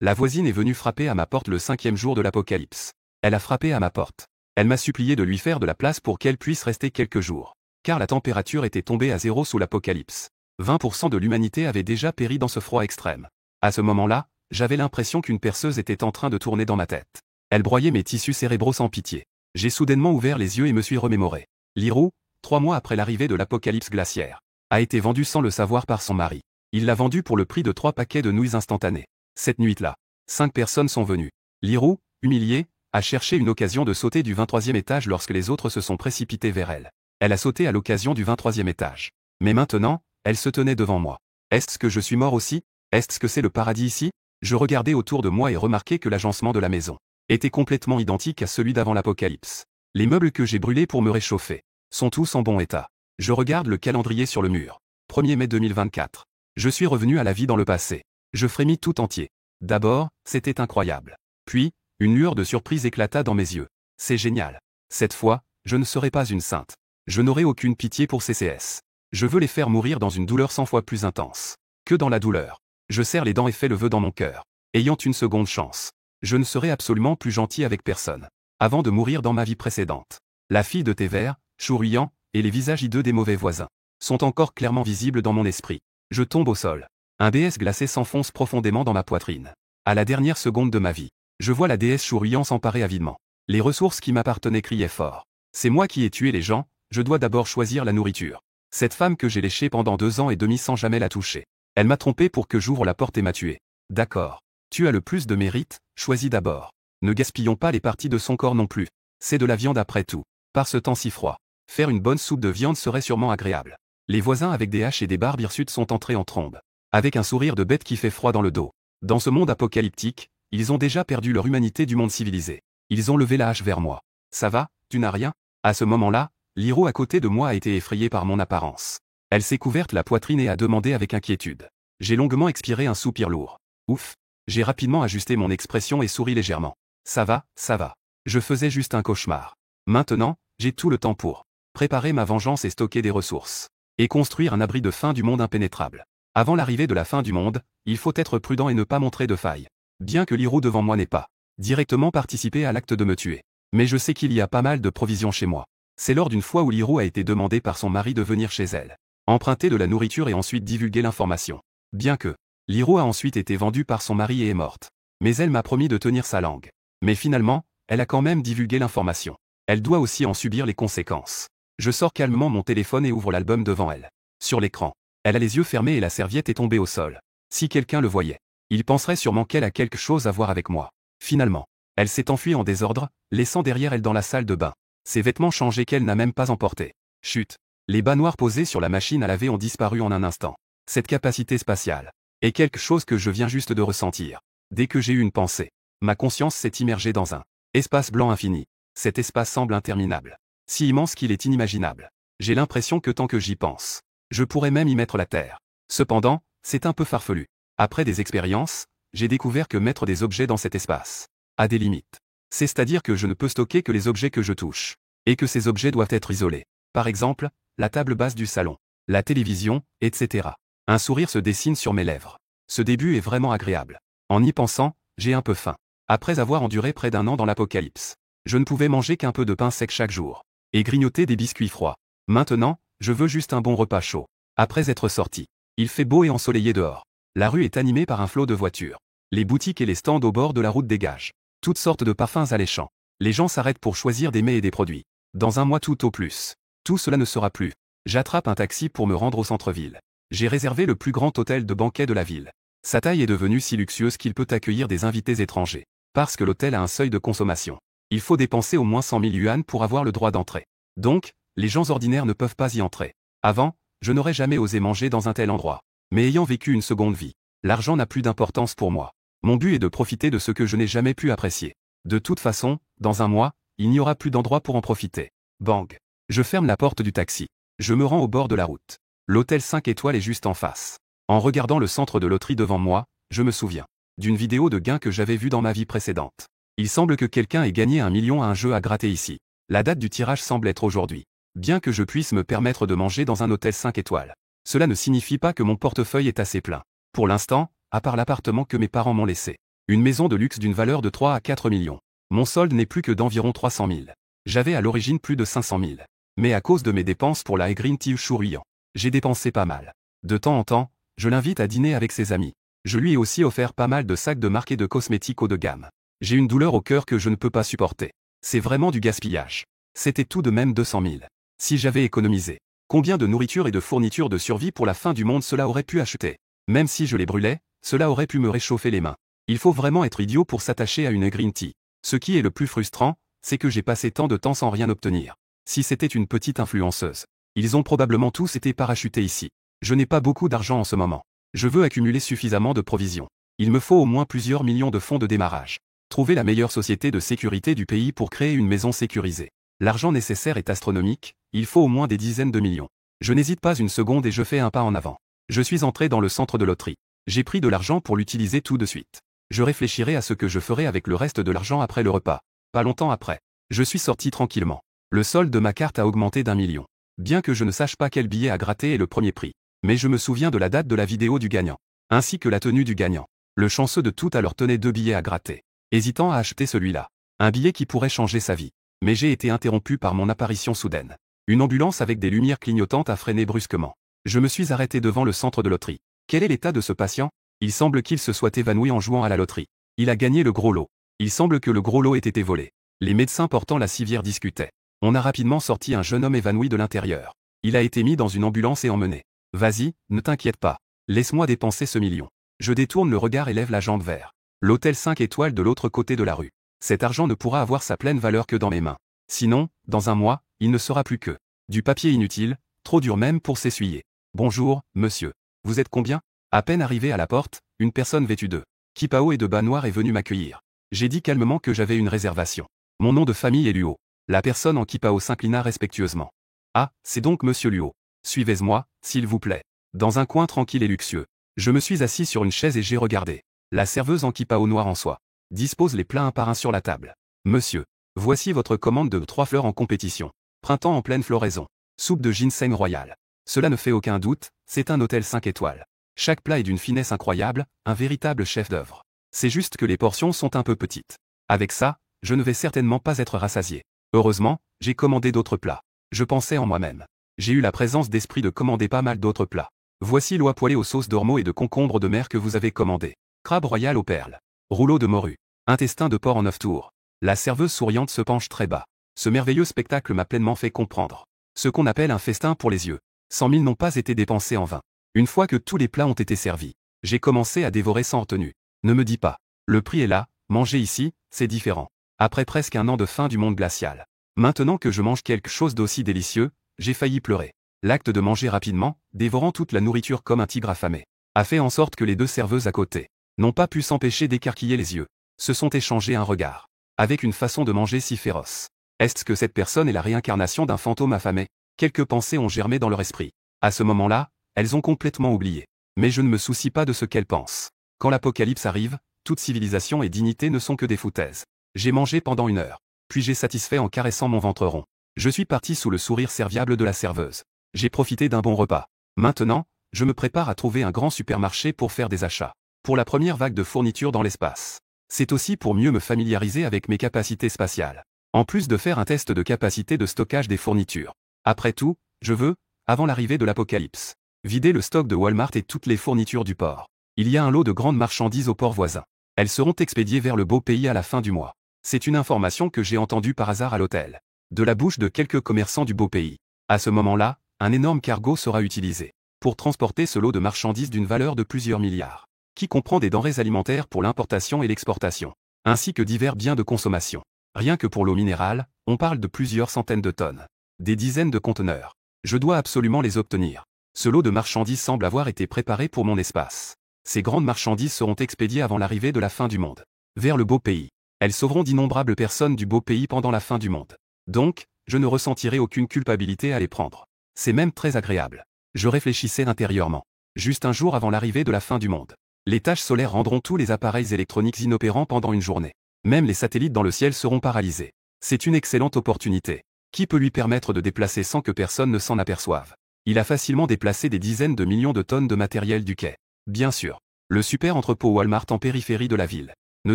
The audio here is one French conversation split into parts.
La voisine est venue frapper à ma porte le 5e jour de l'apocalypse. Elle a frappé à ma porte. Elle m'a supplié de lui faire de la place pour qu'elle puisse rester quelques jours. Car la température était tombée à 0 sous l'apocalypse. 20% de l'humanité avait déjà péri dans ce froid extrême. À ce moment-là, j'avais l'impression qu'une perceuse était en train de tourner dans ma tête. Elle broyait mes tissus cérébraux sans pitié. J'ai soudainement ouvert les yeux et me suis remémoré. L'Hirou, 3 mois après l'arrivée de l'apocalypse glaciaire, a été vendu sans le savoir par son mari. Il l'a vendu pour le prix de 3 paquets de nouilles instantanées. Cette nuit-là, 5 personnes sont venues. L'Hirou, humiliée, a cherché une occasion de sauter du 23e étage lorsque les autres se sont précipités vers elle. Elle a sauté à l'occasion du 23e étage. Mais maintenant, elle se tenait devant moi. Est-ce que je suis mort aussi? Est-ce que c'est le paradis ici? Je regardais autour de moi et remarquai que l'agencement de la maison était complètement identique à celui d'avant l'apocalypse. Les meubles que j'ai brûlés pour me réchauffer sont tous en bon état. Je regarde le calendrier sur le mur. 1er mai 2024. Je suis revenu à la vie dans le passé. Je frémis tout entier. D'abord, c'était incroyable. Puis, une lueur de surprise éclata dans mes yeux. C'est génial. Cette fois, je ne serai pas une sainte. Je n'aurai aucune pitié pour CCS. Je veux les faire mourir dans une douleur 100 fois plus intense que dans la douleur. Je serre les dents et fais le vœu dans mon cœur. Ayant une seconde chance, je ne serai absolument plus gentil avec personne. Avant de mourir dans ma vie précédente. La fille de thé vert, Chourian, et les visages hideux des mauvais voisins sont encore clairement visibles dans mon esprit. Je tombe au sol. Un BS glacé s'enfonce profondément dans ma poitrine. À la dernière seconde de ma vie, je vois la déesse Chourian s'emparer avidement. Les ressources qui m'appartenaient criaient fort. C'est moi qui ai tué les gens, je dois d'abord choisir la nourriture. Cette femme que j'ai léchée pendant 2 ans et demi sans jamais la toucher. Elle m'a trompé pour que j'ouvre la porte et m'a tué. D'accord. Tu as le plus de mérite, choisis d'abord. Ne gaspillons pas les parties de son corps non plus. C'est de la viande après tout. Par ce temps si froid, faire une bonne soupe de viande serait sûrement agréable. Les voisins avec des haches et des barres hirsutes sont entrés en trombe. Avec un sourire de bête qui fait froid dans le dos. Dans ce monde apocalyptique, ils ont déjà perdu leur humanité du monde civilisé. Ils ont levé la hache vers moi. Ça va, tu n'as rien? À ce moment-là, l'Hirou à côté de moi a été effrayée par mon apparence. Elle s'est couverte la poitrine et a demandé avec inquiétude. J'ai longuement expiré un soupir lourd. Ouf. J'ai rapidement ajusté mon expression et souri légèrement. Ça va, ça va. Je faisais juste un cauchemar. Maintenant, j'ai tout le temps pour préparer ma vengeance et stocker des ressources. Et construire un abri de fin du monde impénétrable. Avant l'arrivée de la fin du monde, il faut être prudent et ne pas montrer de faille. Bien que l'Hirou devant moi n'ait pas directement participé à l'acte de me tuer. Mais je sais qu'il y a pas mal de provisions chez moi. C'est lors d'une fois où l'Hirou a été demandé par son mari de venir chez elle. Emprunter de la nourriture et ensuite divulguer l'information. Bien que l'Hirou a ensuite été vendue par son mari et est morte. Mais elle m'a promis de tenir sa langue. Mais finalement, elle a quand même divulgué l'information. Elle doit aussi en subir les conséquences. Je sors calmement mon téléphone et ouvre l'album devant elle. Sur l'écran, elle a les yeux fermés et la serviette est tombée au sol. Si quelqu'un le voyait, il penserait sûrement qu'elle a quelque chose à voir avec moi. Finalement, elle s'est enfuie en désordre, laissant derrière elle dans la salle de bain ses vêtements changés qu'elle n'a même pas emportés. Chut. Les bas noirs posés sur la machine à laver ont disparu en un instant. Cette capacité spatiale est quelque chose que je viens juste de ressentir. Dès que j'ai eu une pensée, ma conscience s'est immergée dans un espace blanc infini. Cet espace semble interminable. Si immense qu'il est inimaginable. J'ai l'impression que tant que j'y pense, je pourrais même y mettre la terre. Cependant, c'est un peu farfelu. Après des expériences, j'ai découvert que mettre des objets dans cet espace a des limites. C'est-à-dire que je ne peux stocker que les objets que je touche. Et que ces objets doivent être isolés. Par exemple, la table basse du salon, la télévision, etc. Un sourire se dessine sur mes lèvres. Ce début est vraiment agréable. En y pensant, j'ai un peu faim. Après avoir enduré près d'1 an dans l'apocalypse, je ne pouvais manger qu'un peu de pain sec chaque jour. Et grignoter des biscuits froids. Maintenant, je veux juste un bon repas chaud. Après être sorti, il fait beau et ensoleillé dehors. La rue est animée par un flot de voitures. Les boutiques et les stands au bord de la route dégagent toutes sortes de parfums alléchants. Les gens s'arrêtent pour choisir des mets et des produits. Dans un mois tout au plus, tout cela ne sera plus. J'attrape un taxi pour me rendre au centre-ville. J'ai réservé le plus grand hôtel de banquet de la ville. Sa taille est devenue si luxueuse qu'il peut accueillir des invités étrangers. Parce que l'hôtel a un seuil de consommation. Il faut dépenser au moins 100 000 yuan pour avoir le droit d'entrer. Donc, les gens ordinaires ne peuvent pas y entrer. Avant, je n'aurais jamais osé manger dans un tel endroit. Mais ayant vécu une seconde vie, l'argent n'a plus d'importance pour moi. Mon but est de profiter de ce que je n'ai jamais pu apprécier. De toute façon, dans un mois, il n'y aura plus d'endroit pour en profiter. Bang. Je ferme la porte du taxi. Je me rends au bord de la route. L'hôtel 5 étoiles est juste en face. En regardant le centre de loterie devant moi, je me souviens d'une vidéo de gain que j'avais vue dans ma vie précédente. Il semble que quelqu'un ait gagné 1 million à un jeu à gratter ici. La date du tirage semble être aujourd'hui. Bien que je puisse me permettre de manger dans un hôtel 5 étoiles, cela ne signifie pas que mon portefeuille est assez plein. Pour l'instant, à part l'appartement que mes parents m'ont laissé. Une maison de luxe d'une valeur de 3 à 4 millions. Mon solde n'est plus que d'environ 300 000. J'avais à l'origine plus de 500 000. Mais à cause de mes dépenses pour la green tea Chouruyant, j'ai dépensé pas mal. De temps en temps, je l'invite à dîner avec ses amis. Je lui ai aussi offert pas mal de sacs de marque et de cosmétiques haut de gamme. J'ai une douleur au cœur que je ne peux pas supporter. C'est vraiment du gaspillage. C'était tout de même 200 000. Si j'avais économisé, combien de nourriture et de fournitures de survie pour la fin du monde cela aurait pu acheter? Même si je les brûlais, cela aurait pu me réchauffer les mains. Il faut vraiment être idiot pour s'attacher à une green tea. Ce qui est le plus frustrant, c'est que j'ai passé tant de temps sans rien obtenir. Si c'était une petite influenceuse, ils ont probablement tous été parachutés ici. Je n'ai pas beaucoup d'argent en ce moment. Je veux accumuler suffisamment de provisions. Il me faut au moins plusieurs millions de fonds de démarrage. Trouver la meilleure société de sécurité du pays pour créer une maison sécurisée. L'argent nécessaire est astronomique, il faut au moins des dizaines de millions. Je n'hésite pas une seconde et je fais un pas en avant. Je suis entré dans le centre de loterie. J'ai pris de l'argent pour l'utiliser tout de suite. Je réfléchirai à ce que je ferai avec le reste de l'argent après le repas. Pas longtemps après. Je suis sorti tranquillement. Le solde de ma carte a augmenté d'1 million. Bien que je ne sache pas quel billet à gratter est le premier prix. Mais je me souviens de la date de la vidéo du gagnant. Ainsi que la tenue du gagnant. Le chanceux de tout à l'heure tenait 2 billets à gratter. Hésitant à acheter celui-là. Un billet qui pourrait changer sa vie. Mais j'ai été interrompu par mon apparition soudaine. Une ambulance avec des lumières clignotantes a freiné brusquement. Je me suis arrêté devant le centre de loterie. Quel est l'état de ce patient? Il semble qu'il se soit évanoui en jouant à la loterie. Il a gagné le gros lot. Il semble que le gros lot ait été volé. Les médecins portant la civière discutaient. On a rapidement sorti un jeune homme évanoui de l'intérieur. Il a été mis dans une ambulance et emmené. Vas-y, ne t'inquiète pas. Laisse-moi dépenser ce million. Je détourne le regard et lève la jambe vers l'hôtel 5 étoiles de l'autre côté de la rue. Cet argent ne pourra avoir sa pleine valeur que dans mes mains. Sinon, dans un mois, il ne sera plus que du papier inutile, trop dur même pour s'essuyer. Bonjour, monsieur. Vous êtes combien? À peine arrivé à la porte, une personne vêtue de kipao et de bas noirs est venue m'accueillir. J'ai dit calmement que j'avais une réservation. Mon nom de famille est Luo. La personne en kipao s'inclina respectueusement. Ah, c'est donc monsieur Luo. Suivez-moi, s'il vous plaît. Dans un coin tranquille et luxueux. Je me suis assis sur une chaise et j'ai regardé. La serveuse en kipao noir en soie dispose les plats un par un sur la table. Monsieur, voici votre commande de 3 fleurs en compétition. Printemps en pleine floraison. Soupe de ginseng royal. Cela ne fait aucun doute, c'est un hôtel 5 étoiles. Chaque plat est d'une finesse incroyable, un véritable chef-d'œuvre. C'est juste que les portions sont un peu petites. Avec ça, je ne vais certainement pas être rassasié. Heureusement, j'ai commandé d'autres plats. Je pensais en moi-même. J'ai eu la présence d'esprit de commander pas mal d'autres plats. Voici l'oie poêlée aux sauces d'ormeaux et de concombre de mer que vous avez commandé. Crabe royal aux perles. Rouleau de morue. Intestin de porc en 9 tours. La serveuse souriante se penche très bas. Ce merveilleux spectacle m'a pleinement fait comprendre. Ce qu'on appelle un festin pour les yeux. 100 000 n'ont pas été dépensés en vain. Une fois que tous les plats ont été servis, j'ai commencé à dévorer sans retenue. Ne me dis pas. Le prix est là, manger ici, c'est différent. Après presque un an de fin du monde glacial. Maintenant que je mange quelque chose d'aussi délicieux, j'ai failli pleurer. L'acte de manger rapidement, dévorant toute la nourriture comme un tigre affamé, a fait en sorte que les deux serveuses à côté n'ont pas pu s'empêcher d'écarquiller les yeux. Se sont échangés un regard. Avec une façon de manger si féroce. Est-ce que cette personne est la réincarnation d'un fantôme affamé? Quelques pensées ont germé dans leur esprit. À ce moment-là, elles ont complètement oublié. Mais je ne me soucie pas de ce qu'elles pensent. Quand l'apocalypse arrive, toute civilisation et dignité ne sont que des foutaises. J'ai mangé pendant 1 heure. Puis j'ai satisfait en caressant mon ventre rond. Je suis parti sous le sourire serviable de la serveuse. J'ai profité d'un bon repas. Maintenant, je me prépare à trouver un grand supermarché pour faire des achats. Pour la première vague de fournitures dans l'espace. C'est aussi pour mieux me familiariser avec mes capacités spatiales. En plus de faire un test de capacité de stockage des fournitures. Après tout, je veux, avant l'arrivée de l'apocalypse, vider le stock de Walmart et toutes les fournitures du port. Il y a un lot de grandes marchandises au port voisin. Elles seront expédiées vers le beau pays à la fin du mois. C'est une information que j'ai entendue par hasard à l'hôtel. De la bouche de quelques commerçants du beau pays. À ce moment-là, un énorme cargo sera utilisé pour transporter ce lot de marchandises d'une valeur de plusieurs milliards, qui comprend des denrées alimentaires pour l'importation et l'exportation, ainsi que divers biens de consommation. Rien que pour l'eau minérale, on parle de plusieurs centaines de tonnes. Des dizaines de conteneurs. Je dois absolument les obtenir. Ce lot de marchandises semble avoir été préparé pour mon espace. Ces grandes marchandises seront expédiées avant l'arrivée de la fin du monde. Vers le beau pays. Elles sauveront d'innombrables personnes du beau pays pendant la fin du monde. Donc, je ne ressentirai aucune culpabilité à les prendre. C'est même très agréable. Je réfléchissais intérieurement. Juste un jour avant l'arrivée de la fin du monde. Les taches solaires rendront tous les appareils électroniques inopérants pendant une journée. Même les satellites dans le ciel seront paralysés. C'est une excellente opportunité. Qui peut lui permettre de déplacer sans que personne ne s'en aperçoive? Il a facilement déplacé des dizaines de millions de tonnes de matériel du quai. Bien sûr. Le super entrepôt Walmart en périphérie de la ville ne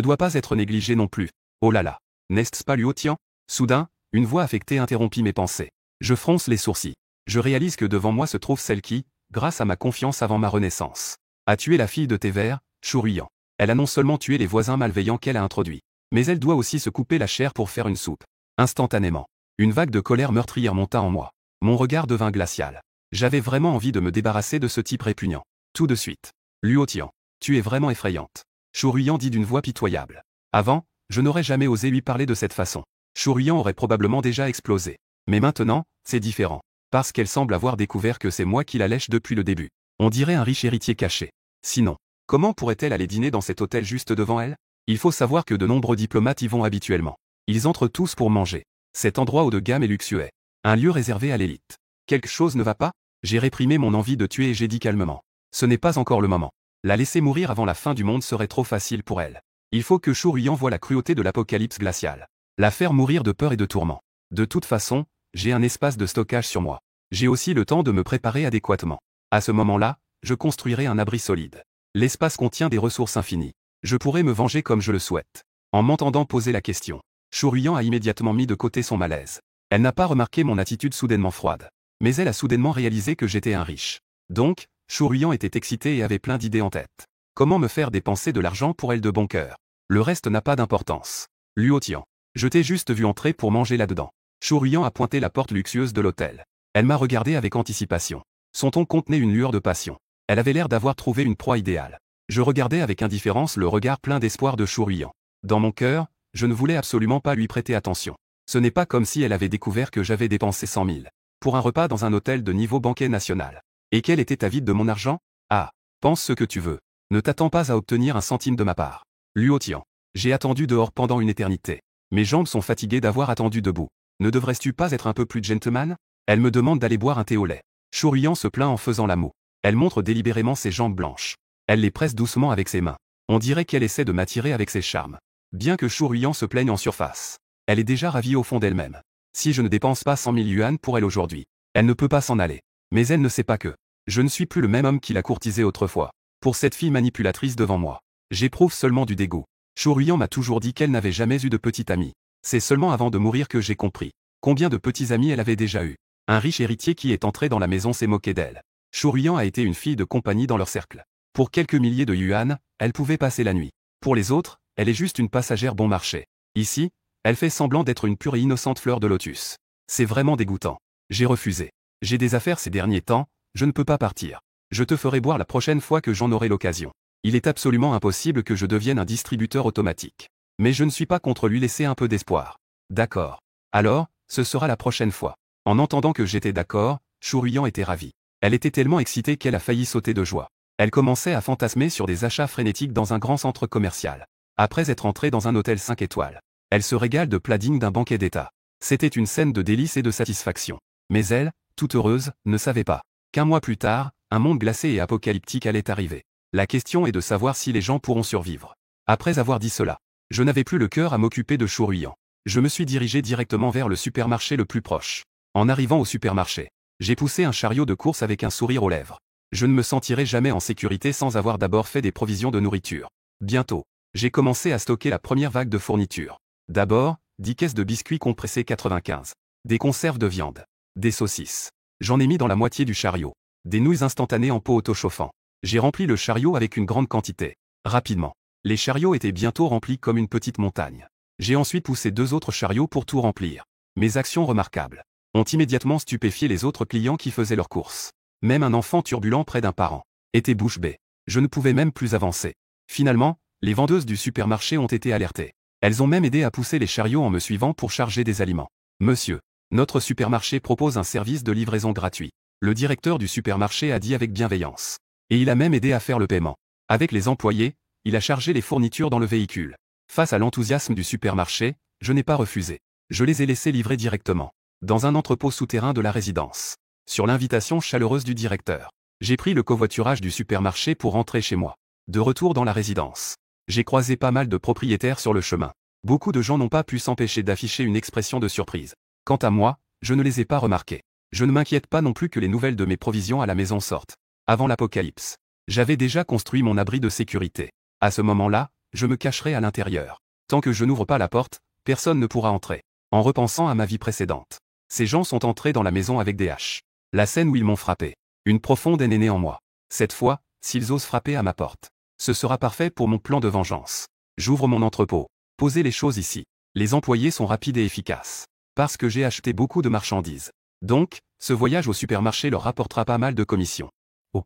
doit pas être négligé non plus. Oh là là, n'est-ce pas Luo Tian? Soudain, une voix affectée interrompit mes pensées. Je fronce les sourcils. Je réalise que devant moi se trouve celle qui, grâce à ma confiance avant ma renaissance, a tué la fille de thé vert, Shu Ruiyan. Elle a non seulement tué les voisins malveillants qu'elle a introduits, mais elle doit aussi se couper la chair pour faire une soupe. Instantanément, une vague de colère meurtrière monta en moi. Mon regard devint glacial. J'avais vraiment envie de me débarrasser de ce type répugnant. Tout de suite. Luo Tian, tu es vraiment effrayante. Shu Ruiyan dit d'une voix pitoyable. Avant, je n'aurais jamais osé lui parler de cette façon. Shu Ruiyan aurait probablement déjà explosé. Mais maintenant, c'est différent. Parce qu'elle semble avoir découvert que c'est moi qui la lèche depuis le début. On dirait un riche héritier caché. Sinon, comment pourrait-elle aller dîner dans cet hôtel juste devant elle? Il faut savoir que de nombreux diplomates y vont habituellement. Ils entrent tous pour manger. Cet endroit haut de gamme et luxueux. Un lieu réservé à l'élite. Quelque chose ne va pas? J'ai réprimé mon envie de tuer et j'ai dit calmement. Ce n'est pas encore le moment. La laisser mourir avant la fin du monde serait trop facile pour elle. Il faut que Shu Ruiyan voie la cruauté de l'apocalypse glaciale. La faire mourir de peur et de tourment. De toute façon, j'ai un espace de stockage sur moi. J'ai aussi le temps de me préparer adéquatement. À ce moment-là, je construirai un abri solide. L'espace contient des ressources infinies. Je pourrai me venger comme je le souhaite. En m'entendant poser la question, Shu Ruiyan a immédiatement mis de côté son malaise. Elle n'a pas remarqué mon attitude soudainement froide. Mais elle a soudainement réalisé que j'étais un riche. Donc, Shu Ruiyan était excitée et avait plein d'idées en tête. Comment me faire dépenser de l'argent pour elle de bon cœur? Le reste n'a pas d'importance. Luo Tian, je t'ai juste vu entrer pour manger là-dedans. Shu Ruiyan a pointé la porte luxueuse de l'hôtel. Elle m'a regardé avec anticipation. Son ton contenait une lueur de passion. Elle avait l'air d'avoir trouvé une proie idéale. Je regardais avec indifférence le regard plein d'espoir de Shu Ruiyan. Dans mon cœur, je ne voulais absolument pas lui prêter attention. Ce n'est pas comme si elle avait découvert que j'avais dépensé 100 000 pour un repas dans un hôtel de niveau banquet national. Et qu'elle était avide de mon argent? Ah, pense ce que tu veux. Ne t'attends pas à obtenir un centime de ma part. Luo Tian, j'ai attendu dehors pendant une éternité. Mes jambes sont fatiguées d'avoir attendu debout. Ne devrais-tu pas être un peu plus gentleman? Elle me demande d'aller boire un thé au lait. Shu Ruiyan se plaint en faisant la moue. Elle montre délibérément ses jambes blanches. Elle les presse doucement avec ses mains. On dirait qu'elle essaie de m'attirer avec ses charmes. Bien que Shu Ruiyan se plaigne en surface, elle est déjà ravie au fond d'elle-même. Si je ne dépense pas 100 000 yuan pour elle aujourd'hui, elle ne peut pas s'en aller. Mais elle ne sait pas que je ne suis plus le même homme qui l'a courtisée autrefois. Pour cette fille manipulatrice devant moi, j'éprouve seulement du dégoût. Shu Ruiyan m'a toujours dit qu'elle n'avait jamais eu de petite amie. C'est seulement avant de mourir que j'ai compris combien de petits amis elle avait déjà eu. Un riche héritier qui est entré dans la maison s'est moqué d'elle. Shu Ruiyan a été une fille de compagnie dans leur cercle. Pour quelques milliers de yuan, elle pouvait passer la nuit. Pour les autres, elle est juste une passagère bon marché. Ici, elle fait semblant d'être une pure et innocente fleur de lotus. C'est vraiment dégoûtant. J'ai refusé. J'ai des affaires ces derniers temps, je ne peux pas partir. Je te ferai boire la prochaine fois que j'en aurai l'occasion. Il est absolument impossible que je devienne un distributeur automatique. Mais je ne suis pas contre lui laisser un peu d'espoir. D'accord. Alors, ce sera la prochaine fois. En entendant que j'étais d'accord, Shu Ruiyan était ravie. Elle était tellement excitée qu'elle a failli sauter de joie. Elle commençait à fantasmer sur des achats frénétiques dans un grand centre commercial. Après être entrée dans un hôtel 5 étoiles, elle se régale de plats dignes d'un banquet d'État. C'était une scène de délice et de satisfaction. Mais elle, toute heureuse, ne savait pas qu'un mois plus tard, un monde glacé et apocalyptique allait arriver. La question est de savoir si les gens pourront survivre. Après avoir dit cela, je n'avais plus le cœur à m'occuper de Shu Ruiyan. Je me suis dirigé directement vers le supermarché le plus proche. En arrivant au supermarché, j'ai poussé un chariot de course avec un sourire aux lèvres. Je ne me sentirai jamais en sécurité sans avoir d'abord fait des provisions de nourriture. Bientôt, j'ai commencé à stocker la première vague de fournitures. D'abord, 10 caisses de biscuits compressés 95. Des conserves de viande. Des saucisses. J'en ai mis dans la moitié du chariot. Des nouilles instantanées en pot autochauffant. J'ai rempli le chariot avec une grande quantité. Rapidement. Les chariots étaient bientôt remplis comme une petite montagne. J'ai ensuite poussé 2 autres chariots pour tout remplir. Mes actions remarquables ont immédiatement stupéfié les autres clients qui faisaient leurs courses. Même un enfant turbulent près d'un parent était bouche bée. Je ne pouvais même plus avancer. Finalement, les vendeuses du supermarché ont été alertées. Elles ont même aidé à pousser les chariots en me suivant pour charger des aliments. Monsieur, notre supermarché propose un service de livraison gratuit. Le directeur du supermarché a dit avec bienveillance. Et il a même aidé à faire le paiement. Avec les employés, il a chargé les fournitures dans le véhicule. Face à l'enthousiasme du supermarché, je n'ai pas refusé. Je les ai laissés livrer directement. Dans un entrepôt souterrain de la résidence. Sur l'invitation chaleureuse du directeur, j'ai pris le covoiturage du supermarché pour rentrer chez moi. De retour dans la résidence, j'ai croisé pas mal de propriétaires sur le chemin. Beaucoup de gens n'ont pas pu s'empêcher d'afficher une expression de surprise. Quant à moi, je ne les ai pas remarqués. Je ne m'inquiète pas non plus que les nouvelles de mes provisions à la maison sortent. Avant l'apocalypse, j'avais déjà construit mon abri de sécurité. À ce moment-là, je me cacherai à l'intérieur. Tant que je n'ouvre pas la porte, personne ne pourra entrer. En repensant à ma vie précédente, ces gens sont entrés dans la maison avec des haches. La scène où ils m'ont frappé. Une profonde haine est née en moi. Cette fois, s'ils osent frapper à ma porte, ce sera parfait pour mon plan de vengeance. J'ouvre mon entrepôt. Posez les choses ici. Les employés sont rapides et efficaces. Parce que j'ai acheté beaucoup de marchandises. Donc, ce voyage au supermarché leur rapportera pas mal de commissions. Oh.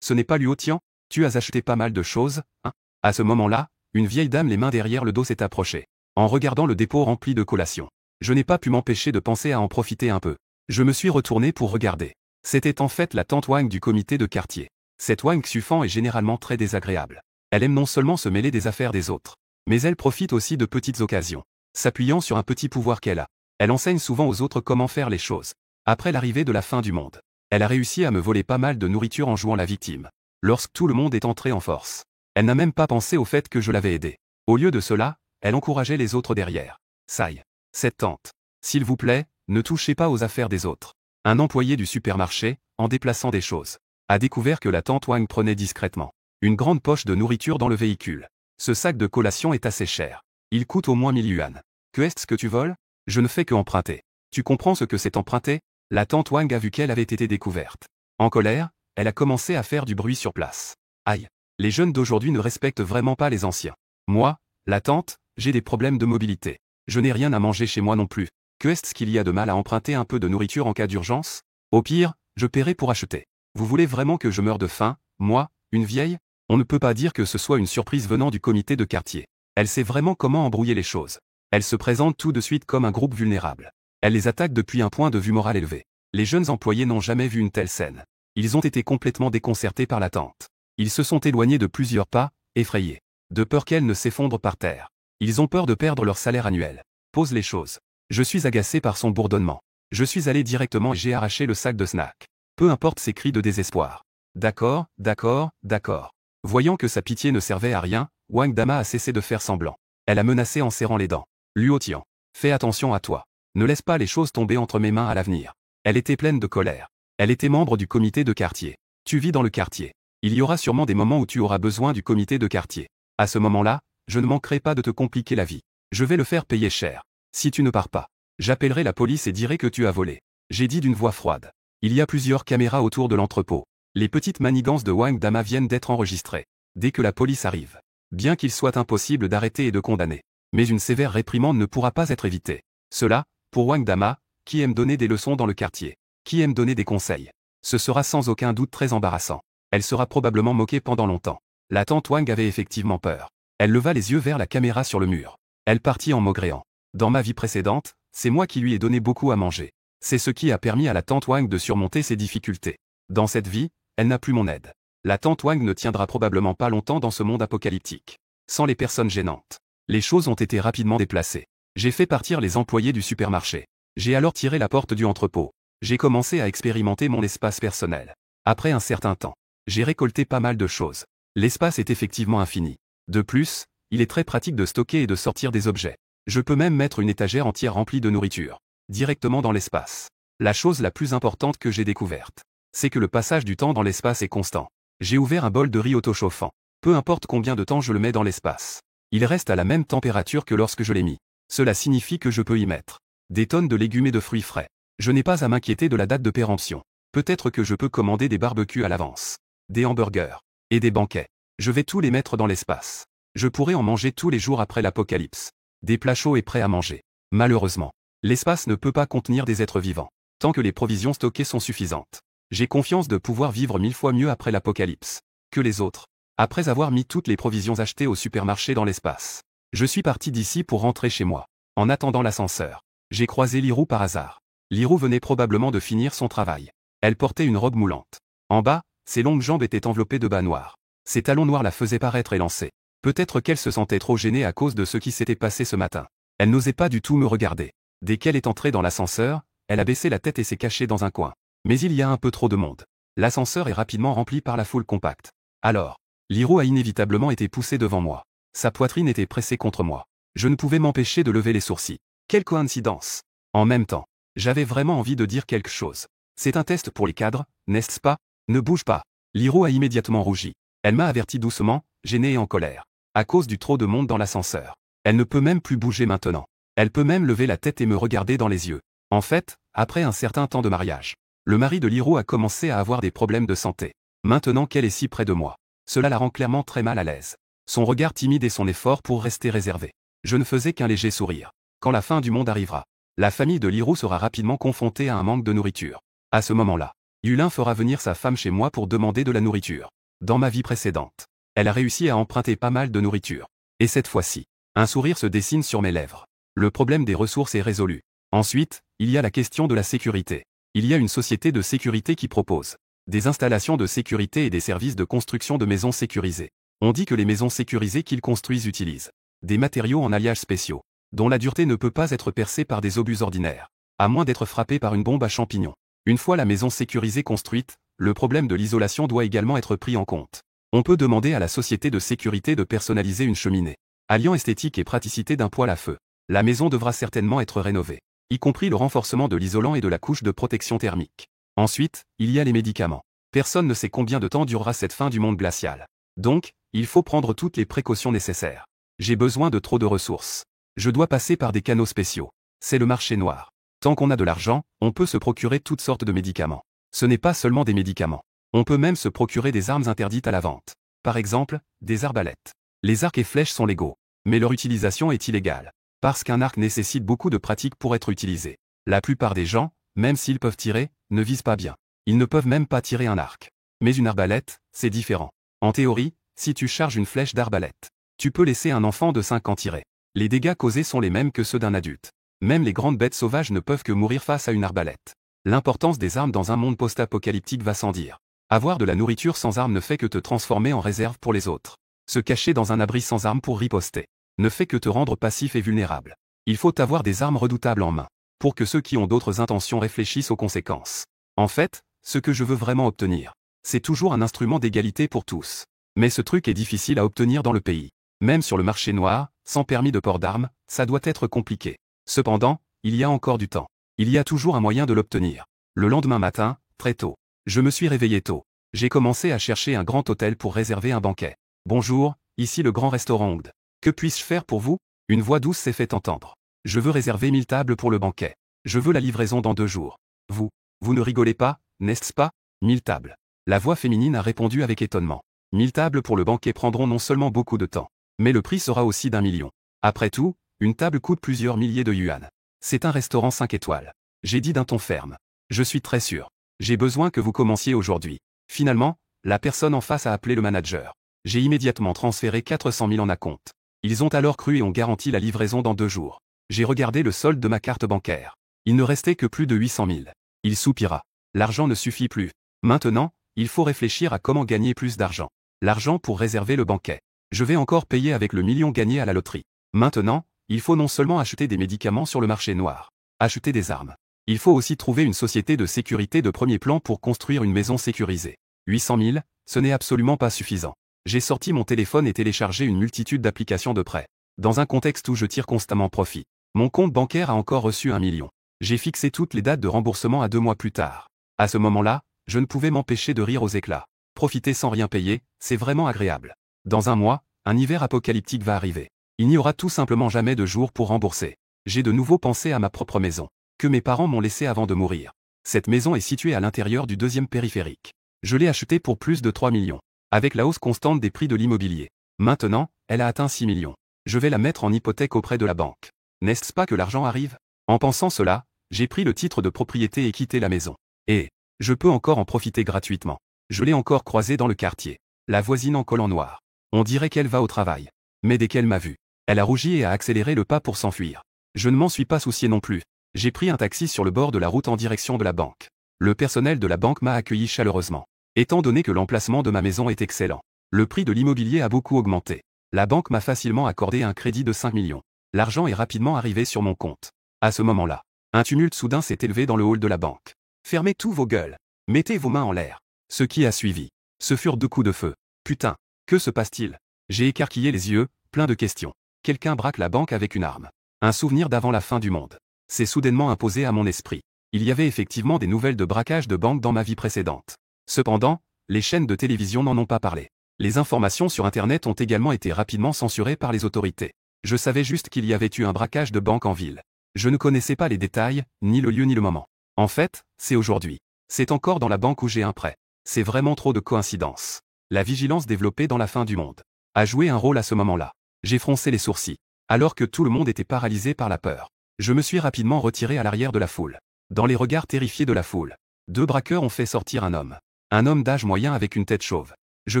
Ce n'est pas Luo Tian, tu as acheté pas mal de choses, hein? À ce moment-là, une vieille dame les mains derrière le dos s'est approchée. En regardant le dépôt rempli de collations. Je n'ai pas pu m'empêcher de penser à en profiter un peu. Je me suis retourné pour regarder. C'était en fait la tante Wang du comité de quartier. Cette Wang Xufan est généralement très désagréable. Elle aime non seulement se mêler des affaires des autres, mais elle profite aussi de petites occasions. S'appuyant sur un petit pouvoir qu'elle a, elle enseigne souvent aux autres comment faire les choses. Après l'arrivée de la fin du monde, elle a réussi à me voler pas mal de nourriture en jouant la victime. Lorsque tout le monde est entré en force, elle n'a même pas pensé au fait que je l'avais aidée. Au lieu de cela, elle encourageait les autres derrière. Saï. Cette tante. S'il vous plaît, ne touchez pas aux affaires des autres. Un employé du supermarché, en déplaçant des choses, a découvert que la tante Wang prenait discrètement une grande poche de nourriture dans le véhicule. Ce sac de collation est assez cher. Il coûte au moins 1000 yuan. Que est-ce que tu voles? Je ne fais que emprunter. Tu comprends ce que c'est emprunter? La tante Wang a vu qu'elle avait été découverte. En colère, elle a commencé à faire du bruit sur place. Aïe. Les jeunes d'aujourd'hui ne respectent vraiment pas les anciens. Moi, la tante, j'ai des problèmes de mobilité. Je n'ai rien à manger chez moi non plus. Que est-ce qu'il y a de mal à emprunter un peu de nourriture en cas d'urgence? Au pire, je paierai pour acheter. Vous voulez vraiment que je meure de faim, moi, une vieille? On ne peut pas dire que ce soit une surprise venant du comité de quartier. Elle sait vraiment comment embrouiller les choses. Elle se présente tout de suite comme un groupe vulnérable. Elle les attaque depuis un point de vue moral élevé. Les jeunes employés n'ont jamais vu une telle scène. Ils ont été complètement déconcertés par la tante. Ils se sont éloignés de plusieurs pas, effrayés. De peur qu'elle ne s'effondre par terre. Ils ont peur de perdre leur salaire annuel. Pose les choses. Je suis agacé par son bourdonnement. Je suis allé directement et j'ai arraché le sac de snack. Peu importe ses cris de désespoir. D'accord, d'accord, d'accord. Voyant que sa pitié ne servait à rien, Wang Dama a cessé de faire semblant. Elle a menacé en serrant les dents. Luo Tian, fais attention à toi. Ne laisse pas les choses tomber entre mes mains à l'avenir. Elle était pleine de colère. Elle était membre du comité de quartier. Tu vis dans le quartier. Il y aura sûrement des moments où tu auras besoin du comité de quartier. À ce moment-là, je ne manquerai pas de te compliquer la vie. Je vais le faire payer cher. Si tu ne pars pas, j'appellerai la police et dirai que tu as volé. J'ai dit d'une voix froide. Il y a plusieurs caméras autour de l'entrepôt. Les petites manigances de Wang Dama viennent d'être enregistrées. Dès que la police arrive, bien qu'il soit impossible d'arrêter et de condamner, mais une sévère réprimande ne pourra pas être évitée. Cela, pour Wang Dama, qui aime donner des leçons dans le quartier, qui aime donner des conseils, ce sera sans aucun doute très embarrassant. Elle sera probablement moquée pendant longtemps. La tante Wang avait effectivement peur. Elle leva les yeux vers la caméra sur le mur. Elle partit en maugréant. Dans ma vie précédente, c'est moi qui lui ai donné beaucoup à manger. C'est ce qui a permis à la tante Wang de surmonter ses difficultés. Dans cette vie, elle n'a plus mon aide. La tante Wang ne tiendra probablement pas longtemps dans ce monde apocalyptique. Sans les personnes gênantes. Les choses ont été rapidement déplacées. J'ai fait partir les employés du supermarché. J'ai alors tiré la porte du entrepôt. J'ai commencé à expérimenter mon espace personnel. Après un certain temps, j'ai récolté pas mal de choses. L'espace est effectivement infini. De plus, il est très pratique de stocker et de sortir des objets. Je peux même mettre une étagère entière remplie de nourriture, directement dans l'espace. La chose la plus importante que j'ai découverte, c'est que le passage du temps dans l'espace est constant. J'ai ouvert un bol de riz auto-chauffant. Peu importe combien de temps je le mets dans l'espace. Il reste à la même température que lorsque je l'ai mis. Cela signifie que je peux y mettre des tonnes de légumes et de fruits frais. Je n'ai pas à m'inquiéter de la date de péremption. Peut-être que je peux commander des barbecues à l'avance, des hamburgers et des banquets. Je vais tous les mettre dans l'espace. Je pourrais en manger tous les jours après l'apocalypse. Des plats chauds et prêts à manger. Malheureusement, l'espace ne peut pas contenir des êtres vivants, tant que les provisions stockées sont suffisantes. J'ai confiance de pouvoir vivre 1000 fois mieux après l'apocalypse que les autres. Après avoir mis toutes les provisions achetées au supermarché dans l'espace, je suis parti d'ici pour rentrer chez moi. En attendant l'ascenseur, j'ai croisé Lirou par hasard. Lirou venait probablement de finir son travail. Elle portait une robe moulante. En bas, ses longues jambes étaient enveloppées de bas noirs. Ses talons noirs la faisaient paraître élancée. Peut-être qu'elle se sentait trop gênée à cause de ce qui s'était passé ce matin. Elle n'osait pas du tout me regarder. Dès qu'elle est entrée dans l'ascenseur, elle a baissé la tête et s'est cachée dans un coin. Mais il y a un peu trop de monde. L'ascenseur est rapidement rempli par la foule compacte. Alors, Lirou a inévitablement été poussée devant moi. Sa poitrine était pressée contre moi. Je ne pouvais m'empêcher de lever les sourcils. Quelle coïncidence! En même temps, j'avais vraiment envie de dire quelque chose. C'est un test pour les cadres, n'est-ce pas? Ne bouge pas. Lirou a immédiatement rougi. Elle m'a averti doucement, gênée et en colère. à cause du trop de monde dans l'ascenseur. Elle ne peut même plus bouger maintenant. Elle peut même lever la tête et me regarder dans les yeux. En fait, après un certain temps de mariage, le mari de Liro a commencé à avoir des problèmes de santé. Maintenant qu'elle est si près de moi, cela la rend clairement très mal à l'aise. Son regard timide et son effort pour rester réservé. Je ne faisais qu'un léger sourire. Quand la fin du monde arrivera, la famille de Liro sera rapidement confrontée à un manque de nourriture. À ce moment-là, Yulin fera venir sa femme chez moi pour demander de la nourriture. Dans ma vie précédente, elle a réussi à emprunter pas mal de nourriture. Et cette fois-ci, un sourire se dessine sur mes lèvres. Le problème des ressources est résolu. Ensuite, il y a la question de la sécurité. Il y a une société de sécurité qui propose des installations de sécurité et des services de construction de maisons sécurisées. On dit que les maisons sécurisées qu'ils construisent utilisent des matériaux en alliage spéciaux, dont la dureté ne peut pas être percée par des obus ordinaires, à moins d'être frappée par une bombe à champignons. Une fois la maison sécurisée construite, le problème de l'isolation doit également être pris en compte. On peut demander à la société de sécurité de personnaliser une cheminée, alliant esthétique et praticité d'un poêle à feu. La maison devra certainement être rénovée, y compris le renforcement de l'isolant et de la couche de protection thermique. Ensuite, il y a les médicaments. Personne ne sait combien de temps durera cette fin du monde glacial. Donc, il faut prendre toutes les précautions nécessaires. J'ai besoin de trop de ressources. Je dois passer par des canaux spéciaux. C'est le marché noir. Tant qu'on a de l'argent, on peut se procurer toutes sortes de médicaments. Ce n'est pas seulement des médicaments. On peut même se procurer des armes interdites à la vente. Par exemple, des arbalètes. Les arcs et flèches sont légaux, mais leur utilisation est illégale. Parce qu'un arc nécessite beaucoup de pratique pour être utilisé. La plupart des gens, même s'ils peuvent tirer, ne visent pas bien. Ils ne peuvent même pas tirer un arc. Mais une arbalète, c'est différent. En théorie, si tu charges une flèche d'arbalète, tu peux laisser un enfant de 5 ans tirer. Les dégâts causés sont les mêmes que ceux d'un adulte. Même les grandes bêtes sauvages ne peuvent que mourir face à une arbalète. L'importance des armes dans un monde post-apocalyptique va sans dire. Avoir de la nourriture sans armes ne fait que te transformer en réserve pour les autres. Se cacher dans un abri sans armes pour riposter ne fait que te rendre passif et vulnérable. Il faut avoir des armes redoutables en main, pour que ceux qui ont d'autres intentions réfléchissent aux conséquences. En fait, ce que je veux vraiment obtenir, c'est toujours un instrument d'égalité pour tous. Mais ce truc est difficile à obtenir dans le pays. Même sur le marché noir, sans permis de port d'armes, ça doit être compliqué. Cependant, il y a encore du temps. Il y a toujours un moyen de l'obtenir. Le lendemain matin, très tôt, je me suis réveillé tôt. J'ai commencé à chercher un grand hôtel pour réserver un banquet. Bonjour, ici le grand restaurant Ongd. Que puis-je faire pour vous? Une voix douce s'est fait entendre. Je veux réserver 1000 tables pour le banquet. Je veux la livraison dans 2 jours. Vous ne rigolez pas, n'est-ce pas? 1000 tables. La voix féminine a répondu avec étonnement. 1000 tables pour le banquet prendront non seulement beaucoup de temps, mais le prix sera aussi d'1 million. Après tout, une table coûte plusieurs milliers de yuan. C'est un restaurant 5 étoiles. J'ai dit d'un ton ferme. Je suis très sûr. J'ai besoin que vous commenciez aujourd'hui. Finalement, la personne en face a appelé le manager. J'ai immédiatement transféré 400 000 en acompte. Ils ont alors cru et ont garanti la livraison dans 2 jours. J'ai regardé le solde de ma carte bancaire. Il ne restait que plus de 800 000. Il soupira. L'argent ne suffit plus. Maintenant, il faut réfléchir à comment gagner plus d'argent. L'argent pour réserver le banquet. Je vais encore payer avec le million gagné à la loterie. Maintenant, il faut non seulement acheter des médicaments sur le marché noir, acheter des armes. Il faut aussi trouver une société de sécurité de premier plan pour construire une maison sécurisée. 800 000, ce n'est absolument pas suffisant. J'ai sorti mon téléphone et téléchargé une multitude d'applications de prêt. Dans un contexte où je tire constamment profit, mon compte bancaire a encore reçu 1 million. J'ai fixé toutes les dates de remboursement à 2 mois plus tard. À ce moment-là, je ne pouvais m'empêcher de rire aux éclats. Profiter sans rien payer, c'est vraiment agréable. Dans 1 mois, un hiver apocalyptique va arriver. Il n'y aura tout simplement jamais de jour pour rembourser. J'ai de nouveau pensé à ma propre maison, que mes parents m'ont laissée avant de mourir. Cette maison est située à l'intérieur du 2e périphérique. Je l'ai achetée pour plus de 3 millions. Avec la hausse constante des prix de l'immobilier. Maintenant, elle a atteint 6 millions. Je vais la mettre en hypothèque auprès de la banque. N'est-ce pas que l'argent arrive? En pensant cela, j'ai pris le titre de propriété et quitté la maison. Et je peux encore en profiter gratuitement. Je l'ai encore croisée dans le quartier. La voisine en collant noir. On dirait qu'elle va au travail. Mais dès qu'elle m'a vu, elle a rougi et a accéléré le pas pour s'enfuir. Je ne m'en suis pas soucié non plus. J'ai pris un taxi sur le bord de la route en direction de la banque. Le personnel de la banque m'a accueilli chaleureusement. Étant donné que l'emplacement de ma maison est excellent, le prix de l'immobilier a beaucoup augmenté. La banque m'a facilement accordé un crédit de 5 millions. L'argent est rapidement arrivé sur mon compte. À ce moment-là, un tumulte soudain s'est élevé dans le hall de la banque. Fermez tous vos gueules. Mettez vos mains en l'air. Ce qui a suivi, ce furent 2 coups de feu. Putain, que se passe-t-il? J'ai écarquillé les yeux, plein de questions. Quelqu'un braque la banque avec une arme. Un souvenir d'avant la fin du monde s'est soudainement imposé à mon esprit. Il y avait effectivement des nouvelles de braquage de banque dans ma vie précédente. Cependant, les chaînes de télévision n'en ont pas parlé. Les informations sur Internet ont également été rapidement censurées par les autorités. Je savais juste qu'il y avait eu un braquage de banque en ville. Je ne connaissais pas les détails, ni le lieu ni le moment. En fait, c'est aujourd'hui. C'est encore dans la banque où j'ai un prêt. C'est vraiment trop de coïncidences. La vigilance développée dans la fin du monde a joué un rôle à ce moment-là. J'ai froncé les sourcils. Alors que tout le monde était paralysé par la peur. Je me suis rapidement retiré à l'arrière de la foule. Dans les regards terrifiés de la foule, 2 braqueurs ont fait sortir un homme. Un homme d'âge moyen avec une tête chauve. Je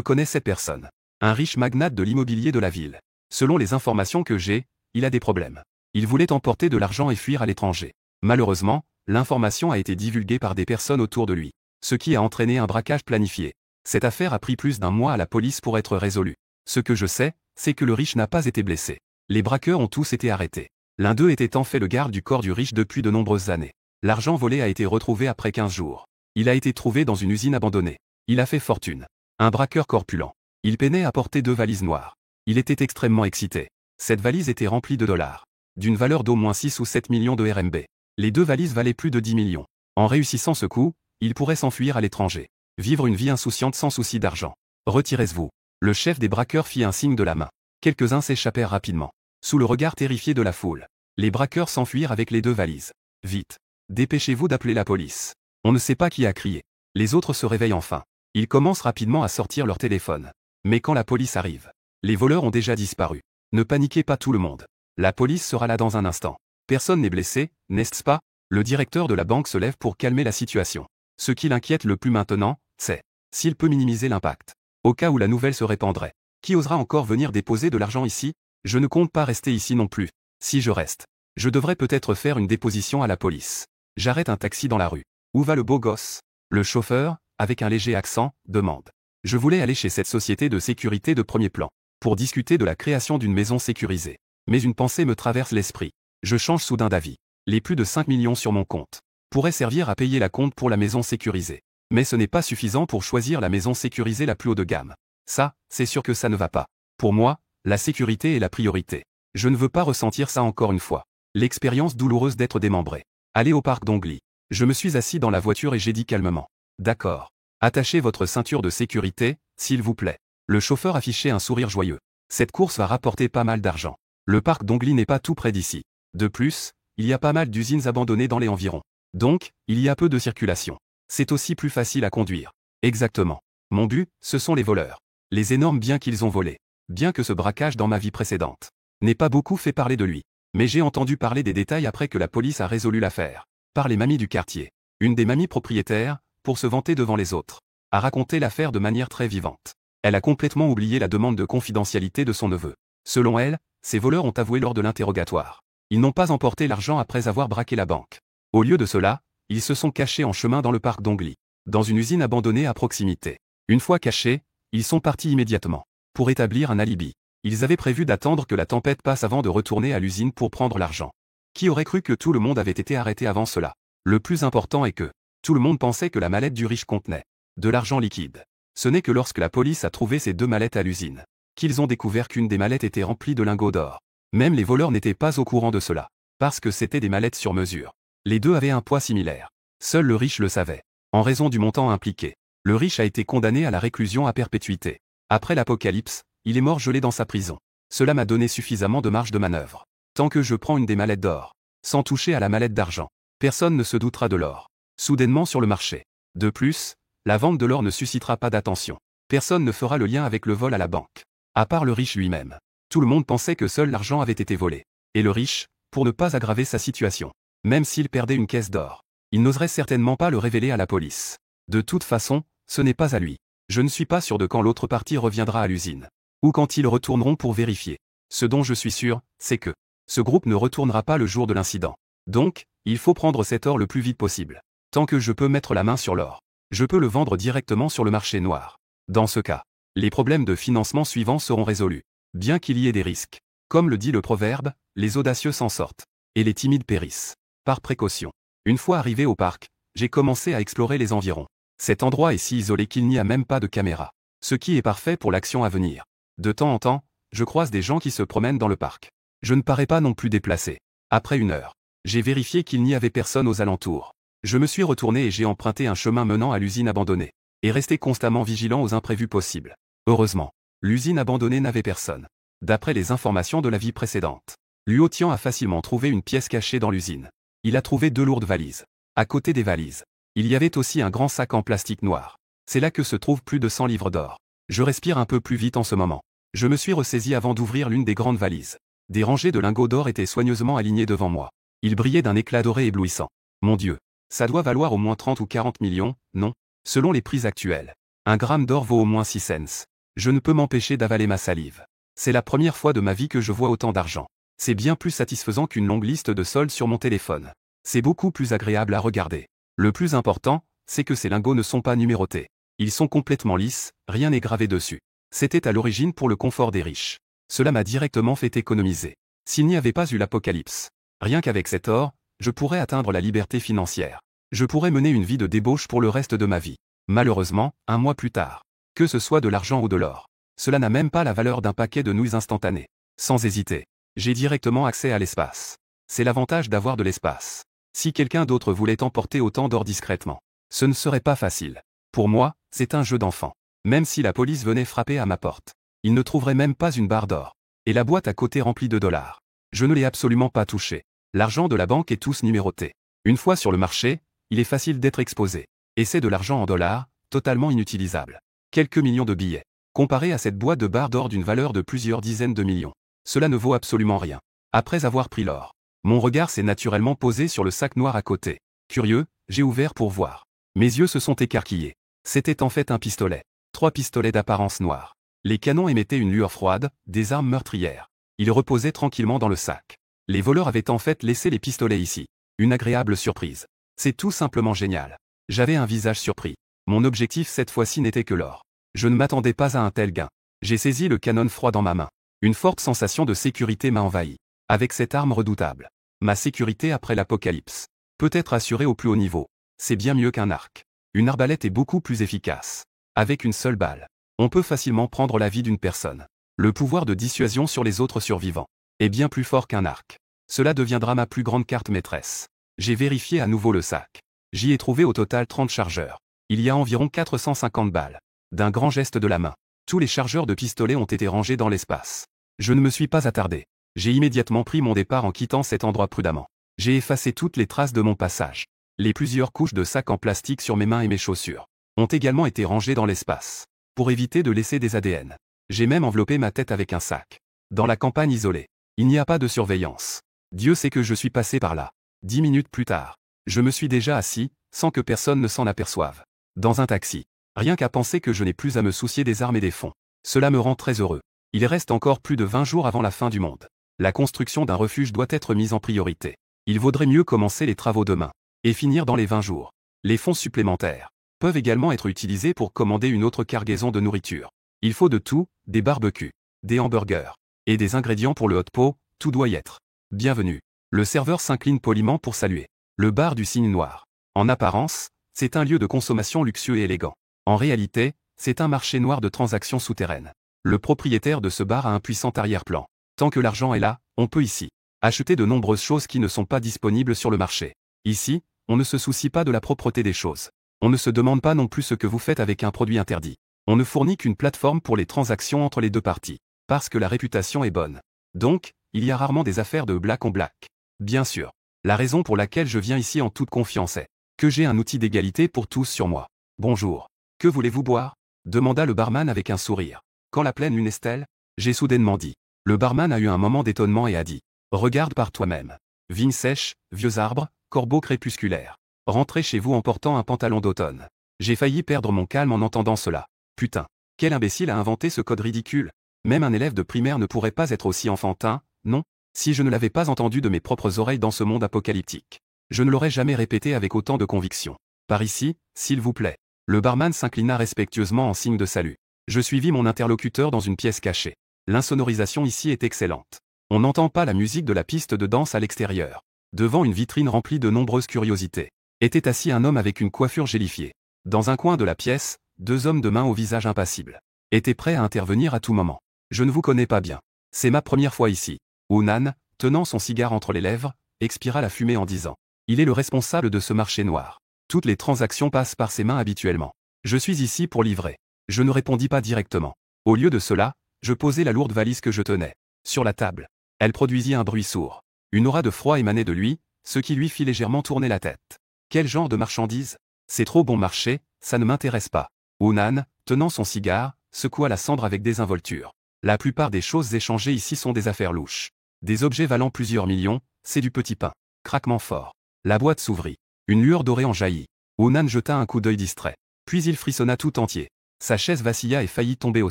connais cette personne. Un riche magnate de l'immobilier de la ville. Selon les informations que j'ai, il a des problèmes. Il voulait emporter de l'argent et fuir à l'étranger. Malheureusement, l'information a été divulguée par des personnes autour de lui. Ce qui a entraîné un braquage planifié. Cette affaire a pris plus d'1 mois à la police pour être résolue. Ce que je sais, c'est que le riche n'a pas été blessé. Les braqueurs ont tous été arrêtés. L'un d'eux était en fait le garde du corps du riche depuis de nombreuses années. L'argent volé a été retrouvé après 15 jours. Il a été trouvé dans une usine abandonnée. Il a fait fortune. Un braqueur corpulent. Il peinait à porter 2 valises noires. Il était extrêmement excité. Cette valise était remplie de dollars. D'une valeur d'au moins 6 ou 7 millions de RMB. Les 2 valises valaient plus de 10 millions. En réussissant ce coup, il pourrait s'enfuir à l'étranger. Vivre une vie insouciante sans souci d'argent. Retirez-vous. Le chef des braqueurs fit un signe de la main. Quelques-uns s'échappèrent rapidement. Sous le regard terrifié de la foule, les braqueurs s'enfuirent avec les 2 valises. Vite. Dépêchez-vous d'appeler la police. On ne sait pas qui a crié. Les autres se réveillent enfin. Ils commencent rapidement à sortir leur téléphone. Mais quand la police arrive, les voleurs ont déjà disparu. Ne paniquez pas tout le monde. La police sera là dans un instant. Personne n'est blessé, n'est-ce pas? Le directeur de la banque se lève pour calmer la situation. Ce qui l'inquiète le plus maintenant, c'est s'il peut minimiser l'impact. Au cas où la nouvelle se répandrait. Qui osera encore venir déposer de l'argent ici? Je ne compte pas rester ici non plus. Si je reste, je devrais peut-être faire une déposition à la police. J'arrête un taxi dans la rue. Où va le beau gosse? Le chauffeur, avec un léger accent, demande. Je voulais aller chez cette société de sécurité de premier plan, pour discuter de la création d'une maison sécurisée. Mais une pensée me traverse l'esprit. Je change soudain d'avis. Les plus de 5 millions sur mon compte pourraient servir à payer la compte pour la maison sécurisée. Mais ce n'est pas suffisant pour choisir la maison sécurisée la plus haut de gamme. Ça, c'est sûr que ça ne va pas. Pour moi, la sécurité est la priorité. Je ne veux pas ressentir ça encore une fois. L'expérience douloureuse d'être démembré. Allez au parc d'Ongli. Je me suis assis dans la voiture et j'ai dit calmement. D'accord. Attachez votre ceinture de sécurité, s'il vous plaît. Le chauffeur affichait un sourire joyeux. Cette course va rapporter pas mal d'argent. Le parc d'Ongli n'est pas tout près d'ici. De plus, il y a pas mal d'usines abandonnées dans les environs. Donc, il y a peu de circulation. C'est aussi plus facile à conduire. Exactement. Mon but, ce sont les voleurs. Les énormes biens qu'ils ont volés. Bien que ce braquage dans ma vie précédente n'ait pas beaucoup fait parler de lui. Mais j'ai entendu parler des détails après que la police a résolu l'affaire. Par les mamies du quartier. Une des mamies propriétaires, pour se vanter devant les autres, a raconté l'affaire de manière très vivante. Elle a complètement oublié la demande de confidentialité de son neveu. Selon elle, ces voleurs ont avoué lors de l'interrogatoire. Ils n'ont pas emporté l'argent après avoir braqué la banque. Au lieu de cela, ils se sont cachés en chemin dans le parc d'Ongli, dans une usine abandonnée à proximité. Une fois cachés, ils sont partis immédiatement. Pour établir un alibi. Ils avaient prévu d'attendre que la tempête passe avant de retourner à l'usine pour prendre l'argent. Qui aurait cru que tout le monde avait été arrêté avant cela? Le plus important est que tout le monde pensait que la mallette du riche contenait de l'argent liquide. Ce n'est que lorsque la police a trouvé ces 2 mallettes à l'usine qu'ils ont découvert qu'une des mallettes était remplie de lingots d'or. Même les voleurs n'étaient pas au courant de cela, parce que c'était des mallettes sur mesure. Les 2 avaient un poids similaire. Seul le riche le savait. En raison du montant impliqué, le riche a été condamné à la réclusion à perpétuité. Après l'apocalypse, il est mort gelé dans sa prison. Cela m'a donné suffisamment de marge de manœuvre. Tant que je prends une des mallettes d'or, sans toucher à la mallette d'argent, personne ne se doutera de l'or. Soudainement sur le marché. De plus, la vente de l'or ne suscitera pas d'attention. Personne ne fera le lien avec le vol à la banque. À part le riche lui-même. Tout le monde pensait que seul l'argent avait été volé. Et le riche, pour ne pas aggraver sa situation, même s'il perdait une caisse d'or, il n'oserait certainement pas le révéler à la police. De toute façon, ce n'est pas à lui. Je ne suis pas sûr de quand l'autre partie reviendra à l'usine. Ou quand ils retourneront pour vérifier. Ce dont je suis sûr, c'est que ce groupe ne retournera pas le jour de l'incident. Donc, il faut prendre cet or le plus vite possible. Tant que je peux mettre la main sur l'or, je peux le vendre directement sur le marché noir. Dans ce cas, les problèmes de financement suivants seront résolus. Bien qu'il y ait des risques. Comme le dit le proverbe, les audacieux s'en sortent. Et les timides périssent. Par précaution. Une fois arrivé au parc, j'ai commencé à explorer les environs. Cet endroit est si isolé qu'il n'y a même pas de caméra. Ce qui est parfait pour l'action à venir. De temps en temps, je croise des gens qui se promènent dans le parc. Je ne parais pas non plus déplacé. Après 1 heure, j'ai vérifié qu'il n'y avait personne aux alentours. Je me suis retourné et j'ai emprunté un chemin menant à l'usine abandonnée. Et resté constamment vigilant aux imprévus possibles. Heureusement, l'usine abandonnée n'avait personne. D'après les informations de la vie précédente, Luo Tian a facilement trouvé une pièce cachée dans l'usine. Il a trouvé 2 lourdes valises. À côté des valises, il y avait aussi un grand sac en plastique noir. C'est là que se trouvent plus de 100 livres d'or. Je respire un peu plus vite en ce moment. Je me suis ressaisi avant d'ouvrir l'une des grandes valises. Des rangées de lingots d'or étaient soigneusement alignées devant moi. Ils brillaient d'un éclat doré éblouissant. Mon Dieu, ça doit valoir au moins 30 ou 40 millions, non? Selon les prix actuels. 1 gramme d'or vaut au moins 6 cents. Je ne peux m'empêcher d'avaler ma salive. C'est la première fois de ma vie que je vois autant d'argent. C'est bien plus satisfaisant qu'une longue liste de soldes sur mon téléphone. C'est beaucoup plus agréable à regarder. Le plus important, c'est que ces lingots ne sont pas numérotés. Ils sont complètement lisses, rien n'est gravé dessus. C'était à l'origine pour le confort des riches. Cela m'a directement fait économiser. S'il n'y avait pas eu l'apocalypse, rien qu'avec cet or, je pourrais atteindre la liberté financière. Je pourrais mener une vie de débauche pour le reste de ma vie. Malheureusement, 1 mois plus tard, que ce soit de l'argent ou de l'or, cela n'a même pas la valeur d'un paquet de nouilles instantanées. Sans hésiter, j'ai directement accès à l'espace. C'est l'avantage d'avoir de l'espace. Si quelqu'un d'autre voulait emporter autant d'or discrètement, ce ne serait pas facile. Pour moi, c'est un jeu d'enfant. Même si la police venait frapper à ma porte, il ne trouverait même pas une barre d'or. Et la boîte à côté remplie de dollars. Je ne l'ai absolument pas touché. L'argent de la banque est tous numéroté. Une fois sur le marché, il est facile d'être exposé. Et c'est de l'argent en dollars, totalement inutilisable. Quelques millions de billets. Comparé à cette boîte de barres d'or d'une valeur de plusieurs dizaines de millions, cela ne vaut absolument rien. Après avoir pris l'or, mon regard s'est naturellement posé sur le sac noir à côté. Curieux, j'ai ouvert pour voir. Mes yeux se sont écarquillés. C'était en fait un pistolet. 3 pistolets d'apparence noire. Les canons émettaient une lueur froide, des armes meurtrières. Ils reposaient tranquillement dans le sac. Les voleurs avaient en fait laissé les pistolets ici. Une agréable surprise. C'est tout simplement génial. J'avais un visage surpris. Mon objectif cette fois-ci n'était que l'or. Je ne m'attendais pas à un tel gain. J'ai saisi le canon froid dans ma main. Une forte sensation de sécurité m'a envahi. Avec cette arme redoutable, ma sécurité après l'apocalypse peut être assurée au plus haut niveau. C'est bien mieux qu'un arc. Une arbalète est beaucoup plus efficace. Avec une seule balle, on peut facilement prendre la vie d'une personne. Le pouvoir de dissuasion sur les autres survivants est bien plus fort qu'un arc. Cela deviendra ma plus grande carte maîtresse. J'ai vérifié à nouveau le sac. J'y ai trouvé au total 30 chargeurs. Il y a environ 450 balles. D'un grand geste de la main, tous les chargeurs de pistolets ont été rangés dans l'espace. Je ne me suis pas attardé. J'ai immédiatement pris mon départ en quittant cet endroit prudemment. J'ai effacé toutes les traces de mon passage. Les plusieurs couches de sacs en plastique sur mes mains et mes chaussures ont également été rangées dans l'espace, pour éviter de laisser des ADN. J'ai même enveloppé ma tête avec un sac. Dans la campagne isolée, il n'y a pas de surveillance. Dieu sait que je suis passé par là. 10 minutes plus tard, je me suis déjà assis, sans que personne ne s'en aperçoive. Dans un taxi. Rien qu'à penser que je n'ai plus à me soucier des armes et des fonds. Cela me rend très heureux. Il reste encore plus de 20 jours avant la fin du monde. La construction d'un refuge doit être mise en priorité. Il vaudrait mieux commencer les travaux demain et finir dans les 20 jours. Les fonds supplémentaires peuvent également être utilisés pour commander une autre cargaison de nourriture. Il faut de tout, des barbecues, des hamburgers et des ingrédients pour le hot pot, tout doit y être. Bienvenue. Le serveur s'incline poliment pour saluer. Le bar du Cygne Noir. En apparence, c'est un lieu de consommation luxueux et élégant. En réalité, c'est un marché noir de transactions souterraines. Le propriétaire de ce bar a un puissant arrière-plan. Tant que l'argent est là, on peut ici acheter de nombreuses choses qui ne sont pas disponibles sur le marché. Ici, on ne se soucie pas de la propreté des choses. On ne se demande pas non plus ce que vous faites avec un produit interdit. On ne fournit qu'une plateforme pour les transactions entre les deux parties. Parce que la réputation est bonne. Donc, il y a rarement des affaires de black on black. Bien sûr. La raison pour laquelle je viens ici en toute confiance est que j'ai un outil d'égalité pour tous sur moi. Bonjour. Que voulez-vous boire? Demanda le barman avec un sourire. Quand la pleine lune est-elle? J'ai soudainement dit. Le barman a eu un moment d'étonnement et a dit. Regarde par toi-même. Vignes sèches, vieux arbres, corbeaux crépusculaires. Rentrez chez vous en portant un pantalon d'automne. J'ai failli perdre mon calme en entendant cela. Putain. Quel imbécile a inventé ce code ridicule? Même un élève de primaire ne pourrait pas être aussi enfantin, non? Si je ne l'avais pas entendu de mes propres oreilles dans ce monde apocalyptique, je ne l'aurais jamais répété avec autant de conviction. Par ici, s'il vous plaît. Le barman s'inclina respectueusement en signe de salut. Je suivis mon interlocuteur dans une pièce cachée. L'insonorisation ici est excellente. On n'entend pas la musique de la piste de danse à l'extérieur. Devant une vitrine remplie de nombreuses curiosités, était assis un homme avec une coiffure gélifiée. Dans un coin de la pièce, 2 hommes de main au visage impassible étaient prêts à intervenir à tout moment. Je ne vous connais pas bien. C'est ma première fois ici. Hunan, tenant son cigare entre les lèvres, expira la fumée en disant. Il est le responsable de ce marché noir. Toutes les transactions passent par ses mains habituellement. Je suis ici pour livrer. Je ne répondis pas directement. Au lieu de cela, je posai la lourde valise que je tenais sur la table. Elle produisit un bruit sourd. Une aura de froid émanait de lui, ce qui lui fit légèrement tourner la tête. Quel genre de marchandise? C'est trop bon marché, ça ne m'intéresse pas. Hunan, tenant son cigare, secoua la cendre avec désinvolture. La plupart des choses échangées ici sont des affaires louches. Des objets valant plusieurs millions, c'est du petit pain. Craquement fort. La boîte s'ouvrit. Une lueur dorée en jaillit. Hunan jeta un coup d'œil distrait. Puis il frissonna tout entier. Sa chaise vacilla et faillit tomber au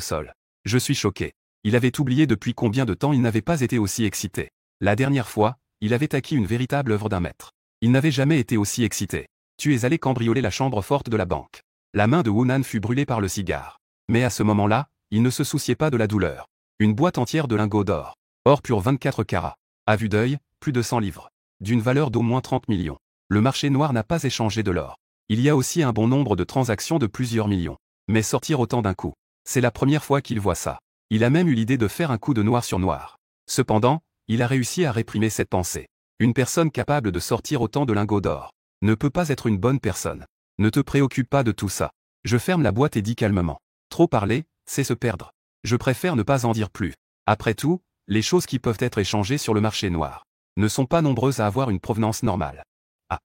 sol. Je suis choqué. Il avait oublié depuis combien de temps il n'avait pas été aussi excité. La dernière fois, il avait acquis une véritable œuvre d'un maître. Il n'avait jamais été aussi excité. Tu es allé cambrioler la chambre forte de la banque. La main de Hunan fut brûlée par le cigare. Mais à ce moment-là, il ne se souciait pas de la douleur. Une boîte entière de lingots d'or. Or pur 24 carats. À vue d'œil, plus de 100 livres. D'une valeur d'au moins 30 millions. Le marché noir n'a pas échangé de l'or. Il y a aussi un bon nombre de transactions de plusieurs millions. Mais sortir autant d'un coup, c'est la première fois qu'il voit ça. Il a même eu l'idée de faire un coup de noir sur noir. Cependant, il a réussi à réprimer cette pensée. Une personne capable de sortir autant de lingots d'or ne peut pas être une bonne personne. Ne te préoccupe pas de tout ça. Je ferme la boîte et dis calmement. Trop parler, c'est se perdre. Je préfère ne pas en dire plus. Après tout, les choses qui peuvent être échangées sur le marché noir ne sont pas nombreuses à avoir une provenance normale. Ah.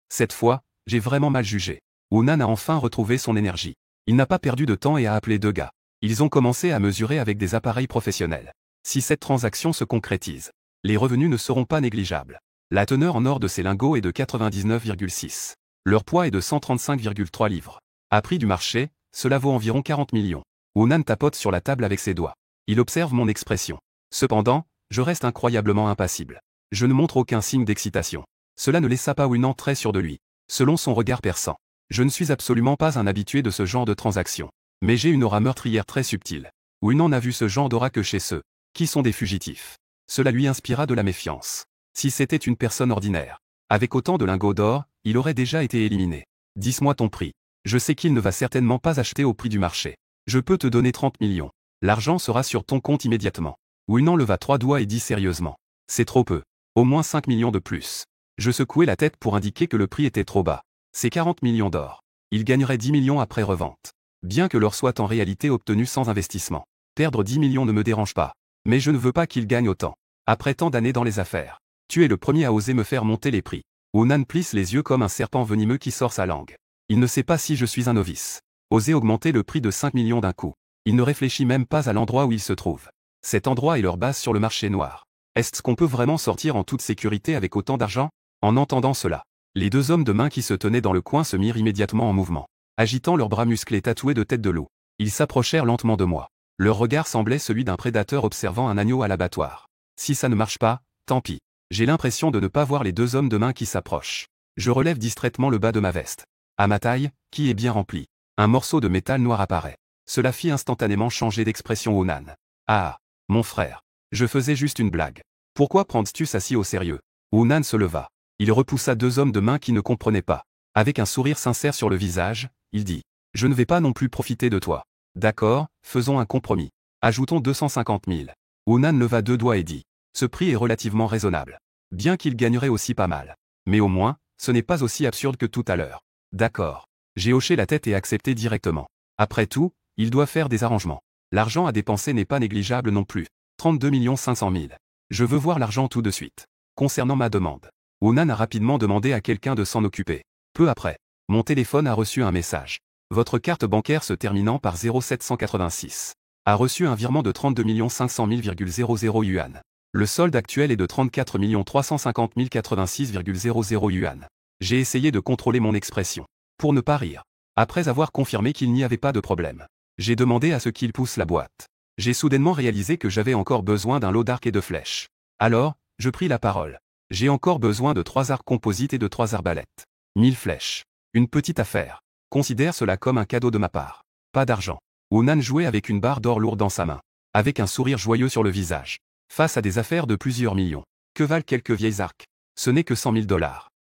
Cette fois, j'ai vraiment mal jugé. Hunan a enfin retrouvé son énergie. Il n'a pas perdu de temps et a appelé deux gars. Ils ont commencé à mesurer avec des appareils professionnels. Si cette transaction se concrétise, les revenus ne seront pas négligeables. La teneur en or de ces lingots est de 99,6. Leur poids est de 135,3 livres. À prix du marché, cela vaut environ 40 millions. Hunan tapote sur la table avec ses doigts. Il observe mon expression. Cependant, je reste incroyablement impassible. Je ne montre aucun signe d'excitation. Cela ne laissa pas Hunan très sûr de lui. Selon son regard perçant. Je ne suis absolument pas un habitué de ce genre de transaction. Mais j'ai une aura meurtrière très subtile. Hunan n'a vu ce genre d'aura que chez ceux qui sont des fugitifs. Cela lui inspira de la méfiance. Si c'était une personne ordinaire, avec autant de lingots d'or, il aurait déjà été éliminé. Dis-moi ton prix. Je sais qu'il ne va certainement pas acheter au prix du marché. Je peux te donner 30 millions. L'argent sera sur ton compte immédiatement. Hunan leva 3 doigts et dit sérieusement. C'est trop peu. Au moins 5 millions de plus. Je secouai la tête pour indiquer que le prix était trop bas. C'est 40 millions d'or. Il gagnerait 10 millions après revente. Bien que l'or soit en réalité obtenu sans investissement. Perdre 10 millions ne me dérange pas. Mais je ne veux pas qu'il gagne autant. Après tant d'années dans les affaires. Tu es le premier à oser me faire monter les prix. Hunan plisse les yeux comme un serpent venimeux qui sort sa langue. Il ne sait pas si je suis un novice. Oser augmenter le prix de 5 millions d'un coup. Il ne réfléchit même pas à l'endroit où il se trouve. Cet endroit est leur base sur le marché noir. Est-ce qu'on peut vraiment sortir en toute sécurité avec autant d'argent? En entendant cela, les deux hommes de main qui se tenaient dans le coin se mirent immédiatement en mouvement. Agitant leurs bras musclés tatoués de tête de loup. Ils s'approchèrent lentement de moi. Leur regard semblait celui d'un prédateur observant un agneau à l'abattoir. Si ça ne marche pas, tant pis. J'ai l'impression de ne pas voir les deux hommes de main qui s'approchent. Je relève distraitement le bas de ma veste. À ma taille, qui est bien remplie. Un morceau de métal noir apparaît. Cela fit instantanément changer d'expression Hunan. Ah, mon frère. Je faisais juste une blague. Pourquoi prends-tu ça si au sérieux? Hunan se leva. Il repoussa deux hommes de main qui ne comprenaient pas. Avec un sourire sincère sur le visage, il dit. Je ne vais pas non plus profiter de toi. D'accord, faisons un compromis. Ajoutons 250 000. Hunan leva deux doigts et dit. Ce prix est relativement raisonnable. Bien qu'il gagnerait aussi pas mal. Mais au moins, ce n'est pas aussi absurde que tout à l'heure. D'accord. J'ai hoché la tête et accepté directement. Après tout, il doit faire des arrangements. L'argent à dépenser n'est pas négligeable non plus. 32 500 000. Je veux voir l'argent tout de suite. Concernant ma demande. Hunan a rapidement demandé à quelqu'un de s'en occuper. Peu après, mon téléphone a reçu un message. Votre carte bancaire se terminant par 0786 a reçu un virement de 32 500 000,00 yuan. Le solde actuel est de 34 350 086,00 yuan. J'ai essayé de contrôler mon expression. Pour ne pas rire. Après avoir confirmé qu'il n'y avait pas de problème. J'ai demandé à ce qu'il pousse la boîte. J'ai soudainement réalisé que j'avais encore besoin d'un lot d'arcs et de flèches. Alors, je pris la parole. J'ai encore besoin de 3 arcs composites et de 3 arbalètes. 1000 flèches. Une petite affaire. Considère cela comme un cadeau de ma part. Pas d'argent. Hunan jouait avec une barre d'or lourde dans sa main. Avec un sourire joyeux sur le visage. Face à des affaires de plusieurs millions. Que valent quelques vieilles arcs? Ce n'est que 100 000 $.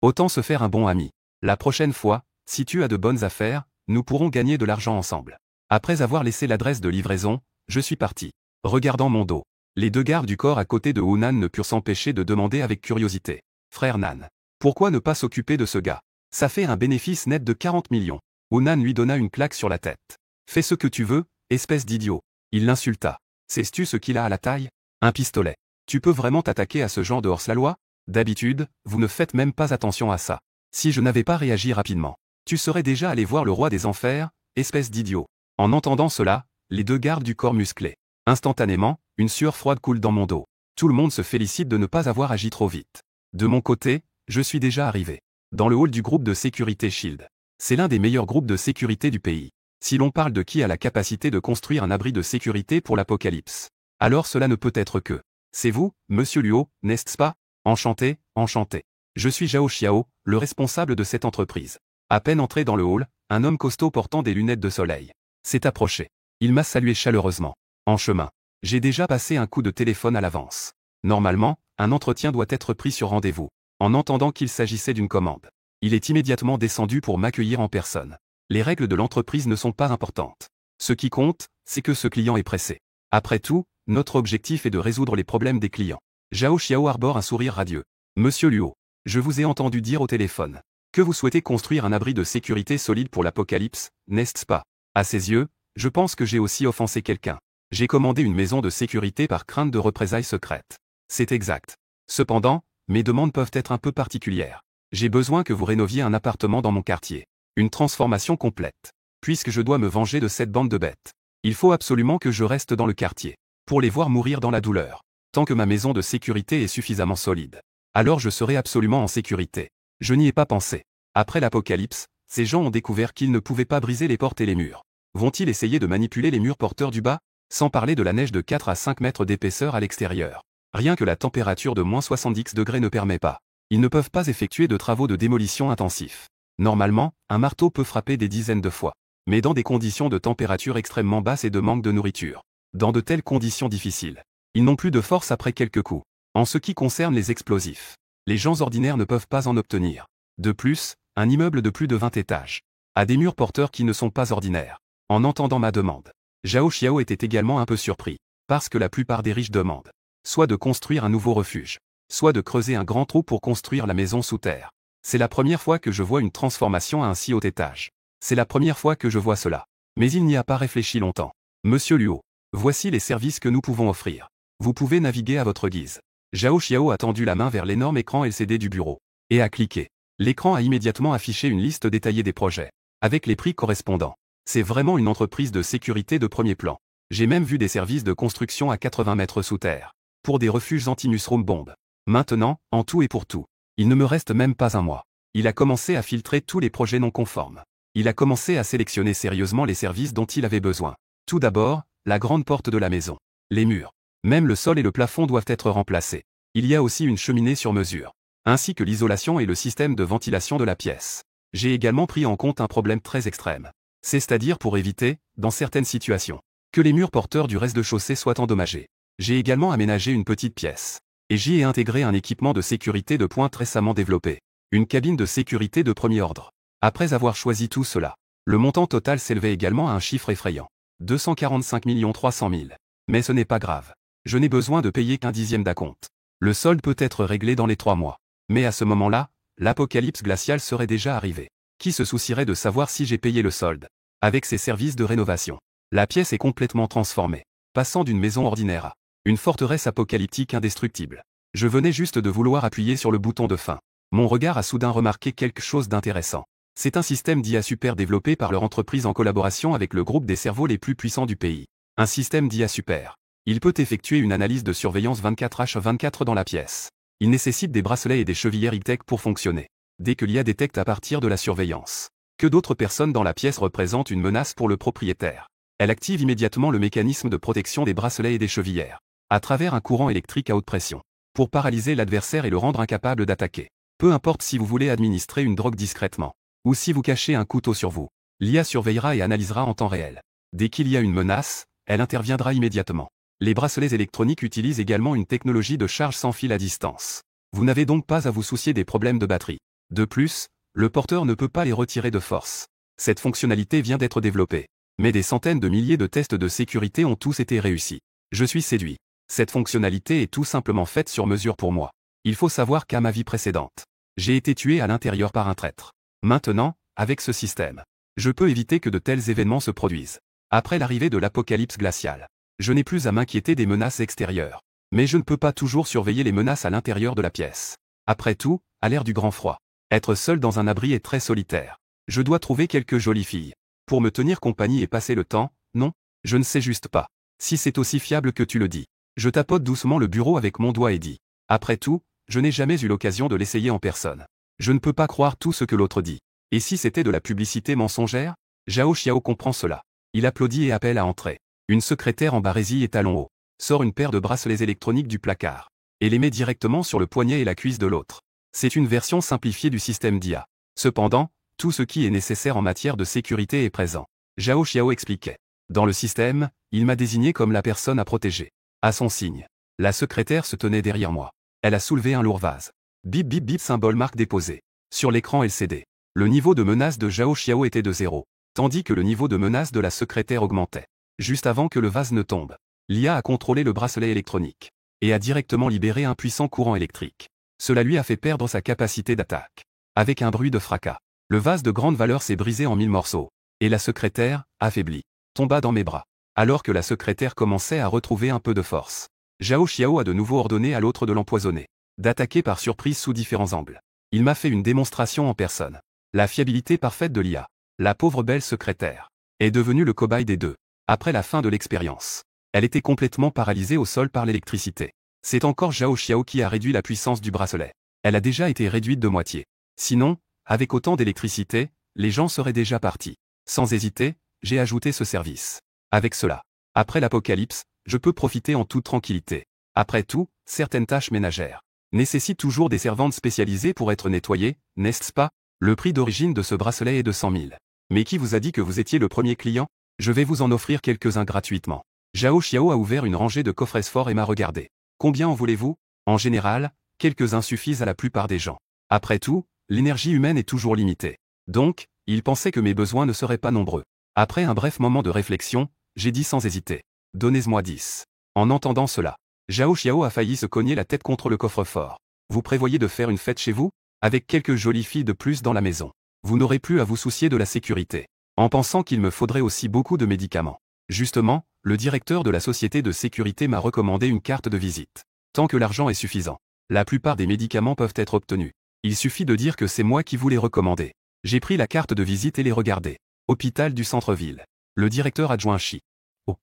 Autant se faire un bon ami. La prochaine fois, si tu as de bonnes affaires, nous pourrons gagner de l'argent ensemble. Après avoir laissé l'adresse de livraison, je suis parti. Regardant mon dos. Les deux gardes du corps à côté de Hunan ne purent s'empêcher de demander avec curiosité. Frère Nan. Pourquoi ne pas s'occuper de ce gars? Ça fait un bénéfice net de 40 millions. Hunan lui donna une claque sur la tête. Fais ce que tu veux, espèce d'idiot. Il l'insulta. Sais-tu ce qu'il a à la taille? Un pistolet. Tu peux vraiment t'attaquer à ce genre de hors-la-loi? D'habitude, vous ne faites même pas attention à ça. Si je n'avais pas réagi rapidement, tu serais déjà allé voir le roi des enfers, espèce d'idiot. En entendant cela, les deux gardes du corps musclé. Instantanément, une sueur froide coule dans mon dos. Tout le monde se félicite de ne pas avoir agi trop vite. De mon côté, je suis déjà arrivé. Dans le hall du groupe de sécurité Shield. C'est l'un des meilleurs groupes de sécurité du pays. Si l'on parle de qui a la capacité de construire un abri de sécurité pour l'apocalypse, alors cela ne peut être que. C'est vous, Monsieur Luo, n'est-ce pas? Enchanté, enchanté. Je suis Zhao Xiao, le responsable de cette entreprise. À peine entré dans le hall, un homme costaud portant des lunettes de soleil s'est approché. Il m'a salué chaleureusement. En chemin, j'ai déjà passé un coup de téléphone à l'avance. Normalement, un entretien doit être pris sur rendez-vous. En entendant qu'il s'agissait d'une commande, il est immédiatement descendu pour m'accueillir en personne. Les règles de l'entreprise ne sont pas importantes. Ce qui compte, c'est que ce client est pressé. Après tout, notre objectif est de résoudre les problèmes des clients. Zhao Xiao arbore un sourire radieux. Monsieur Luo, je vous ai entendu dire au téléphone que vous souhaitez construire un abri de sécurité solide pour l'apocalypse, n'est-ce pas? À ses yeux, je pense que j'ai aussi offensé quelqu'un. J'ai commandé une maison de sécurité par crainte de représailles secrètes. C'est exact. Cependant, mes demandes peuvent être un peu particulières. J'ai besoin que vous rénoviez un appartement dans mon quartier. Une transformation complète. Puisque je dois me venger de cette bande de bêtes, il faut absolument que je reste dans le quartier, pour les voir mourir dans la douleur. Tant que ma maison de sécurité est suffisamment solide, alors je serai absolument en sécurité. Je n'y ai pas pensé. Après l'apocalypse, ces gens ont découvert qu'ils ne pouvaient pas briser les portes et les murs. Vont-ils essayer de manipuler les murs porteurs du bas? Sans parler de la neige de 4 à 5 mètres d'épaisseur à l'extérieur. Rien que la température de moins 70 degrés ne permet pas. Ils ne peuvent pas effectuer de travaux de démolition intensifs. Normalement, un marteau peut frapper des dizaines de fois. Mais dans des conditions de température extrêmement basse et de manque de nourriture. Dans de telles conditions difficiles, ils n'ont plus de force après quelques coups. En ce qui concerne les explosifs, les gens ordinaires ne peuvent pas en obtenir. De plus, un immeuble de plus de 20 étages a des murs porteurs qui ne sont pas ordinaires. En entendant ma demande, Zhao Xiao était également un peu surpris, parce que la plupart des riches demandent soit de construire un nouveau refuge, soit de creuser un grand trou pour construire la maison sous terre. C'est la première fois que je vois une transformation à un si haut étage. C'est la première fois que je vois cela. Mais il n'y a pas réfléchi longtemps. Monsieur Luo, voici les services que nous pouvons offrir. Vous pouvez naviguer à votre guise. Zhao Xiao a tendu la main vers l'énorme écran LCD du bureau, et a cliqué. L'écran a immédiatement affiché une liste détaillée des projets, avec les prix correspondants. C'est vraiment une entreprise de sécurité de premier plan. J'ai même vu des services de construction à 80 mètres sous terre, pour des refuges anti-mushroom bombes. Maintenant, en tout et pour tout, il ne me reste même pas un mois. Il a commencé à filtrer tous les projets non conformes. Il a commencé à sélectionner sérieusement les services dont il avait besoin. Tout d'abord, la grande porte de la maison. Les murs. Même le sol et le plafond doivent être remplacés. Il y a aussi une cheminée sur mesure, ainsi que l'isolation et le système de ventilation de la pièce. J'ai également pris en compte un problème très extrême. C'est-à-dire pour éviter, dans certaines situations, que les murs porteurs du rez-de-chaussée soient endommagés. J'ai également aménagé une petite pièce. Et j'y ai intégré un équipement de sécurité de pointe récemment développé. Une cabine de sécurité de premier ordre. Après avoir choisi tout cela, le montant total s'élevait également à un chiffre effrayant. 245 300 000. Mais ce n'est pas grave. Je n'ai besoin de payer qu'un dixième d'acompte. Le solde peut être réglé dans les 3 mois. Mais à ce moment-là, l'apocalypse glaciale serait déjà arrivée. Qui se soucierait de savoir si j'ai payé le solde? Avec ses services de rénovation, la pièce est complètement transformée, passant d'une maison ordinaire à une forteresse apocalyptique indestructible. Je venais juste de vouloir appuyer sur le bouton de fin. Mon regard a soudain remarqué quelque chose d'intéressant. C'est un système d'IA super développé par leur entreprise en collaboration avec le groupe des cerveaux les plus puissants du pays. Un système d'IA super. Il peut effectuer une analyse de surveillance 24h24 dans la pièce. Il nécessite des bracelets et des chevillères high-tech pour fonctionner. Dès que l'IA détecte à partir de la surveillance que d'autres personnes dans la pièce représentent une menace pour le propriétaire, elle active immédiatement le mécanisme de protection des bracelets et des chevillères, à travers un courant électrique à haute pression, pour paralyser l'adversaire et le rendre incapable d'attaquer. Peu importe si vous voulez administrer une drogue discrètement, ou si vous cachez un couteau sur vous, l'IA surveillera et analysera en temps réel. Dès qu'il y a une menace, elle interviendra immédiatement. Les bracelets électroniques utilisent également une technologie de charge sans fil à distance. Vous n'avez donc pas à vous soucier des problèmes de batterie. De plus, le porteur ne peut pas les retirer de force. Cette fonctionnalité vient d'être développée. Mais des centaines de milliers de tests de sécurité ont tous été réussis. Je suis séduit. Cette fonctionnalité est tout simplement faite sur mesure pour moi. Il faut savoir qu'à ma vie précédente, j'ai été tué à l'intérieur par un traître. Maintenant, avec ce système, je peux éviter que de tels événements se produisent. Après l'arrivée de l'apocalypse glaciale, Je n'ai plus à m'inquiéter des menaces extérieures. Mais je ne peux pas toujours surveiller les menaces à l'intérieur de la pièce. Après tout, à l'ère du grand froid, être seul dans un abri est très solitaire. Je dois trouver quelques jolies filles. Pour me tenir compagnie et passer le temps, non, je ne sais juste pas. Si c'est aussi fiable que tu le dis. Je tapote doucement le bureau avec mon doigt et dis. Après tout, je n'ai jamais eu l'occasion de l'essayer en personne. Je ne peux pas croire tout ce que l'autre dit. Et si c'était de la publicité mensongère? Zhao Xiao comprend cela. Il applaudit et appelle à entrer. Une secrétaire en barésie et talons hauts sort une paire de bracelets électroniques du placard et les met directement sur le poignet et la cuisse de l'autre. C'est une version simplifiée du système d'IA. Cependant, tout ce qui est nécessaire en matière de sécurité est présent. Zhao Xiao expliquait. Dans le système, il m'a désigné comme la personne à protéger. À son signe, la secrétaire se tenait derrière moi. Elle a soulevé un lourd vase. Bip bip bip, symbole marque déposée. Sur l'écran LCD, le niveau de menace de Zhao Xiao était de 0, tandis que le niveau de menace de la secrétaire augmentait. Juste avant que le vase ne tombe, l'IA a contrôlé le bracelet électronique et a directement libéré un puissant courant électrique. Cela lui a fait perdre sa capacité d'attaque. Avec un bruit de fracas, le vase de grande valeur s'est brisé en 1000 morceaux, et la secrétaire, affaiblie, tomba dans mes bras. Alors que la secrétaire commençait à retrouver un peu de force, Zhao Xiao a de nouveau ordonné à l'autre de l'empoisonner, d'attaquer par surprise sous différents angles. Il m'a fait une démonstration en personne. La fiabilité parfaite de l'IA. La pauvre belle secrétaire est devenue le cobaye des deux. Après la fin de l'expérience, elle était complètement paralysée au sol par l'électricité. C'est encore Zhao Xiao qui a réduit la puissance du bracelet. Elle a déjà été réduite de moitié. Sinon, avec autant d'électricité, les gens seraient déjà partis. Sans hésiter, j'ai ajouté ce service. Avec cela, après l'apocalypse, je peux profiter en toute tranquillité. Après tout, certaines tâches ménagères nécessitent toujours des servantes spécialisées pour être nettoyées, n'est-ce pas? Le prix d'origine de ce bracelet est de 100 000. Mais qui vous a dit que vous étiez le premier client? Je vais vous en offrir quelques-uns gratuitement. Zhao Xiao a ouvert une rangée de coffres forts et m'a regardé. Combien en voulez-vous? En général, quelques-uns suffisent à la plupart des gens. Après tout, l'énergie humaine est toujours limitée. Donc, il pensait que mes besoins ne seraient pas nombreux. Après un bref moment de réflexion, j'ai dit sans hésiter. Donnez-moi 10. En entendant cela, Zhao Xiao a failli se cogner la tête contre le coffre-fort. Vous prévoyez de faire une fête chez vous? Avec quelques jolies filles de plus dans la maison. Vous n'aurez plus à vous soucier de la sécurité. En pensant qu'il me faudrait aussi beaucoup de médicaments. Justement, le directeur de la société de sécurité m'a recommandé une carte de visite. Tant que l'argent est suffisant, la plupart des médicaments peuvent être obtenus. Il suffit de dire que c'est moi qui vous les recommandez. J'ai pris la carte de visite et les regardé. Hôpital du centre-ville. Le directeur adjoint Chi. Oh.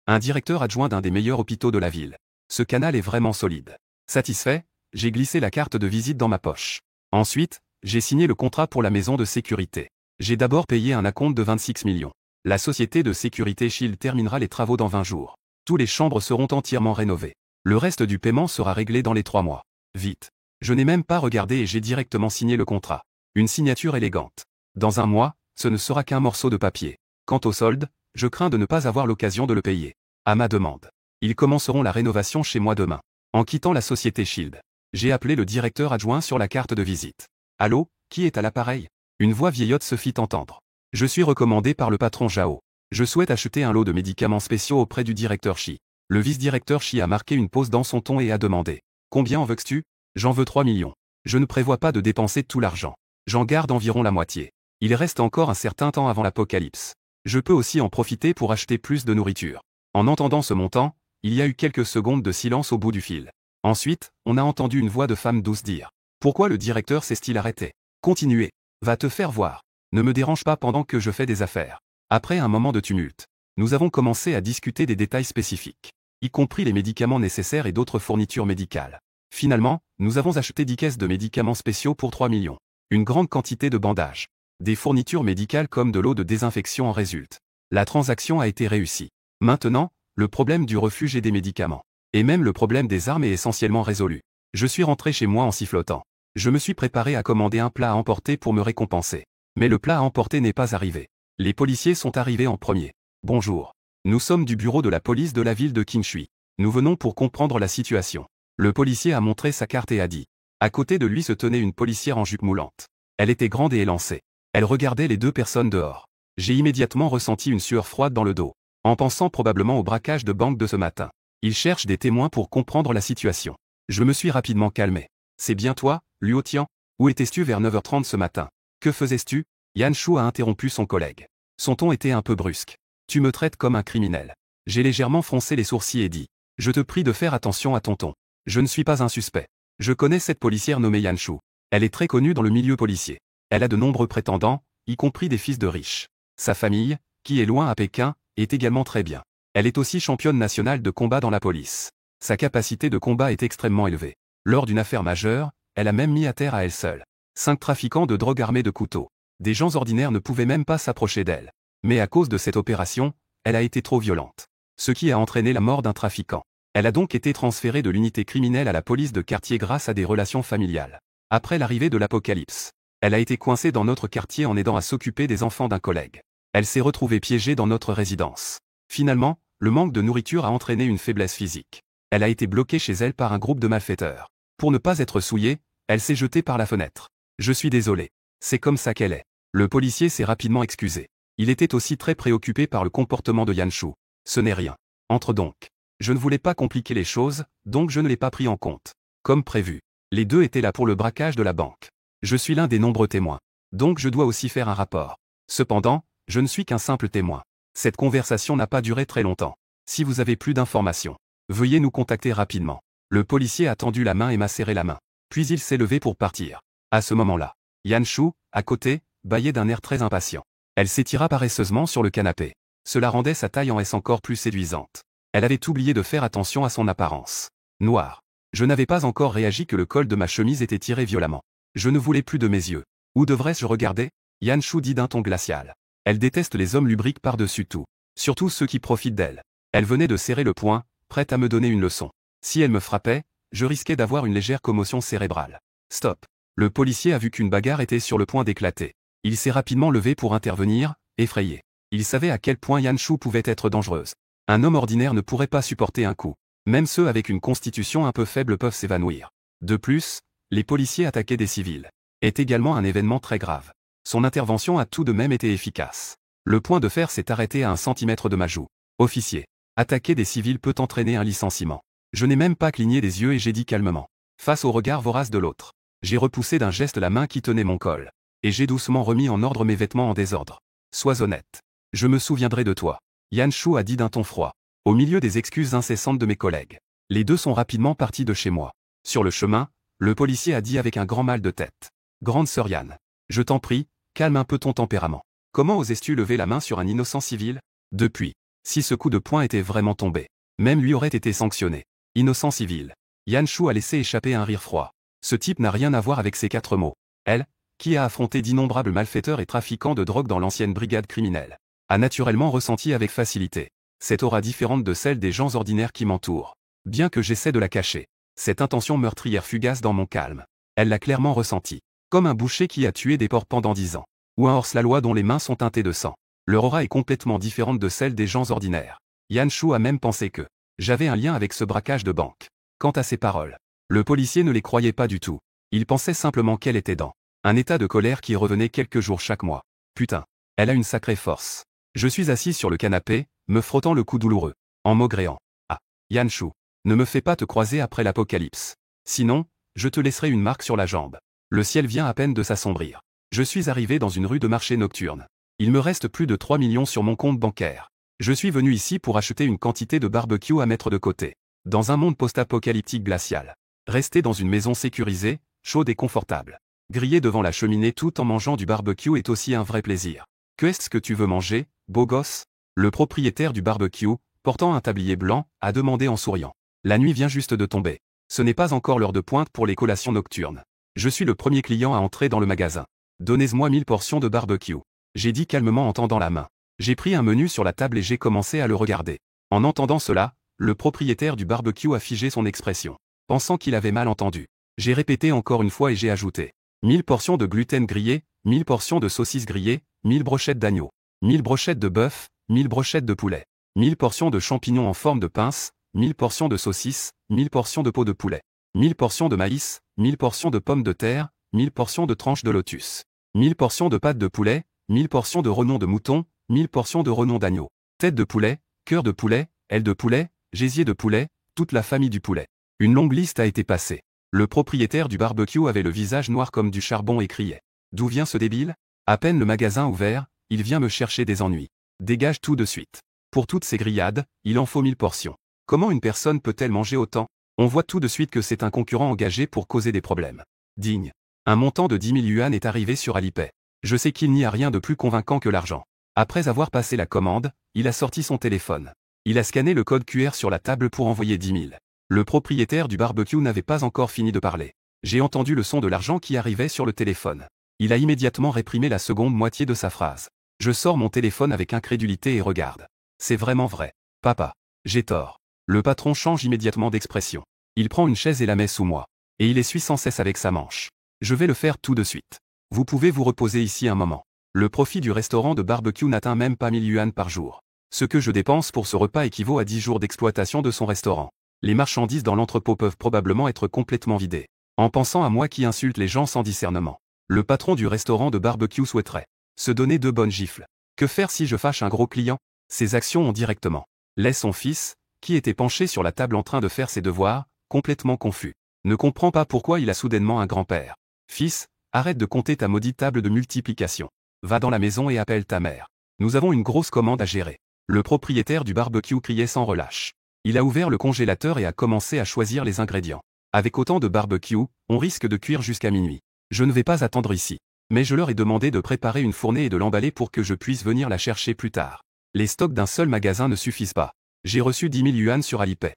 Un directeur adjoint d'un des meilleurs hôpitaux de la ville. Ce canal est vraiment solide. Satisfait, j'ai glissé la carte de visite dans ma poche. Ensuite, j'ai signé le contrat pour la maison de sécurité. J'ai d'abord payé un acompte de 26 millions. La société de sécurité Shield terminera les travaux dans 20 jours. Tous les chambres seront entièrement rénovées. Le reste du paiement sera réglé dans les 3 mois. Vite. Je n'ai même pas regardé et j'ai directement signé le contrat. Une signature élégante. Dans 1 mois, ce ne sera qu'un morceau de papier. Quant au solde, je crains de ne pas avoir l'occasion de le payer. À ma demande. Ils commenceront la rénovation chez moi demain. En quittant la société Shield, j'ai appelé le directeur adjoint sur la carte de visite. Allô, qui est à l'appareil? Une voix vieillotte se fit entendre. Je suis recommandé par le patron Zhao. Je souhaite acheter un lot de médicaments spéciaux auprès du directeur Shi. Le vice-directeur Shi a marqué une pause dans son ton et a demandé. Combien en veux-tu? J'en veux 3 millions. Je ne prévois pas de dépenser tout l'argent. J'en garde environ la moitié. Il reste encore un certain temps avant l'apocalypse. Je peux aussi en profiter pour acheter plus de nourriture. En entendant ce montant, il y a eu quelques secondes de silence au bout du fil. Ensuite, on a entendu une voix de femme douce dire. Pourquoi le directeur s'est-il arrêté? Continuez. Va te faire voir. Ne me dérange pas pendant que je fais des affaires. Après un moment de tumulte, nous avons commencé à discuter des détails spécifiques, y compris les médicaments nécessaires et d'autres fournitures médicales. Finalement, nous avons acheté 10 caisses de médicaments spéciaux pour 3 millions. Une grande quantité de bandages. Des fournitures médicales comme de l'eau de désinfection en résultent. La transaction a été réussie. Maintenant, le problème du refuge et des médicaments, et même le problème des armes est essentiellement résolu. Je suis rentré chez moi en sifflotant. Je me suis préparé à commander un plat à emporter pour me récompenser. Mais le plat à emporter n'est pas arrivé. Les policiers sont arrivés en premier. Bonjour. Nous sommes du bureau de la police de la ville de Qingshui. Nous venons pour comprendre la situation. Le policier a montré sa carte et a dit. À côté de lui se tenait une policière en jupe moulante. Elle était grande et élancée. Elle regardait les 2 personnes dehors. J'ai immédiatement ressenti une sueur froide dans le dos, en pensant probablement au braquage de banque de ce matin. Ils cherchent des témoins pour comprendre la situation. Je me suis rapidement calmé. C'est bien toi, Luo Tian? Où étais-tu vers 9h30 ce matin? Que faisais-tu? Yan Shu a interrompu son collègue. Son ton était un peu brusque. Tu me traites comme un criminel. J'ai légèrement froncé les sourcils et dit. Je te prie de faire attention à ton ton. Je ne suis pas un suspect. Je connais cette policière nommée Yanshu. Elle est très connue dans le milieu policier. Elle a de nombreux prétendants, y compris des fils de riches. Sa famille, qui est loin à Pékin, est également très bien. Elle est aussi championne nationale de combat dans la police. Sa capacité de combat est extrêmement élevée. Lors d'une affaire majeure, elle a même mis à terre à elle seule 5 trafiquants de drogue armés de couteaux. Des gens ordinaires ne pouvaient même pas s'approcher d'elle. Mais à cause de cette opération, elle a été trop violente. Ce qui a entraîné la mort d'un trafiquant. Elle a donc été transférée de l'unité criminelle à la police de quartier grâce à des relations familiales. Après l'arrivée de l'apocalypse, elle a été coincée dans notre quartier en aidant à s'occuper des enfants d'un collègue. Elle s'est retrouvée piégée dans notre résidence. Finalement, le manque de nourriture a entraîné une faiblesse physique. Elle a été bloquée chez elle par un groupe de malfaiteurs. Pour ne pas être souillée, elle s'est jetée par la fenêtre. Je suis désolé. C'est comme ça qu'elle est. Le policier s'est rapidement excusé. Il était aussi très préoccupé par le comportement de Yanshu. Ce n'est rien. Entre donc. Je ne voulais pas compliquer les choses, donc je ne l'ai pas pris en compte. Comme prévu. Les deux étaient là pour le braquage de la banque. Je suis l'un des nombreux témoins. Donc je dois aussi faire un rapport. Cependant, je ne suis qu'un simple témoin. Cette conversation n'a pas duré très longtemps. Si vous avez plus d'informations, veuillez nous contacter rapidement. Le policier a tendu la main et m'a serré la main. Puis il s'est levé pour partir. À ce moment-là, Yanshu, à côté, bâillait d'un air très impatient. Elle s'étira paresseusement sur le canapé. Cela rendait sa taille en S encore plus séduisante. Elle avait oublié de faire attention à son apparence. Noire. Je n'avais pas encore réagi que le col de ma chemise était tiré violemment. Je ne voulais plus de mes yeux. Où devrais-je regarder? Yanshu dit d'un ton glacial. Elle déteste les hommes lubriques par-dessus tout. Surtout ceux qui profitent d'elle. Elle venait de serrer le poing, prête à me donner une leçon. Si elle me frappait, je risquais d'avoir une légère commotion cérébrale. Stop. Le policier a vu qu'une bagarre était sur le point d'éclater. Il s'est rapidement levé pour intervenir, effrayé. Il savait à quel point Yanshu pouvait être dangereuse. Un homme ordinaire ne pourrait pas supporter un coup. Même ceux avec une constitution un peu faible peuvent s'évanouir. De plus, les policiers attaquaient des civils. Est également un événement très grave. Son intervention a tout de même été efficace. Le point de fer s'est arrêté à 1 centimètre de ma joue. Officier. Attaquer des civils peut entraîner un licenciement. Je n'ai même pas cligné des yeux et j'ai dit calmement. Face au regard vorace de l'autre. J'ai repoussé d'un geste la main qui tenait mon col. Et j'ai doucement remis en ordre mes vêtements en désordre. Sois honnête. Je me souviendrai de toi. Yanshu a dit d'un ton froid. Au milieu des excuses incessantes de mes collègues. Les deux sont rapidement partis de chez moi. Sur le chemin, le policier a dit avec un grand mal de tête. Grande sœur Yann. Je t'en prie, calme un peu ton tempérament. Comment osais-tu lever la main sur un innocent civil? Depuis. Si ce coup de poing était vraiment tombé. Même lui aurait été sanctionné. Innocent civil. Yanshu a laissé échapper un rire froid. Ce type n'a rien à voir avec ces 4 mots. Elle, qui a affronté d'innombrables malfaiteurs et trafiquants de drogue dans l'ancienne brigade criminelle, a naturellement ressenti avec facilité cette aura différente de celle des gens ordinaires qui m'entourent. Bien que j'essaie de la cacher, cette intention meurtrière fugace dans mon calme, elle l'a clairement ressenti. Comme un boucher qui a tué des porcs pendant 10 ans. Ou un hors-la-loi dont les mains sont teintées de sang. Leur aura est complètement différente de celle des gens ordinaires. Yanshu a même pensé que j'avais un lien avec ce braquage de banque. Quant à ses paroles, le policier ne les croyait pas du tout. Il pensait simplement qu'elle était dans un état de colère qui revenait quelques jours chaque mois. Putain, elle a une sacrée force. Je suis assis sur le canapé, me frottant le cou douloureux, en maugréant. Ah, Yanshu, ne me fais pas te croiser après l'apocalypse. Sinon, je te laisserai une marque sur la jambe. Le ciel vient à peine de s'assombrir. Je suis arrivé dans une rue de marché nocturne. Il me reste plus de 3 millions sur mon compte bancaire. Je suis venu ici pour acheter une quantité de barbecue à mettre de côté. Dans un monde post-apocalyptique glacial. Rester dans une maison sécurisée, chaude et confortable. Griller devant la cheminée tout en mangeant du barbecue est aussi un vrai plaisir. Que est-ce que tu veux manger, beau gosse? Le propriétaire du barbecue, portant un tablier blanc, a demandé en souriant. La nuit vient juste de tomber. Ce n'est pas encore l'heure de pointe pour les collations nocturnes. Je suis le premier client à entrer dans le magasin. Donnez-moi 1000 portions de barbecue. J'ai dit calmement en tendant la main. J'ai pris un menu sur la table et j'ai commencé à le regarder. En entendant cela, le propriétaire du barbecue a figé son expression. Pensant qu'il avait mal entendu. J'ai répété encore une fois et j'ai ajouté. 1000 portions de gluten grillé, 1000 portions de saucisses grillées, 1000 brochettes d'agneau, 1000 brochettes de bœuf, 1000 brochettes de poulet, 1000 portions de champignons en forme de pince, 1000 portions de saucisses, 1000 portions de peau de poulet, 1000 portions de maïs, 1000 portions de pommes de terre, 1000 portions de tranches de lotus, 1000 portions de pâtes de poulet, 1000 portions de rognons de mouton, 1000 portions de rognons d'agneau, tête de poulet, cœur de poulet, aile de poulet, gésier de poulet, toute la famille du poulet. Une longue liste a été passée. Le propriétaire du barbecue avait le visage noir comme du charbon et criait. D'où vient ce débile? À peine le magasin ouvert, il vient me chercher des ennuis. Dégage tout de suite. Pour toutes ces grillades, il en faut 1000 portions. Comment une personne peut-elle manger autant? On voit tout de suite que c'est un concurrent engagé pour causer des problèmes. Digne. Un montant de 10 000 yuan est arrivé sur Alipay. Je sais qu'il n'y a rien de plus convaincant que l'argent. Après avoir passé la commande, il a sorti son téléphone. Il a scanné le code QR sur la table pour envoyer 10 000. Le propriétaire du barbecue n'avait pas encore fini de parler. J'ai entendu le son de l'argent qui arrivait sur le téléphone. Il a immédiatement réprimé la seconde moitié de sa phrase. Je sors mon téléphone avec incrédulité et regarde. C'est vraiment vrai. Papa. J'ai tort. Le patron change immédiatement d'expression. Il prend une chaise et la met sous moi. Et il essuie sans cesse avec sa manche. Je vais le faire tout de suite. Vous pouvez vous reposer ici un moment. Le profit du restaurant de barbecue n'atteint même pas 1000 yuan par jour. Ce que je dépense pour ce repas équivaut à 10 jours d'exploitation de son restaurant. Les marchandises dans l'entrepôt peuvent probablement être complètement vidées. En pensant à moi qui insulte les gens sans discernement. Le patron du restaurant de barbecue souhaiterait se donner 2 bonnes gifles. Que faire si je fâche un gros client? Ses actions ont directement laissé son fils, qui était penché sur la table en train de faire ses devoirs, complètement confus. Ne comprend pas pourquoi il a soudainement un grand-père. Fils, arrête de compter ta maudite table de multiplication. Va dans la maison et appelle ta mère. Nous avons une grosse commande à gérer. Le propriétaire du barbecue criait sans relâche. Il a ouvert le congélateur et a commencé à choisir les ingrédients. Avec autant de barbecue, on risque de cuire jusqu'à minuit. Je ne vais pas attendre ici. Mais je leur ai demandé de préparer une fournée et de l'emballer pour que je puisse venir la chercher plus tard. Les stocks d'un seul magasin ne suffisent pas. J'ai reçu 10 000 yuan sur Alipay.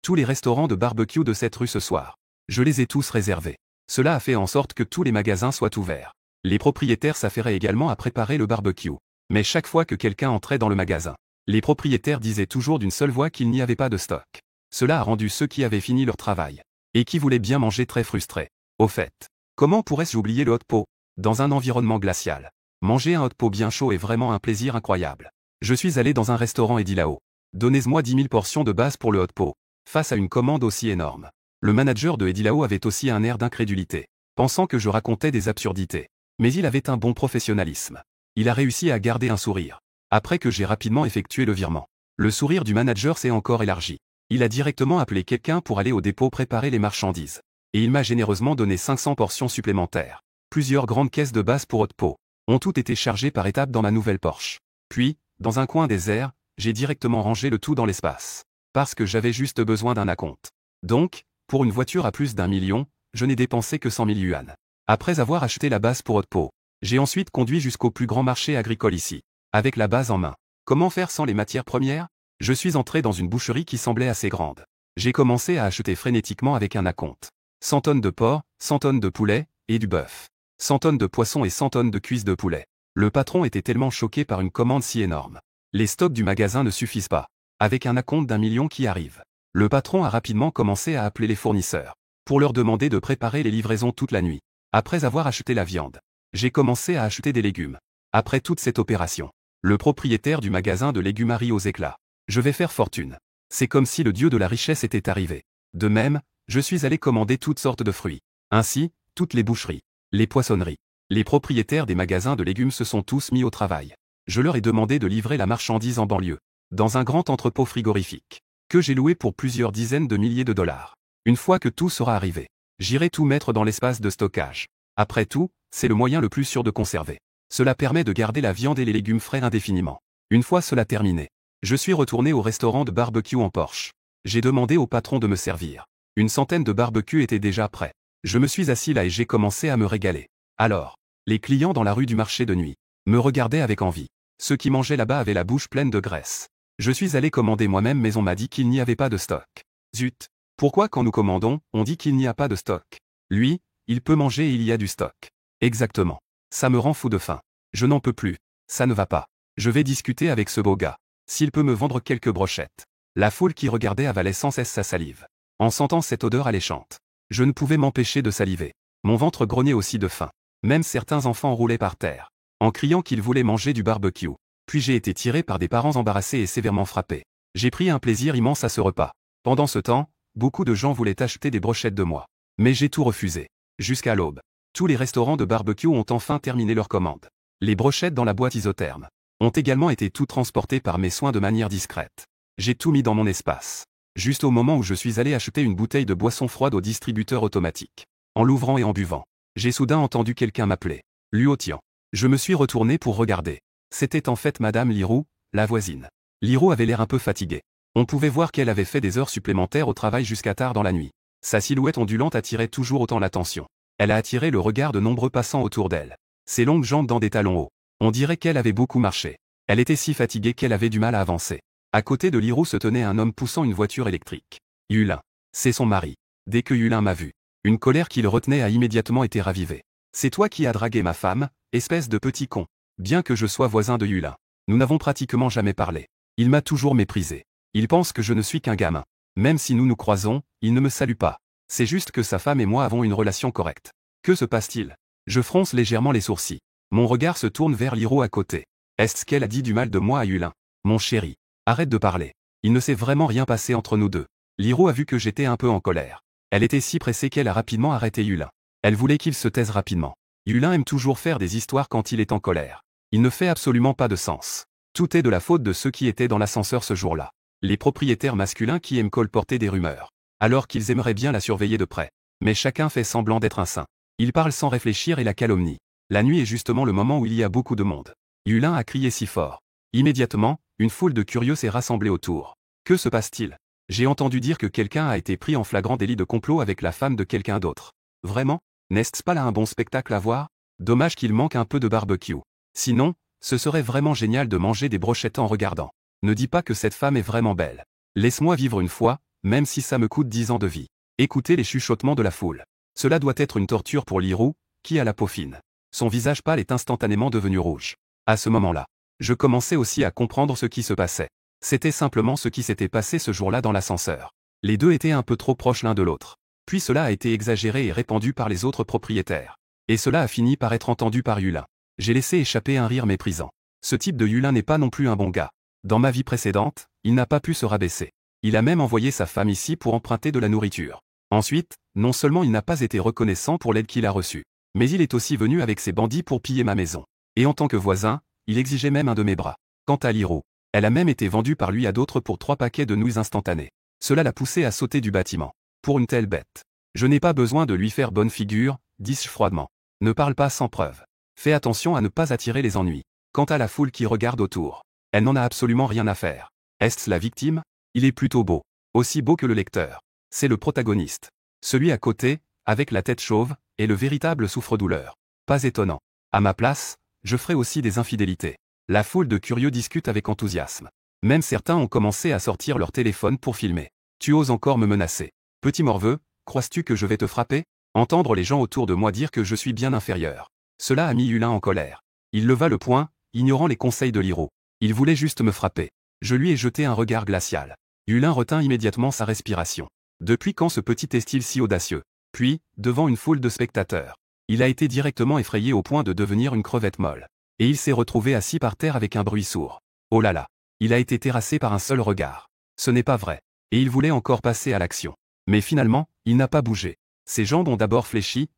Tous les restaurants de barbecue de cette rue ce soir. Je les ai tous réservés. Cela a fait en sorte que tous les magasins soient ouverts. Les propriétaires s'affairaient également à préparer le barbecue. Mais chaque fois que quelqu'un entrait dans le magasin, les propriétaires disaient toujours d'une seule voix qu'il n'y avait pas de stock. Cela a rendu ceux qui avaient fini leur travail et qui voulaient bien manger très frustrés. Au fait, comment pourrais-je oublier le hot pot? Dans un environnement glacial, manger un hot pot bien chaud est vraiment un plaisir incroyable. Je suis allé dans un restaurant et dit là-haut. Donnez-moi 10 000 portions de base pour le hot pot. Face à une commande aussi énorme. Le manager de Edilao avait aussi un air d'incrédulité, pensant que je racontais des absurdités. Mais il avait un bon professionnalisme. Il a réussi à garder un sourire. Après que j'ai rapidement effectué le virement, le sourire du manager s'est encore élargi. Il a directement appelé quelqu'un pour aller au dépôt préparer les marchandises. Et il m'a généreusement donné 500 portions supplémentaires. Plusieurs grandes caisses de base pour hot pot ont toutes été chargées par étapes dans ma nouvelle Porsche. Puis, dans un coin désert, j'ai directement rangé le tout dans l'espace. Parce que j'avais juste besoin d'un acompte. Donc, pour une voiture à plus d'1 million, je n'ai dépensé que 100 000 yuan. Après avoir acheté la base pour hot pot, j'ai ensuite conduit jusqu'au plus grand marché agricole ici. Avec la base en main. Comment faire sans les matières premières? Je suis entré dans une boucherie qui semblait assez grande. J'ai commencé à acheter frénétiquement avec un acompte. 100 tonnes de porc, 100 tonnes de poulet, et du bœuf. 100 tonnes de poisson et 100 tonnes de cuisses de poulet. Le patron était tellement choqué par une commande si énorme. Les stocks du magasin ne suffisent pas. Avec un acompte d'1 million qui arrive. Le patron a rapidement commencé à appeler les fournisseurs. Pour leur demander de préparer les livraisons toute la nuit. Après avoir acheté la viande, j'ai commencé à acheter des légumes. Après toute cette opération, le propriétaire du magasin de légumerie aux éclats. Je vais faire fortune. C'est comme si le dieu de la richesse était arrivé. De même, je suis allé commander toutes sortes de fruits. Ainsi, toutes les boucheries, les poissonneries, les propriétaires des magasins de légumes se sont tous mis au travail. Je leur ai demandé de livrer la marchandise en banlieue, dans un grand entrepôt frigorifique, que j'ai loué pour plusieurs dizaines de milliers de dollars. Une fois que tout sera arrivé, j'irai tout mettre dans l'espace de stockage. Après tout, c'est le moyen le plus sûr de conserver. Cela permet de garder la viande et les légumes frais indéfiniment. Une fois cela terminé, je suis retourné au restaurant de barbecue en Porsche. J'ai demandé au patron de me servir. Une centaine de barbecues étaient déjà prêts. Je me suis assis là et j'ai commencé à me régaler. Alors, les clients dans la rue du marché de nuit me regardaient avec envie. Ceux qui mangeaient là-bas avaient la bouche pleine de graisse. Je suis allé commander moi-même mais on m'a dit qu'il n'y avait pas de stock. Zut! Pourquoi quand nous commandons, on dit qu'il n'y a pas de stock? Lui, il peut manger et il y a du stock. Exactement. Ça me rend fou de faim. Je n'en peux plus. Ça ne va pas. Je vais discuter avec ce beau gars. S'il peut me vendre quelques brochettes. La foule qui regardait avalait sans cesse sa salive. En sentant cette odeur alléchante, je ne pouvais m'empêcher de saliver. Mon ventre grognait aussi de faim. Même certains enfants roulaient par terre, en criant qu'ils voulaient manger du barbecue. Puis j'ai été tiré par des parents embarrassés et sévèrement frappés. J'ai pris un plaisir immense à ce repas. Pendant ce temps, beaucoup de gens voulaient acheter des brochettes de moi. Mais j'ai tout refusé. Jusqu'à l'aube. Tous les restaurants de barbecue ont enfin terminé leur commande. Les brochettes dans la boîte isotherme ont également été tout transportées par mes soins de manière discrète. J'ai tout mis dans mon espace. Juste au moment où je suis allé acheter une bouteille de boisson froide au distributeur automatique. En l'ouvrant et en buvant, j'ai soudain entendu quelqu'un m'appeler. Luo Tian. Je me suis retourné pour regarder. C'était en fait Madame Lirou, la voisine. Liro avait l'air un peu fatiguée. On pouvait voir qu'elle avait fait des heures supplémentaires au travail jusqu'à tard dans la nuit. Sa silhouette ondulante attirait toujours autant l'attention. Elle a attiré le regard de nombreux passants autour d'elle. Ses longues jambes dans des talons hauts. On dirait qu'elle avait beaucoup marché. Elle était si fatiguée qu'elle avait du mal à avancer. À côté de Liro se tenait un homme poussant une voiture électrique. Yulin. C'est son mari. Dès que Yulin m'a vu, une colère qui le retenait a immédiatement été ravivée. C'est toi qui as dragué ma femme, espèce de petit con. Bien que je sois voisin de Yulin, nous n'avons pratiquement jamais parlé. Il m'a toujours méprisé. Il pense que je ne suis qu'un gamin. Même si nous nous croisons, il ne me salue pas. C'est juste que sa femme et moi avons une relation correcte. Que se passe-t-il? Je fronce légèrement les sourcils. Mon regard se tourne vers Liro à côté. Est-ce qu'elle a dit du mal de moi à Yulin? Mon chéri, arrête de parler. Il ne s'est vraiment rien passé entre nous deux. Liro a vu que j'étais un peu en colère. Elle était si pressée qu'elle a rapidement arrêté Yulin. Elle voulait qu'il se taise rapidement. Yulin aime toujours faire des histoires quand il est en colère. Il ne fait absolument pas de sens. Tout est de la faute de ceux qui étaient dans l'ascenseur ce jour-là. Les propriétaires masculins qui aiment colporter des rumeurs. Alors qu'ils aimeraient bien la surveiller de près. Mais chacun fait semblant d'être un saint. Ils parlent sans réfléchir et la calomnie. La nuit est justement le moment où il y a beaucoup de monde. Yulin a crié si fort. Immédiatement, une foule de curieux s'est rassemblée autour. Que se passe-t-il? J'ai entendu dire que quelqu'un a été pris en flagrant délit de complot avec la femme de quelqu'un d'autre. Vraiment? N'est-ce pas là un bon spectacle à voir? Dommage qu'il manque un peu de barbecue. Sinon, ce serait vraiment génial de manger des brochettes en regardant. Ne dis pas que cette femme est vraiment belle. Laisse-moi vivre une fois, même si ça me coûte 10 ans de vie. Écoutez les chuchotements de la foule. Cela doit être une torture pour Liro, qui a la peau fine. Son visage pâle est instantanément devenu rouge. À ce moment-là, je commençais aussi à comprendre ce qui se passait. C'était simplement ce qui s'était passé ce jour-là dans l'ascenseur. Les deux étaient un peu trop proches l'un de l'autre. Puis cela a été exagéré et répandu par les autres propriétaires. Et cela a fini par être entendu par Yulin. J'ai laissé échapper un rire méprisant. Ce type de Yulin n'est pas non plus un bon gars. Dans ma vie précédente, il n'a pas pu se rabaisser. Il a même envoyé sa femme ici pour emprunter de la nourriture. Ensuite, non seulement il n'a pas été reconnaissant pour l'aide qu'il a reçue, mais il est aussi venu avec ses bandits pour piller ma maison. Et en tant que voisin, il exigeait même un de mes bras. Quant à Liro, elle a même été vendue par lui à d'autres pour 3 paquets de nouilles instantanées. Cela l'a poussé à sauter du bâtiment. Pour une telle bête. Je n'ai pas besoin de lui faire bonne figure, dis-je froidement. Ne parle pas sans preuve. Fais attention à ne pas attirer les ennuis. Quant à la foule qui regarde autour, elle n'en a absolument rien à faire. Est-ce la victime? Il est plutôt beau. Aussi beau que le lecteur. C'est le protagoniste. Celui à côté, avec la tête chauve, est le véritable souffre-douleur. Pas étonnant. À ma place, je ferai aussi des infidélités. La foule de curieux discute avec enthousiasme. Même certains ont commencé à sortir leur téléphone pour filmer. Tu oses encore me menacer. Petit morveux, crois-tu que je vais te frapper? Entendre les gens autour de moi dire que je suis bien inférieur. Cela a mis Yulin en colère. Il leva le poing, ignorant les conseils de Liro. Il voulait juste me frapper. Je lui ai jeté un regard glacial. Yulin retint immédiatement sa respiration. Depuis quand ce petit est-il si audacieux? Puis, devant une foule de spectateurs, il a été directement effrayé au point de devenir une crevette molle. Et il s'est retrouvé assis par terre avec un bruit sourd. Oh là là! Il a été terrassé par un seul regard. Ce n'est pas vrai. Et il voulait encore passer à l'action. Mais finalement, il n'a pas bougé. Ses jambes ont d'abord fléchi,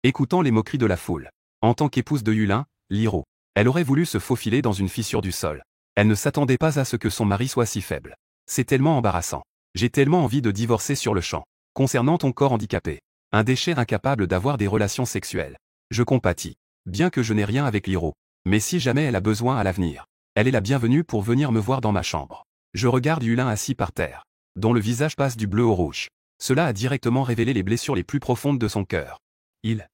écoutant les moqueries de la foule. En tant qu'épouse de Yulin, Liro, elle aurait voulu se faufiler dans une fissure du sol. Elle ne s'attendait pas à ce que son mari soit si faible. C'est tellement embarrassant. J'ai tellement envie de divorcer sur le champ. Concernant ton corps handicapé, un déchet incapable d'avoir des relations sexuelles. Je compatis. Bien que je n'ai rien avec Liro. Mais si jamais elle a besoin à l'avenir, elle est la bienvenue pour venir me voir dans ma chambre. Je regarde Yulin assis par terre, dont le visage passe du bleu au rouge. Cela a directement révélé les blessures les plus profondes de son cœur. Il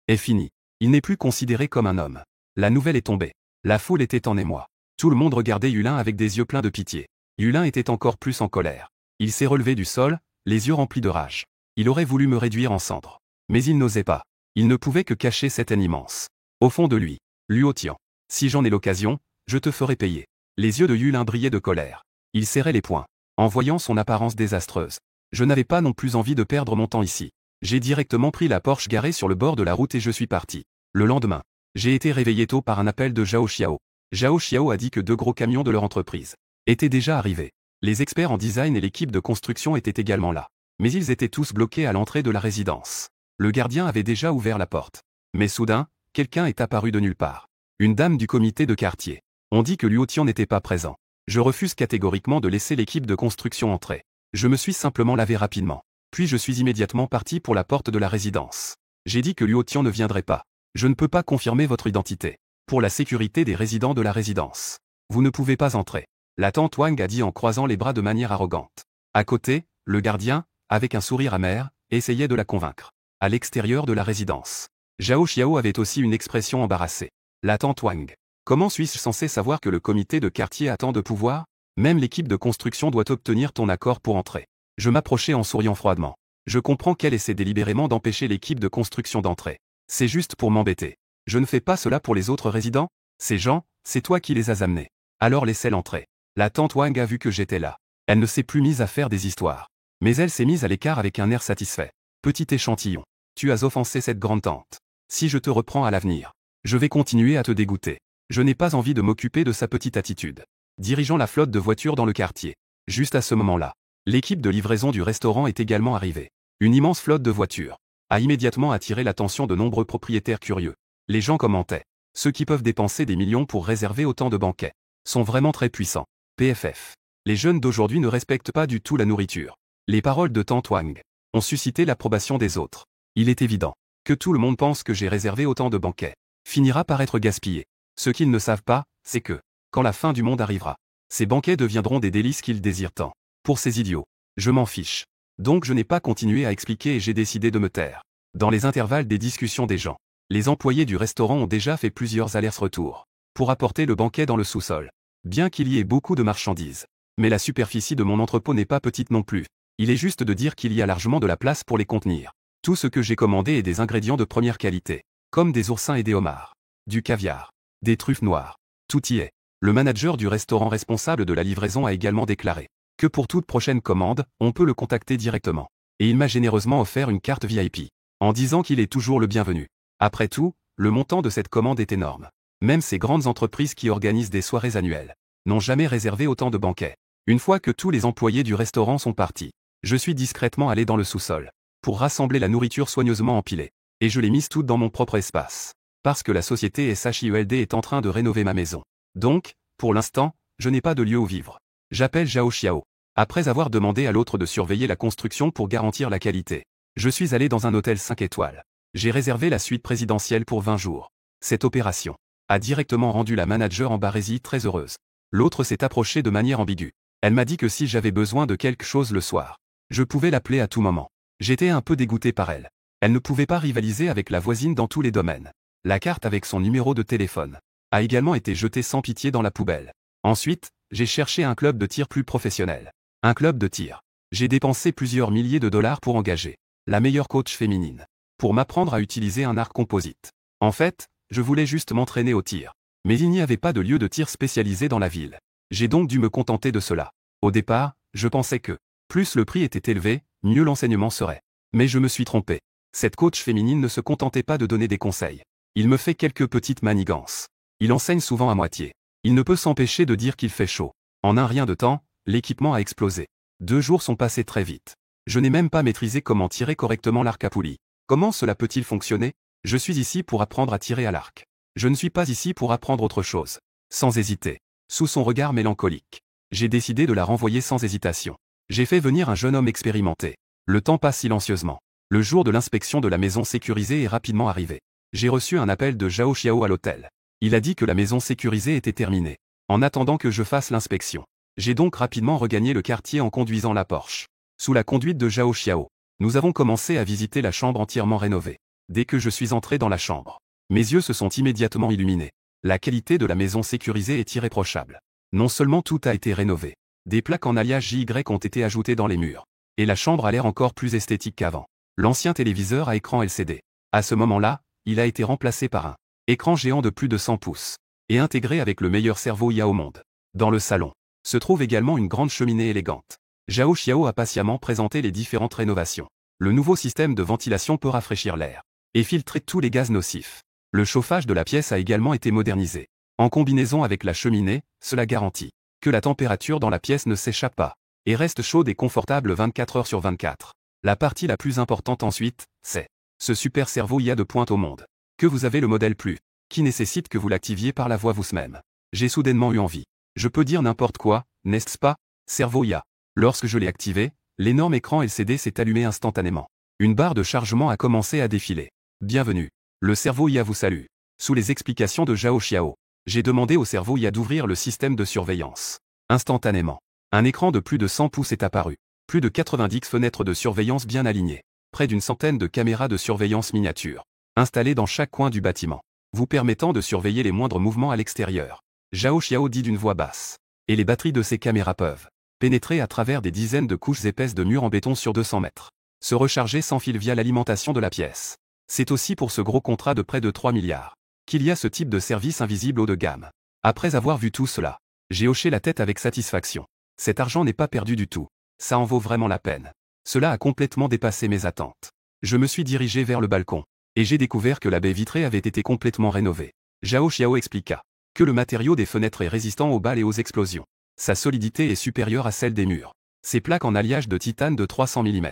est fini. Il n'est plus considéré comme un homme. La nouvelle est tombée. La foule était en émoi. Tout le monde regardait Yulin avec des yeux pleins de pitié. Yulin était encore plus en colère. Il s'est relevé du sol, les yeux remplis de rage. Il aurait voulu me réduire en cendres. Mais il n'osait pas. Il ne pouvait que cacher cette haine immense. Au fond de lui, Luotian. Si j'en ai l'occasion, je te ferai payer. Les yeux de Yulin brillaient de colère. Il serrait les poings. En voyant son apparence désastreuse. Je n'avais pas non plus envie de perdre mon temps ici. J'ai directement pris la Porsche garée sur le bord de la route et je suis parti. Le lendemain, j'ai été réveillé tôt par un appel de Zhao Xiao. Zhao Xiao a dit que 2 gros camions de leur entreprise étaient déjà arrivés. Les experts en design et l'équipe de construction étaient également là. Mais ils étaient tous bloqués à l'entrée de la résidence. Le gardien avait déjà ouvert la porte. Mais soudain, quelqu'un est apparu de nulle part. Une dame du comité de quartier. On dit que Luotian n'était pas présent. Je refuse catégoriquement de laisser l'équipe de construction entrer. Je me suis simplement lavé rapidement. Puis je suis immédiatement parti pour la porte de la résidence. J'ai dit que Luotian ne viendrait pas. Je ne peux pas confirmer votre identité. Pour la sécurité des résidents de la résidence. Vous ne pouvez pas entrer. La tante Wang a dit en croisant les bras de manière arrogante. À côté, le gardien, avec un sourire amer, essayait de la convaincre. À l'extérieur de la résidence, Zhao Xiao avait aussi une expression embarrassée. La tante Wang. Comment suis-je censé savoir que le comité de quartier a tant de pouvoir? Même l'équipe de construction doit obtenir ton accord pour entrer. Je m'approchai en souriant froidement. Je comprends qu'elle essaie délibérément d'empêcher l'équipe de construction d'entrer. C'est juste pour m'embêter. Je ne fais pas cela pour les autres résidents. Ces gens, c'est toi qui les as amenés. Alors laissez-les entrer. La tante Wang a vu que j'étais là. Elle ne s'est plus mise à faire des histoires. Mais elle s'est mise à l'écart avec un air satisfait. Petit échantillon. Tu as offensé cette grande tante. Si je te reprends à l'avenir, je vais continuer à te dégoûter. Je n'ai pas envie de m'occuper de sa petite attitude. Dirigeant la flotte de voitures dans le quartier. Juste à ce moment-là, l'équipe de livraison du restaurant est également arrivée. Une immense flotte de voitures a immédiatement attiré l'attention de nombreux propriétaires curieux. Les gens commentaient. Ceux qui peuvent dépenser des millions pour réserver autant de banquets sont vraiment très puissants. PFF. Les jeunes d'aujourd'hui ne respectent pas du tout la nourriture. Les paroles de tante Wang ont suscité l'approbation des autres. Il est évident que tout le monde pense que j'ai réservé autant de banquets finira par être gaspillé. Ce qu'ils ne savent pas, c'est que, quand la fin du monde arrivera, ces banquets deviendront des délices qu'ils désirent tant. Pour ces idiots, je m'en fiche. Donc je n'ai pas continué à expliquer et j'ai décidé de me taire. Dans les intervalles des discussions des gens, les employés du restaurant ont déjà fait plusieurs allers-retours pour apporter le banquet dans le sous-sol. Bien qu'il y ait beaucoup de marchandises. Mais la superficie de mon entrepôt n'est pas petite non plus. Il est juste de dire qu'il y a largement de la place pour les contenir. Tout ce que j'ai commandé est des ingrédients de première qualité, comme des oursins et des homards, du caviar, des truffes noires. Tout y est. Le manager du restaurant responsable de la livraison a également déclaré que pour toute prochaine commande, on peut le contacter directement. Et il m'a généreusement offert une carte VIP, en disant qu'il est toujours le bienvenu. Après tout, le montant de cette commande est énorme. Même ces grandes entreprises qui organisent des soirées annuelles n'ont jamais réservé autant de banquets. Une fois que tous les employés du restaurant sont partis, je suis discrètement allé dans le sous-sol pour rassembler la nourriture soigneusement empilée. Et je l'ai mise toute dans mon propre espace. Parce que la société SHIELD est en train de rénover ma maison. Donc, pour l'instant, je n'ai pas de lieu où vivre. J'appelle Zhao Xiao. Après avoir demandé à l'autre de surveiller la construction pour garantir la qualité, je suis allé dans un hôtel 5 étoiles. J'ai réservé la suite présidentielle pour 20 jours. Cette opération a directement rendu la manager en Barésie très heureuse. L'autre s'est approchée de manière ambiguë. Elle m'a dit que si j'avais besoin de quelque chose le soir, je pouvais l'appeler à tout moment. J'étais un peu dégoûté par elle. Elle ne pouvait pas rivaliser avec la voisine dans tous les domaines. La carte avec son numéro de téléphone a également été jetée sans pitié dans la poubelle. Ensuite, j'ai cherché un club de tir plus professionnel. Un club de tir. J'ai dépensé plusieurs milliers de dollars pour engager la meilleure coach féminine pour m'apprendre à utiliser un arc composite. En fait, je voulais juste m'entraîner au tir. Mais il n'y avait pas de lieu de tir spécialisé dans la ville. J'ai donc dû me contenter de cela. Au départ, je pensais que plus le prix était élevé, mieux l'enseignement serait. Mais je me suis trompé. Cette coach féminine ne se contentait pas de donner des conseils. Il me fait quelques petites manigances. Il enseigne souvent à moitié. Il ne peut s'empêcher de dire qu'il fait chaud. En un rien de temps, l'équipement a explosé. 2 jours sont passés très vite. Je n'ai même pas maîtrisé comment tirer correctement l'arc à poulie. Comment cela peut-il fonctionner? Je suis ici pour apprendre à tirer à l'arc. Je ne suis pas ici pour apprendre autre chose. Sans hésiter. Sous son regard mélancolique, j'ai décidé de la renvoyer sans hésitation. J'ai fait venir un jeune homme expérimenté. Le temps passe silencieusement. Le jour de l'inspection de la maison sécurisée est rapidement arrivé. J'ai reçu un appel de Zhao Xiao à l'hôtel. Il a dit que la maison sécurisée était terminée. En attendant que je fasse l'inspection, j'ai donc rapidement regagné le quartier en conduisant la Porsche. Sous la conduite de Zhao Xiao, nous avons commencé à visiter la chambre entièrement rénovée. Dès que je suis entré dans la chambre, mes yeux se sont immédiatement illuminés. La qualité de la maison sécurisée est irréprochable. Non seulement tout a été rénové, des plaques en alliage JY ont été ajoutées dans les murs. Et la chambre a l'air encore plus esthétique qu'avant. L'ancien téléviseur à écran LCD. À ce moment-là, il a été remplacé par un écran géant de plus de 100 pouces. Et intégré avec le meilleur cerveau IA au monde. Dans le salon, se trouve également une grande cheminée élégante. Zhao Xiao a patiemment présenté les différentes rénovations. Le nouveau système de ventilation peut rafraîchir l'air et filtrer tous les gaz nocifs. Le chauffage de la pièce a également été modernisé. En combinaison avec la cheminée, cela garantit que la température dans la pièce ne s'échappe pas et reste chaude et confortable 24 heures sur 24. La partie la plus importante ensuite, c'est ce super cerveau IA de pointe au monde. Que vous avez le modèle plus, qui nécessite que vous l'activiez par la voix vous-même. J'ai soudainement eu envie. Je peux dire n'importe quoi, n'est-ce pas? Cerveau IA. Lorsque je l'ai activé, l'énorme écran LCD s'est allumé instantanément. Une barre de chargement a commencé à défiler. Bienvenue. Le cerveau IA vous salue. Sous les explications de Zhao Xiao, J'ai demandé au cerveau IA d'ouvrir le système de surveillance. Instantanément, un écran de plus de 100 pouces est apparu. Plus de 90 fenêtres de surveillance bien alignées. Près d'une centaine de caméras de surveillance miniatures, installées dans chaque coin du bâtiment, vous permettant de surveiller les moindres mouvements à l'extérieur. Zhao Xiao dit d'une voix basse. Et les batteries de ces caméras peuvent pénétrer à travers des dizaines de couches épaisses de murs en béton sur 200 mètres. Se recharger sans fil via l'alimentation de la pièce. C'est aussi pour ce gros contrat de près de 3 milliards qu'il y a ce type de service invisible haut de gamme. Après avoir vu tout cela, j'ai hoché la tête avec satisfaction. Cet argent n'est pas perdu du tout. Ça en vaut vraiment la peine. Cela a complètement dépassé mes attentes. Je me suis dirigé vers le balcon, et j'ai découvert que la baie vitrée avait été complètement rénovée. Zhao Xiao expliqua que le matériau des fenêtres est résistant aux balles et aux explosions. Sa solidité est supérieure à celle des murs. Ses plaques en alliage de titane de 300 mm.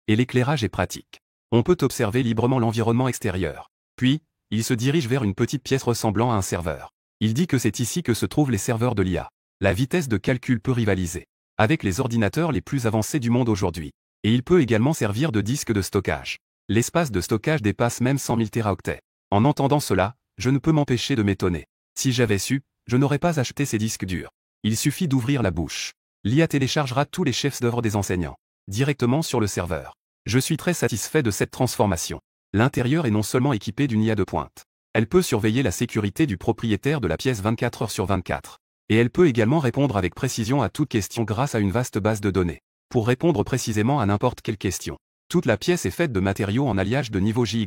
Et l'éclairage est pratique. On peut observer librement l'environnement extérieur. Puis, il se dirige vers une petite pièce ressemblant à un serveur. Il dit que c'est ici que se trouvent les serveurs de l'IA. La vitesse de calcul peut rivaliser avec les ordinateurs les plus avancés du monde aujourd'hui. Et il peut également servir de disque de stockage. L'espace de stockage dépasse même 100 000 téraoctets. En entendant cela, je ne peux m'empêcher de m'étonner. Si j'avais su, je n'aurais pas acheté ces disques durs. Il suffit d'ouvrir la bouche. L'IA téléchargera tous les chefs-d'œuvre des enseignants directement sur le serveur. Je suis très satisfait de cette transformation. L'intérieur est non seulement équipé d'une IA de pointe. Elle peut surveiller la sécurité du propriétaire de la pièce 24 heures sur 24. Et elle peut également répondre avec précision à toute question grâce à une vaste base de données. Pour répondre précisément à n'importe quelle question. Toute la pièce est faite de matériaux en alliage de niveau JY.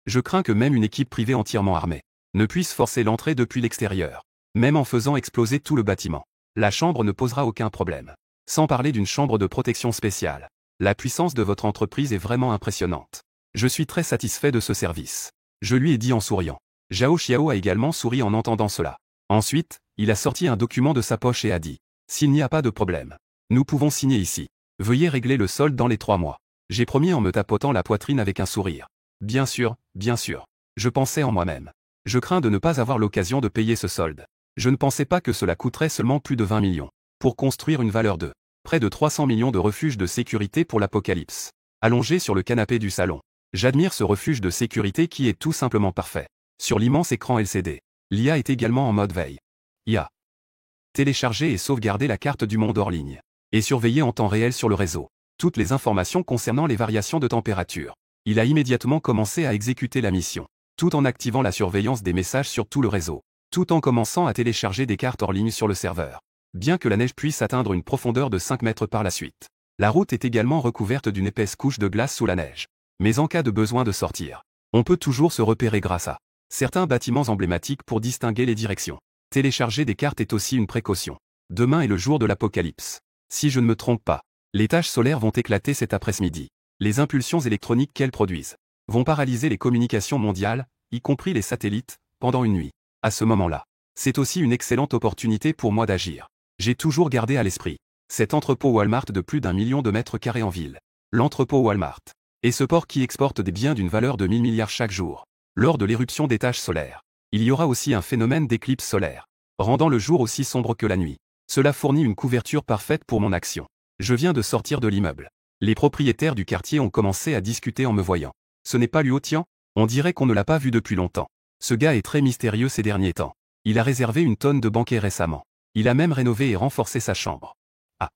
Je crains que même une équipe privée entièrement armée ne puisse forcer l'entrée depuis l'extérieur. Même en faisant exploser tout le bâtiment. La chambre ne posera aucun problème. Sans parler d'une chambre de protection spéciale. La puissance de votre entreprise est vraiment impressionnante. Je suis très satisfait de ce service. Je lui ai dit en souriant. Zhao Xiao a également souri en entendant cela. Ensuite, il a sorti un document de sa poche et a dit « S'il n'y a pas de problème, nous pouvons signer ici. Veuillez régler le solde dans les 3 mois. » J'ai promis en me tapotant la poitrine avec un sourire. Bien sûr, bien sûr. Je pensais en moi-même. Je crains de ne pas avoir l'occasion de payer ce solde. Je ne pensais pas que cela coûterait seulement plus de 20 millions. Pour construire une valeur de près de 300 millions de refuges de sécurité pour l'Apocalypse. Allongé sur le canapé du salon. J'admire ce refuge de sécurité qui est tout simplement parfait. Sur l'immense écran LCD, l'IA est également en mode veille. IA. Télécharger et sauvegarder la carte du monde hors ligne. Et surveiller en temps réel sur le réseau toutes les informations concernant les variations de température. Il a immédiatement commencé à exécuter la mission, tout en activant la surveillance des messages sur tout le réseau, tout en commençant à télécharger des cartes hors ligne sur le serveur. Bien que la neige puisse atteindre une profondeur de 5 mètres par la suite, la route est également recouverte d'une épaisse couche de glace sous la neige. Mais en cas de besoin de sortir, on peut toujours se repérer grâce à certains bâtiments emblématiques pour distinguer les directions. Télécharger des cartes est aussi une précaution. Demain est le jour de l'apocalypse. Si je ne me trompe pas, les taches solaires vont éclater cet après-midi. Les impulsions électroniques qu'elles produisent vont paralyser les communications mondiales, y compris les satellites, pendant une nuit. À ce moment-là, c'est aussi une excellente opportunité pour moi d'agir. J'ai toujours gardé à l'esprit cet entrepôt Walmart de plus d'1 million de mètres carrés en ville. L'entrepôt Walmart. Et ce port qui exporte des biens d'une valeur de 1000 milliards chaque jour. Lors de l'éruption des taches solaires, il y aura aussi un phénomène d'éclipse solaire, rendant le jour aussi sombre que la nuit. Cela fournit une couverture parfaite pour mon action. Je viens de sortir de l'immeuble. Les propriétaires du quartier ont commencé à discuter en me voyant. Ce n'est pas Luo Tian? On dirait qu'on ne l'a pas vu depuis longtemps. Ce gars est très mystérieux ces derniers temps. Il a réservé une tonne de banquets récemment. Il a même rénové et renforcé sa chambre. Ah.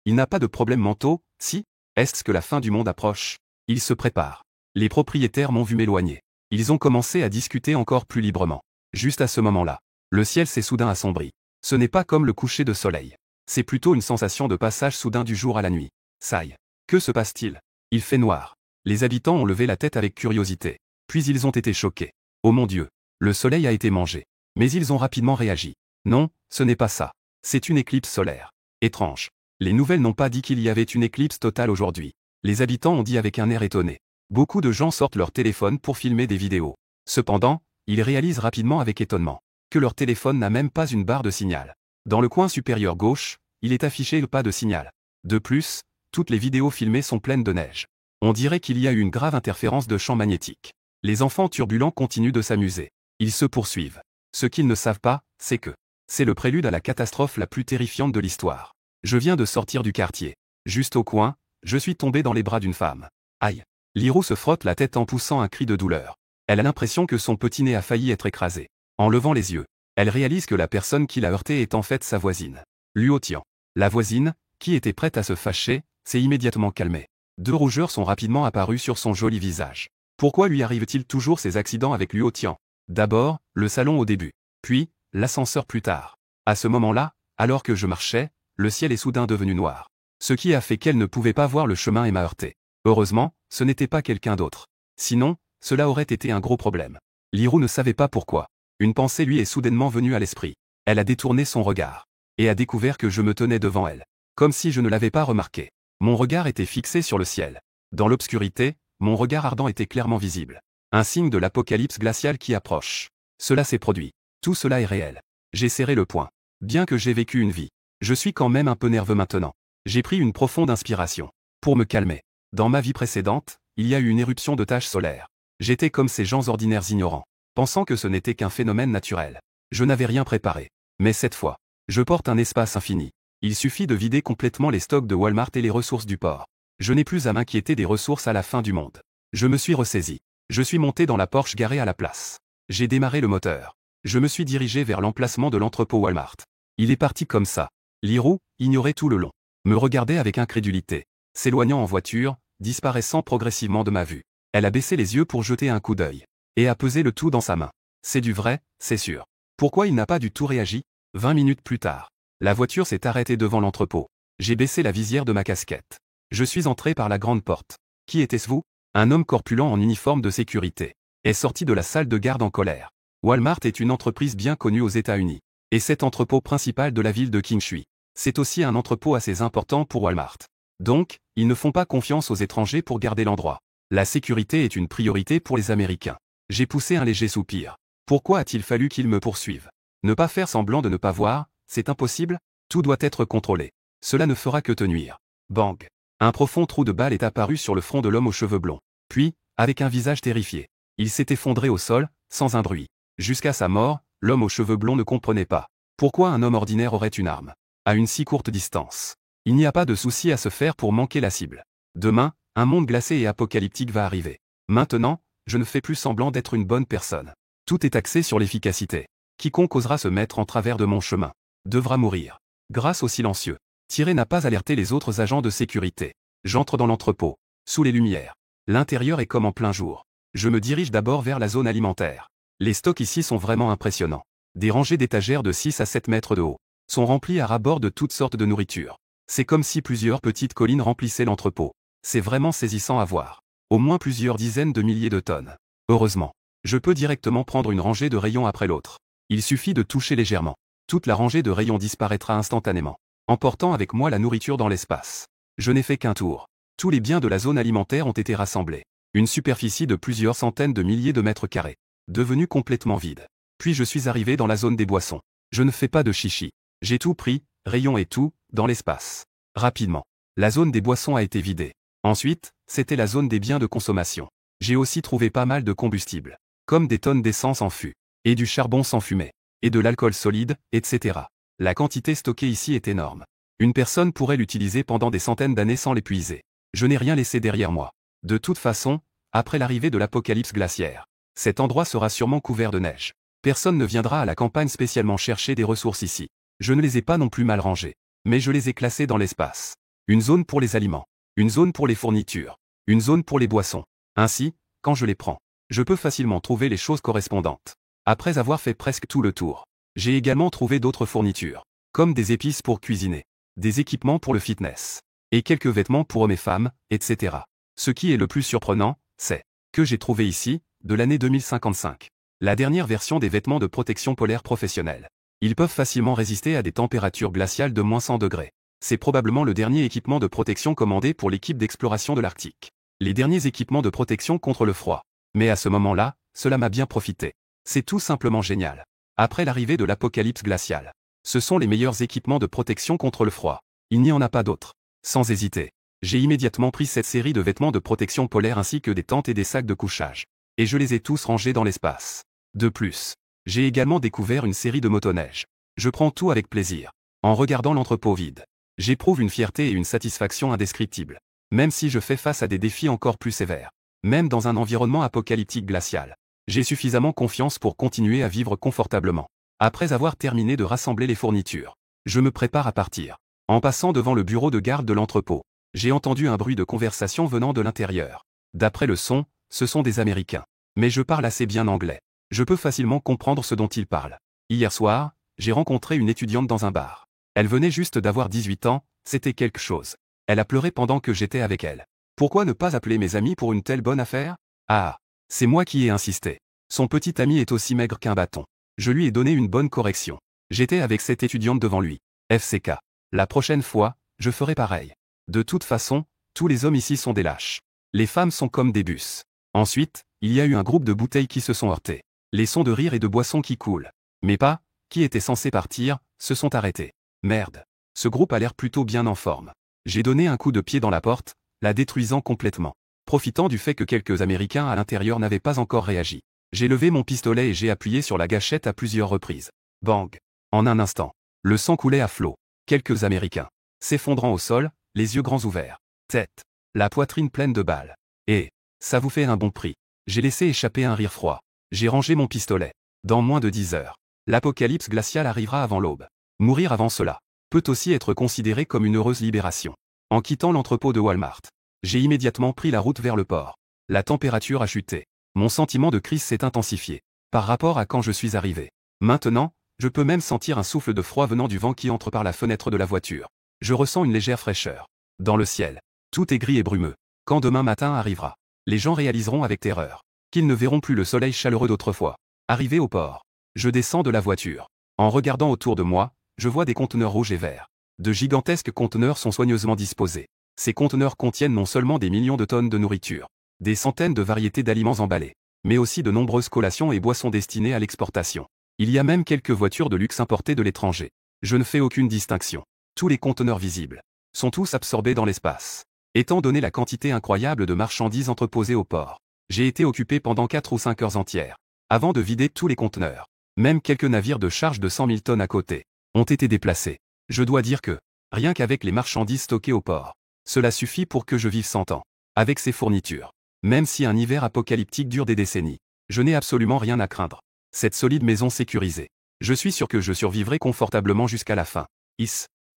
Il n'a pas de problèmes mentaux, si? Est-ce que la fin du monde approche? Il se prépare. Les propriétaires m'ont vu m'éloigner. Ils ont commencé à discuter encore plus librement. Juste à ce moment-là, le ciel s'est soudain assombri. Ce n'est pas comme le coucher de soleil. C'est plutôt une sensation de passage soudain du jour à la nuit. Saï. Que se passe-t-il? Il fait noir. Les habitants ont levé la tête avec curiosité. Puis ils ont été choqués. Oh mon Dieu, le soleil a été mangé. Mais ils ont rapidement réagi. Non, ce n'est pas ça. C'est une éclipse solaire. Étrange. Les nouvelles n'ont pas dit qu'il y avait une éclipse totale aujourd'hui. Les habitants ont dit avec un air étonné. Beaucoup de gens sortent leur téléphone pour filmer des vidéos. Cependant, ils réalisent rapidement avec étonnement que leur téléphone n'a même pas une barre de signal. Dans le coin supérieur gauche, il est affiché le pas de signal. De plus, toutes les vidéos filmées sont pleines de neige. On dirait qu'il y a eu une grave interférence de champs magnétiques. Les enfants turbulents continuent de s'amuser. Ils se poursuivent. Ce qu'ils ne savent pas, c'est que c'est le prélude à la catastrophe la plus terrifiante de l'histoire. Je viens de sortir du quartier. Juste au coin, je suis tombé dans les bras d'une femme. Aïe. Lirou se frotte la tête en poussant un cri de douleur. Elle a l'impression que son petit nez a failli être écrasé. En levant les yeux, Elle réalise que la personne qui l'a heurtée est en fait sa voisine. Luo Tian. La voisine, qui était prête à se fâcher, s'est immédiatement calmée. Deux rougeurs sont rapidement apparues sur son joli visage. Pourquoi lui arrive-t-il toujours ces accidents avec Luo Tian? D'abord, le salon au début. Puis, l'ascenseur plus tard. À ce moment-là, alors que je marchais, le ciel est soudain devenu noir. Ce qui a fait qu'elle ne pouvait pas voir le chemin et m'a heurté. Heureusement, ce n'était pas quelqu'un d'autre. Sinon, cela aurait été un gros problème. Liru ne savait pas pourquoi. Une pensée lui est soudainement venue à l'esprit. Elle a détourné son regard. Et a découvert que je me tenais devant elle. Comme si je ne l'avais pas remarqué. Mon regard était fixé sur le ciel. Dans l'obscurité, mon regard ardent était clairement visible. Un signe de l'apocalypse glaciale qui approche. Cela s'est produit. Tout cela est réel. J'ai serré le poing. Bien que j'ai vécu une vie, je suis quand même un peu nerveux maintenant. J'ai pris une profonde inspiration. Pour me calmer. Dans ma vie précédente, il y a eu une éruption de taches solaires. J'étais comme ces gens ordinaires ignorants, pensant que ce n'était qu'un phénomène naturel. Je n'avais rien préparé. Mais cette fois, je porte un espace infini. Il suffit de vider complètement les stocks de Walmart et les ressources du port. Je n'ai plus à m'inquiéter des ressources à la fin du monde. Je me suis ressaisi. Je suis monté dans la Porsche garée à la place. J'ai démarré le moteur. Je me suis dirigé vers l'emplacement de l'entrepôt Walmart. Il est parti comme ça. Liru, ignoré tout le long, me regardait avec incrédulité, s'éloignant en voiture, disparaissant progressivement de ma vue. Elle a baissé les yeux pour jeter un coup d'œil. Et a pesé le tout dans sa main. C'est du vrai, c'est sûr. Pourquoi il n'a pas du tout réagi? 20 minutes plus tard. La voiture s'est arrêtée devant l'entrepôt. J'ai baissé la visière de ma casquette. Je suis entré par la grande porte. Qui était-ce vous? Un homme corpulent en uniforme de sécurité est sorti de la salle de garde en colère. Walmart est une entreprise bien connue aux États-Unis. Et cet entrepôt principal de la ville de Qingshui. C'est aussi un entrepôt assez important pour Walmart. Donc, ils ne font pas confiance aux étrangers pour garder l'endroit. La sécurité est une priorité pour les Américains. J'ai poussé un léger soupir. Pourquoi a-t-il fallu qu'ils me poursuivent? Ne pas faire semblant de ne pas voir, c'est impossible, tout doit être contrôlé. Cela ne fera que te nuire. Bang. Un profond trou de balle est apparu sur le front de l'homme aux cheveux blonds. Puis, avec un visage terrifié, il s'est effondré au sol, sans un bruit. Jusqu'à sa mort, l'homme aux cheveux blonds ne comprenait pas. Pourquoi un homme ordinaire aurait une arme à une si courte distance? Il n'y a pas de souci à se faire pour manquer la cible. Demain, un monde glacé et apocalyptique va arriver. Maintenant, je ne fais plus semblant d'être une bonne personne. Tout est axé sur l'efficacité. Quiconque osera se mettre en travers de mon chemin devra mourir. Grâce au silencieux, Thierry n'a pas alerté les autres agents de sécurité. J'entre dans l'entrepôt, sous les lumières. L'intérieur est comme en plein jour. Je me dirige d'abord vers la zone alimentaire. Les stocks ici sont vraiment impressionnants. Des rangées d'étagères de 6 à 7 mètres de haut sont remplies à ras-bord de toutes sortes de nourriture. C'est comme si plusieurs petites collines remplissaient l'entrepôt. C'est vraiment saisissant à voir. Au moins plusieurs dizaines de milliers de tonnes. Heureusement, je peux directement prendre une rangée de rayons après l'autre. Il suffit de toucher légèrement. Toute la rangée de rayons disparaîtra instantanément, emportant avec moi la nourriture dans l'espace. Je n'ai fait qu'un tour. Tous les biens de la zone alimentaire ont été rassemblés. Une superficie de plusieurs centaines de milliers de mètres carrés, devenue complètement vide. Puis je suis arrivé dans la zone des boissons. Je ne fais pas de chichi. J'ai tout pris, rayons et tout, dans l'espace. Rapidement, la zone des boissons a été vidée. Ensuite, c'était la zone des biens de consommation. J'ai aussi trouvé pas mal de combustible, comme des tonnes d'essence en fût, et du charbon sans fumée, et de l'alcool solide, etc. La quantité stockée ici est énorme. Une personne pourrait l'utiliser pendant des centaines d'années sans l'épuiser. Je n'ai rien laissé derrière moi. De toute façon, après l'arrivée de l'apocalypse glaciaire, cet endroit sera sûrement couvert de neige. Personne ne viendra à la campagne spécialement chercher des ressources ici. Je ne les ai pas non plus mal rangées, mais je les ai classées dans l'espace. Une zone pour les aliments, une zone pour les fournitures, une zone pour les boissons. Ainsi, quand je les prends, je peux facilement trouver les choses correspondantes. Après avoir fait presque tout le tour, j'ai également trouvé d'autres fournitures, comme des épices pour cuisiner, des équipements pour le fitness, et quelques vêtements pour hommes et femmes, etc. Ce qui est le plus surprenant, c'est que j'ai trouvé ici, de l'année 2055, la dernière version des vêtements de protection polaire professionnelle. Ils peuvent facilement résister à des températures glaciales de -100 degrés. C'est probablement le dernier équipement de protection commandé pour l'équipe d'exploration de l'Arctique. Les derniers équipements de protection contre le froid. Mais à ce moment-là, cela m'a bien profité. C'est tout simplement génial. Après l'arrivée de l'apocalypse glaciale, ce sont les meilleurs équipements de protection contre le froid. Il n'y en a pas d'autres. Sans hésiter, j'ai immédiatement pris cette série de vêtements de protection polaire ainsi que des tentes et des sacs de couchage. Et je les ai tous rangés dans l'espace. De plus, j'ai également découvert une série de motoneiges. Je prends tout avec plaisir. En regardant l'entrepôt vide, j'éprouve une fierté et une satisfaction indescriptibles. Même si je fais face à des défis encore plus sévères. Même dans un environnement apocalyptique glacial, j'ai suffisamment confiance pour continuer à vivre confortablement. Après avoir terminé de rassembler les fournitures, je me prépare à partir. En passant devant le bureau de garde de l'entrepôt, j'ai entendu un bruit de conversation venant de l'intérieur. D'après le son, ce sont des Américains. Mais je parle assez bien anglais. Je peux facilement comprendre ce dont ils parlent. Hier soir, j'ai rencontré une étudiante dans un bar. Elle venait juste d'avoir 18 ans, c'était quelque chose. Elle a pleuré pendant que j'étais avec elle. Pourquoi ne pas appeler mes amis pour une telle bonne affaire? Ah, c'est moi qui ai insisté. Son petit ami est aussi maigre qu'un bâton. Je lui ai donné une bonne correction. J'étais avec cette étudiante devant lui. FCK. La prochaine fois, je ferai pareil. De toute façon, tous les hommes ici sont des lâches. Les femmes sont comme des bus. Ensuite, il y a eu un groupe de bouteilles qui se sont heurtées. Les sons de rire et de boissons qui coulent. Mes pas, qui étaient censés partir, se sont arrêtés. Merde. Ce groupe a l'air plutôt bien en forme. J'ai donné un coup de pied dans la porte, la détruisant complètement. Profitant du fait que quelques Américains à l'intérieur n'avaient pas encore réagi. J'ai levé mon pistolet et j'ai appuyé sur la gâchette à plusieurs reprises. Bang. En un instant, le sang coulait à flot. Quelques Américains, s'effondrant au sol, les yeux grands ouverts. Tête. La poitrine pleine de balles. Et, ça vous fait un bon prix. J'ai laissé échapper un rire froid. J'ai rangé mon pistolet. Dans moins de 10 heures, l'apocalypse glaciale arrivera avant l'aube. Mourir avant cela peut aussi être considéré comme une heureuse libération. En quittant l'entrepôt de Walmart, j'ai immédiatement pris la route vers le port. La température a chuté. Mon sentiment de crise s'est intensifié par rapport à quand je suis arrivé. Maintenant, je peux même sentir un souffle de froid venant du vent qui entre par la fenêtre de la voiture. Je ressens une légère fraîcheur. Dans le ciel, tout est gris et brumeux. Quand demain matin arrivera, les gens réaliseront avec terreur qu'ils ne verront plus le soleil chaleureux d'autrefois. Arrivé au port, je descends de la voiture. En regardant autour de moi, je vois des conteneurs rouges et verts. De gigantesques conteneurs sont soigneusement disposés. Ces conteneurs contiennent non seulement des millions de tonnes de nourriture, des centaines de variétés d'aliments emballés, mais aussi de nombreuses collations et boissons destinées à l'exportation. Il y a même quelques voitures de luxe importées de l'étranger. Je ne fais aucune distinction. Tous les conteneurs visibles sont tous absorbés dans l'espace. Étant donné la quantité incroyable de marchandises entreposées au port, j'ai été occupé pendant 4 ou 5 heures entières, avant de vider tous les conteneurs. Même quelques navires de charge de 100 000 tonnes à côté ont été déplacés. Je dois dire que, rien qu'avec les marchandises stockées au port, cela suffit pour que je vive 100 ans. Avec ces fournitures, même si un hiver apocalyptique dure des décennies, je n'ai absolument rien à craindre. Cette solide maison sécurisée, je suis sûr que je survivrai confortablement jusqu'à la fin.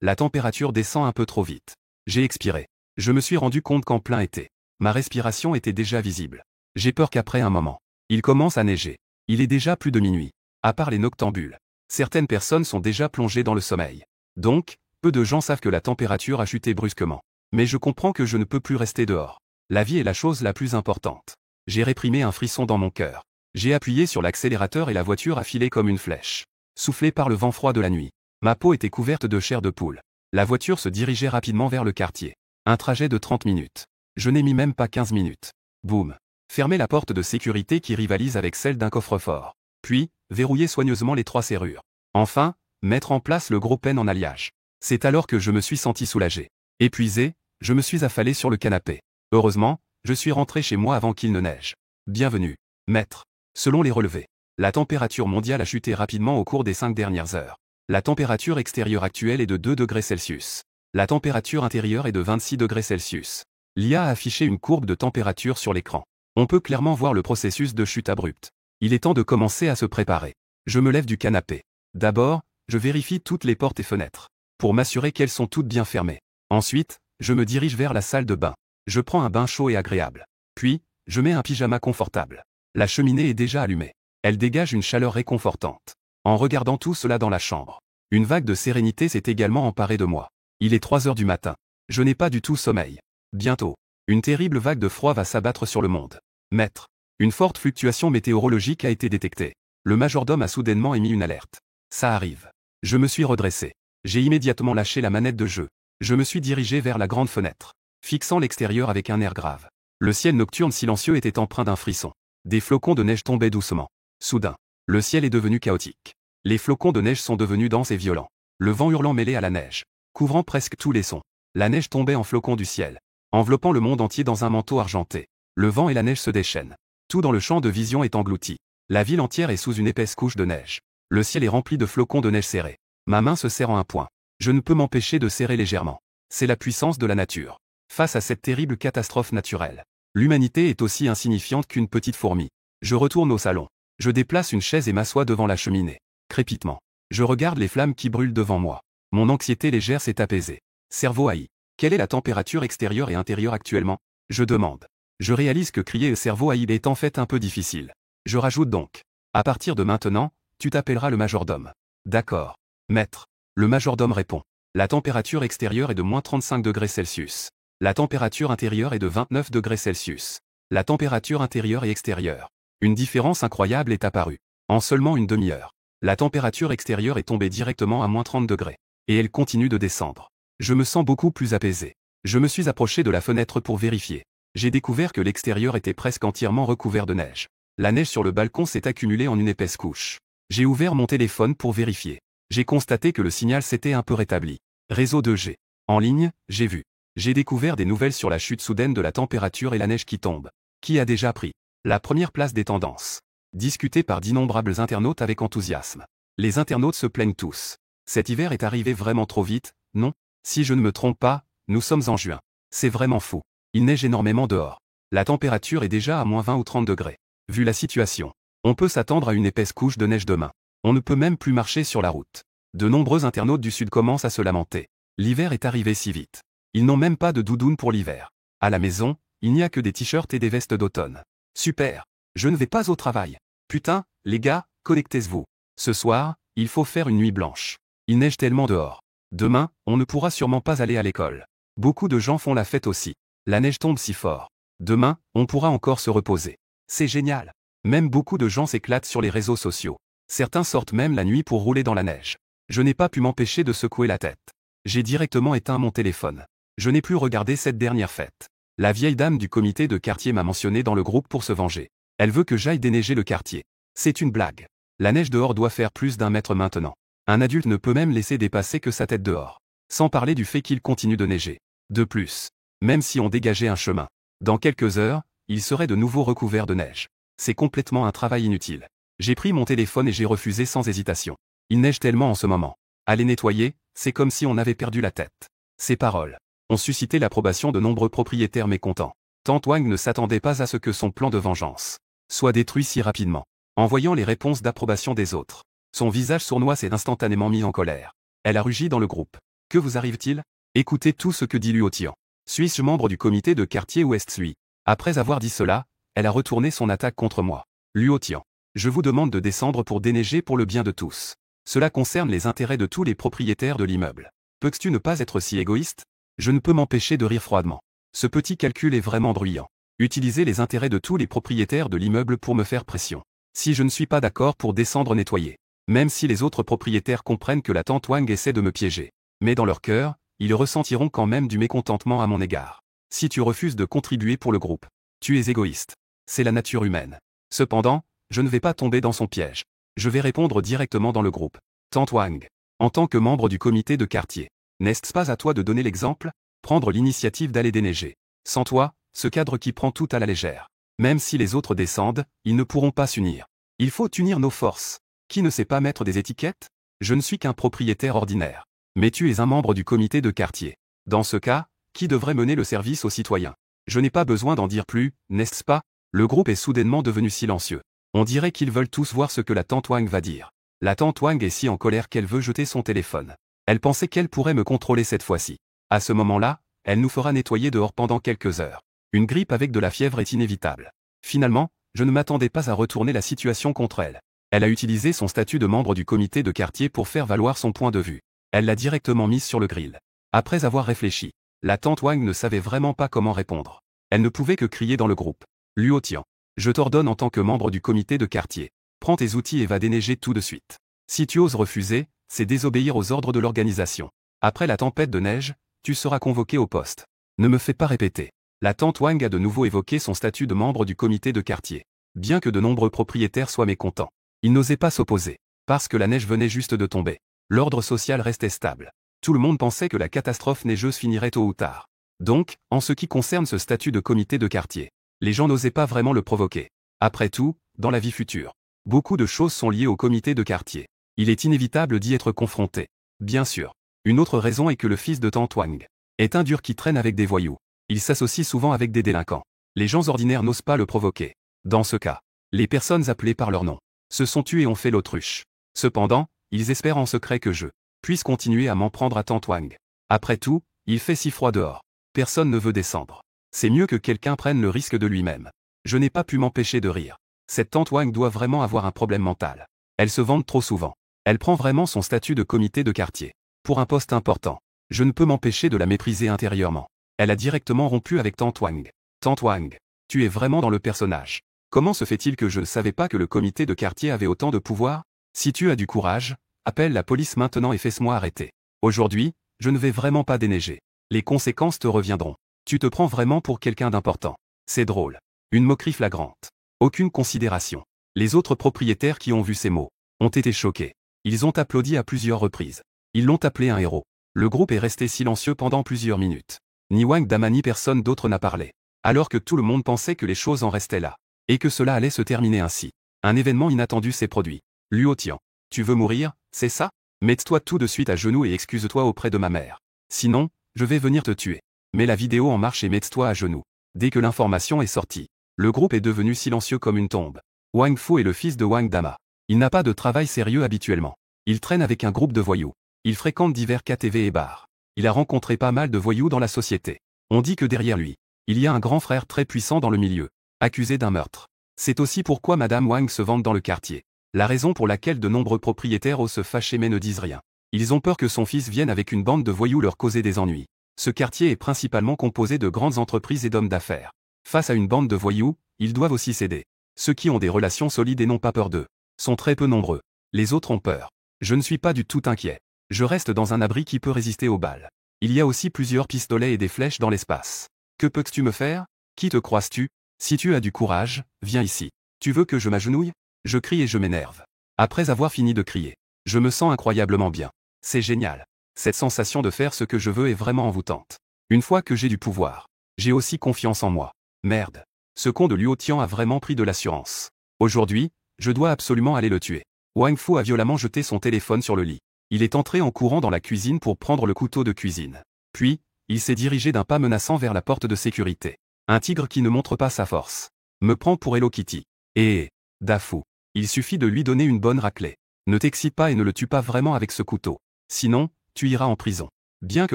La température descend un peu trop vite. J'ai expiré. Je me suis rendu compte qu'en plein été, ma respiration était déjà visible. J'ai peur qu'après un moment, il commence à neiger. Il est déjà plus de minuit. À part les noctambules, certaines personnes sont déjà plongées dans le sommeil. Donc, peu de gens savent que la température a chuté brusquement. Mais je comprends que je ne peux plus rester dehors. La vie est la chose la plus importante. J'ai réprimé un frisson dans mon cœur. J'ai appuyé sur l'accélérateur et la voiture a filé comme une flèche. Soufflée par le vent froid de la nuit, ma peau était couverte de chair de poule. La voiture se dirigeait rapidement vers le quartier. Un trajet de 30 minutes. Je n'ai mis même pas 15 minutes. Boum. Fermer la porte de sécurité qui rivalise avec celle d'un coffre-fort. Puis, verrouiller soigneusement les 3 serrures. Enfin, mettre en place le gros pen en alliage. C'est alors que je me suis senti soulagé. Épuisé, je me suis affalé sur le canapé. Heureusement, je suis rentré chez moi avant qu'il ne neige. Bienvenue, maître. Selon les relevés, la température mondiale a chuté rapidement au cours des 5 dernières heures. La température extérieure actuelle est de 2 degrés Celsius. La température intérieure est de 26 degrés Celsius. L'IA a affiché une courbe de température sur l'écran. On peut clairement voir le processus de chute abrupte. Il est temps de commencer à se préparer. Je me lève du canapé. D'abord, je vérifie toutes les portes et fenêtres, pour m'assurer qu'elles sont toutes bien fermées. Ensuite, je me dirige vers la salle de bain. Je prends un bain chaud et agréable. Puis, je mets un pyjama confortable. La cheminée est déjà allumée. Elle dégage une chaleur réconfortante. En regardant tout cela dans la chambre, une vague de sérénité s'est également emparée de moi. Il est 3 heures du matin. Je n'ai pas du tout sommeil. Bientôt, une terrible vague de froid va s'abattre sur le monde. Maître, une forte fluctuation météorologique a été détectée. Le majordome a soudainement émis une alerte. Ça arrive. Je me suis redressé. J'ai immédiatement lâché la manette de jeu. Je me suis dirigé vers la grande fenêtre, fixant l'extérieur avec un air grave. Le ciel nocturne silencieux était empreint d'un frisson. Des flocons de neige tombaient doucement. Soudain, le ciel est devenu chaotique. Les flocons de neige sont devenus denses et violents. Le vent hurlant mêlé à la neige, couvrant presque tous les sons. La neige tombait en flocons du ciel, enveloppant le monde entier dans un manteau argenté. Le vent et la neige se déchaînent. Tout dans le champ de vision est englouti. La ville entière est sous une épaisse couche de neige. Le ciel est rempli de flocons de neige serrés. Ma main se serre en un point. Je ne peux m'empêcher de serrer légèrement. C'est la puissance de la nature. Face à cette terrible catastrophe naturelle, l'humanité est aussi insignifiante qu'une petite fourmi. Je retourne au salon. Je déplace une chaise et m'assois devant la cheminée. Crépitement. Je regarde les flammes qui brûlent devant moi. Mon anxiété légère s'est apaisée. Cerveau haï. Quelle est la température extérieure et intérieure actuellement? Je demande. Je réalise que crier au cerveau haï est en fait un peu difficile. Je rajoute donc. À partir de maintenant, tu t'appelleras le majordome. D'accord. Maître. Le majordome répond. La température extérieure est de moins 35 degrés Celsius. La température intérieure est de 29 degrés Celsius. La température intérieure et extérieure. Une différence incroyable est apparue. En seulement une demi-heure. La température extérieure est tombée directement à moins 30 degrés. Et elle continue de descendre. Je me sens beaucoup plus apaisé. Je me suis approché de la fenêtre pour vérifier. J'ai découvert que l'extérieur était presque entièrement recouvert de neige. La neige sur le balcon s'est accumulée en une épaisse couche. J'ai ouvert mon téléphone pour vérifier. J'ai constaté que le signal s'était un peu rétabli. Réseau 2G. En ligne, j'ai vu. J'ai découvert des nouvelles sur la chute soudaine de la température et la neige qui tombe. Qui a déjà pris la première place des tendances. Discuté par d'innombrables internautes avec enthousiasme. Les internautes se plaignent tous. Cet hiver est arrivé vraiment trop vite, non? Si je ne me trompe pas, nous sommes en juin. C'est vraiment fou. Il neige énormément dehors. La température est déjà à moins 20 ou 30 degrés. Vu la situation, on peut s'attendre à une épaisse couche de neige demain. On ne peut même plus marcher sur la route. De nombreux internautes du Sud commencent à se lamenter. L'hiver est arrivé si vite. Ils n'ont même pas de doudoune pour l'hiver. À la maison, il n'y a que des t-shirts et des vestes d'automne. Super. Je ne vais pas au travail. Putain, les gars, connectez-vous. Ce soir, il faut faire une nuit blanche. Il neige tellement dehors. Demain, on ne pourra sûrement pas aller à l'école. Beaucoup de gens font la fête aussi. La neige tombe si fort. Demain, on pourra encore se reposer. C'est génial. Même beaucoup de gens s'éclatent sur les réseaux sociaux. Certains sortent même la nuit pour rouler dans la neige. Je n'ai pas pu m'empêcher de secouer la tête. J'ai directement éteint mon téléphone. Je n'ai plus regardé cette dernière fête. La vieille dame du comité de quartier m'a mentionné dans le groupe pour se venger. Elle veut que j'aille déneiger le quartier. C'est une blague. La neige dehors doit faire plus d'1 mètre maintenant. Un adulte ne peut même laisser dépasser que sa tête dehors. Sans parler du fait qu'il continue de neiger. De plus, même si on dégageait un chemin, dans quelques heures, il serait de nouveau recouvert de neige. C'est complètement un travail inutile. J'ai pris mon téléphone et j'ai refusé sans hésitation. Il neige tellement en ce moment. Aller nettoyer, c'est comme si on avait perdu la tête. Ces paroles ont suscité l'approbation de nombreux propriétaires mécontents. Tante Wang ne s'attendait pas à ce que son plan de vengeance soit détruit si rapidement. En voyant les réponses d'approbation des autres, son visage sournois s'est instantanément mis en colère. Elle a rugi dans le groupe. Que vous arrive-t-il? Écoutez tout ce que dit Luo Tian. Suis-je membre du comité de quartier ou est-ce lui? Après avoir dit cela, elle a retourné son attaque contre moi. Luo Tian. Je vous demande de descendre pour déneiger pour le bien de tous. Cela concerne les intérêts de tous les propriétaires de l'immeuble. Peux-tu ne pas être si égoïste? Je ne peux m'empêcher de rire froidement. Ce petit calcul est vraiment bruyant. Utiliser les intérêts de tous les propriétaires de l'immeuble pour me faire pression. Si je ne suis pas d'accord pour descendre nettoyer. Même si les autres propriétaires comprennent que la tante Wang essaie de me piéger. Mais dans leur cœur, ils ressentiront quand même du mécontentement à mon égard. Si tu refuses de contribuer pour le groupe, tu es égoïste. C'est la nature humaine. Cependant, je ne vais pas tomber dans son piège. Je vais répondre directement dans le groupe. Tante Wang. En tant que membre du comité de quartier, n'est-ce pas à toi de donner l'exemple? Prendre l'initiative d'aller déneiger. Sans toi, ce cadre qui prend tout à la légère. Même si les autres descendent, ils ne pourront pas s'unir. Il faut unir nos forces. Qui ne sait pas mettre des étiquettes? Je ne suis qu'un propriétaire ordinaire. Mais tu es un membre du comité de quartier. Dans ce cas, qui devrait mener le service aux citoyens? Je n'ai pas besoin d'en dire plus, n'est-ce pas? Le groupe est soudainement devenu silencieux. On dirait qu'ils veulent tous voir ce que la tante Wang va dire. La tante Wang est si en colère qu'elle veut jeter son téléphone. Elle pensait qu'elle pourrait me contrôler cette fois-ci. À ce moment-là, elle nous fera nettoyer dehors pendant quelques heures. Une grippe avec de la fièvre est inévitable. Finalement, je ne m'attendais pas à retourner la situation contre elle. Elle a utilisé son statut de membre du comité de quartier pour faire valoir son point de vue. Elle l'a directement mise sur le grill. Après avoir réfléchi, la tante Wang ne savait vraiment pas comment répondre. Elle ne pouvait que crier dans le groupe. Luo Tian. Je t'ordonne en tant que membre du comité de quartier. Prends tes outils et va déneiger tout de suite. Si tu oses refuser, c'est désobéir aux ordres de l'organisation. Après la tempête de neige, tu seras convoqué au poste. Ne me fais pas répéter. La tante Wang a de nouveau évoqué son statut de membre du comité de quartier. Bien que de nombreux propriétaires soient mécontents, ils n'osaient pas s'opposer. Parce que la neige venait juste de tomber. L'ordre social restait stable. Tout le monde pensait que la catastrophe neigeuse finirait tôt ou tard. Donc, en ce qui concerne ce statut de comité de quartier, les gens n'osaient pas vraiment le provoquer. Après tout, dans la vie future, beaucoup de choses sont liées au comité de quartier. Il est inévitable d'y être confronté. Bien sûr. Une autre raison est que le fils de tante Wang est un dur qui traîne avec des voyous. Il s'associe souvent avec des délinquants. Les gens ordinaires n'osent pas le provoquer. Dans ce cas, les personnes appelées par leur nom se sont tuées et ont fait l'autruche. Cependant, ils espèrent en secret que je puisse continuer à m'en prendre à Tante Wang. Après tout, il fait si froid dehors. Personne ne veut descendre. C'est mieux que quelqu'un prenne le risque de lui-même. Je n'ai pas pu m'empêcher de rire. Cette Tante Wang doit vraiment avoir un problème mental. Elle se vante trop souvent. Elle prend vraiment son statut de comité de quartier pour un poste important. Je ne peux m'empêcher de la mépriser intérieurement. Elle a directement rompu avec Tante Wang. Tante Wang, tu es vraiment dans le personnage. Comment se fait-il que je ne savais pas que le comité de quartier avait autant de pouvoir? Si tu as du courage, appelle la police maintenant et fais-moi arrêter. Aujourd'hui, je ne vais vraiment pas déneiger. Les conséquences te reviendront. Tu te prends vraiment pour quelqu'un d'important. C'est drôle. Une moquerie flagrante. Aucune considération. Les autres propriétaires qui ont vu ces mots ont été choqués. Ils ont applaudi à plusieurs reprises. Ils l'ont appelé un héros. Le groupe est resté silencieux pendant plusieurs minutes. Ni Wang Dama ni personne d'autre n'a parlé. Alors que tout le monde pensait que les choses en restaient là. Et que cela allait se terminer ainsi. Un événement inattendu s'est produit. Luo Tian. Tu veux mourir, c'est ça? Mets-toi tout de suite à genoux et excuse-toi auprès de ma mère. Sinon, je vais venir te tuer. Mets la vidéo en marche et mets-toi à genoux. Dès que l'information est sortie, le groupe est devenu silencieux comme une tombe. Wang Fu est le fils de Wang Dama. Il n'a pas de travail sérieux habituellement. Il traîne avec un groupe de voyous. Il fréquente divers KTV et bars. Il a rencontré pas mal de voyous dans la société. On dit que derrière lui, il y a un grand frère très puissant dans le milieu, accusé d'un meurtre. C'est aussi pourquoi Madame Wang se vante dans le quartier. La raison pour laquelle de nombreux propriétaires osent se fâcher mais ne disent rien. Ils ont peur que son fils vienne avec une bande de voyous leur causer des ennuis. Ce quartier est principalement composé de grandes entreprises et d'hommes d'affaires. Face à une bande de voyous, ils doivent aussi céder. Ceux qui ont des relations solides et n'ont pas peur d'eux sont très peu nombreux. Les autres ont peur. Je ne suis pas du tout inquiet. Je reste dans un abri qui peut résister aux balles. Il y a aussi plusieurs pistolets et des flèches dans l'espace. Que peux-tu me faire? Qui te croises-tu? Si tu as du courage, viens ici. Tu veux que je m'agenouille? Je crie et je m'énerve. Après avoir fini de crier, je me sens incroyablement bien. C'est génial. Cette sensation de faire ce que je veux est vraiment envoûtante. Une fois que j'ai du pouvoir, j'ai aussi confiance en moi. Merde. Ce con de Luo Tian a vraiment pris de l'assurance. Aujourd'hui, je dois absolument aller le tuer. Wang Fu a violemment jeté son téléphone sur le lit. Il est entré en courant dans la cuisine pour prendre le couteau de cuisine. Puis, il s'est dirigé d'un pas menaçant vers la porte de sécurité. Un tigre qui ne montre pas sa force me prend pour Hello Kitty. Et Dafu. Il suffit de lui donner une bonne raclée. Ne t'excite pas et ne le tue pas vraiment avec ce couteau. Sinon, tu iras en prison. Bien que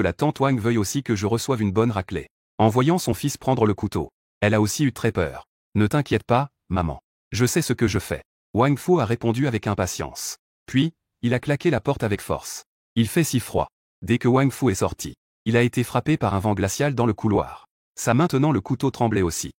la tante Wang veuille aussi que je reçoive une bonne raclée. En voyant son fils prendre le couteau, elle a aussi eu très peur. Ne t'inquiète pas, maman. Je sais ce que je fais. Wang Fu a répondu avec impatience. Puis, il a claqué la porte avec force. Il fait si froid. Dès que Wang Fu est sorti, il a été frappé par un vent glacial dans le couloir. Ça maintenant le couteau tremblait aussi.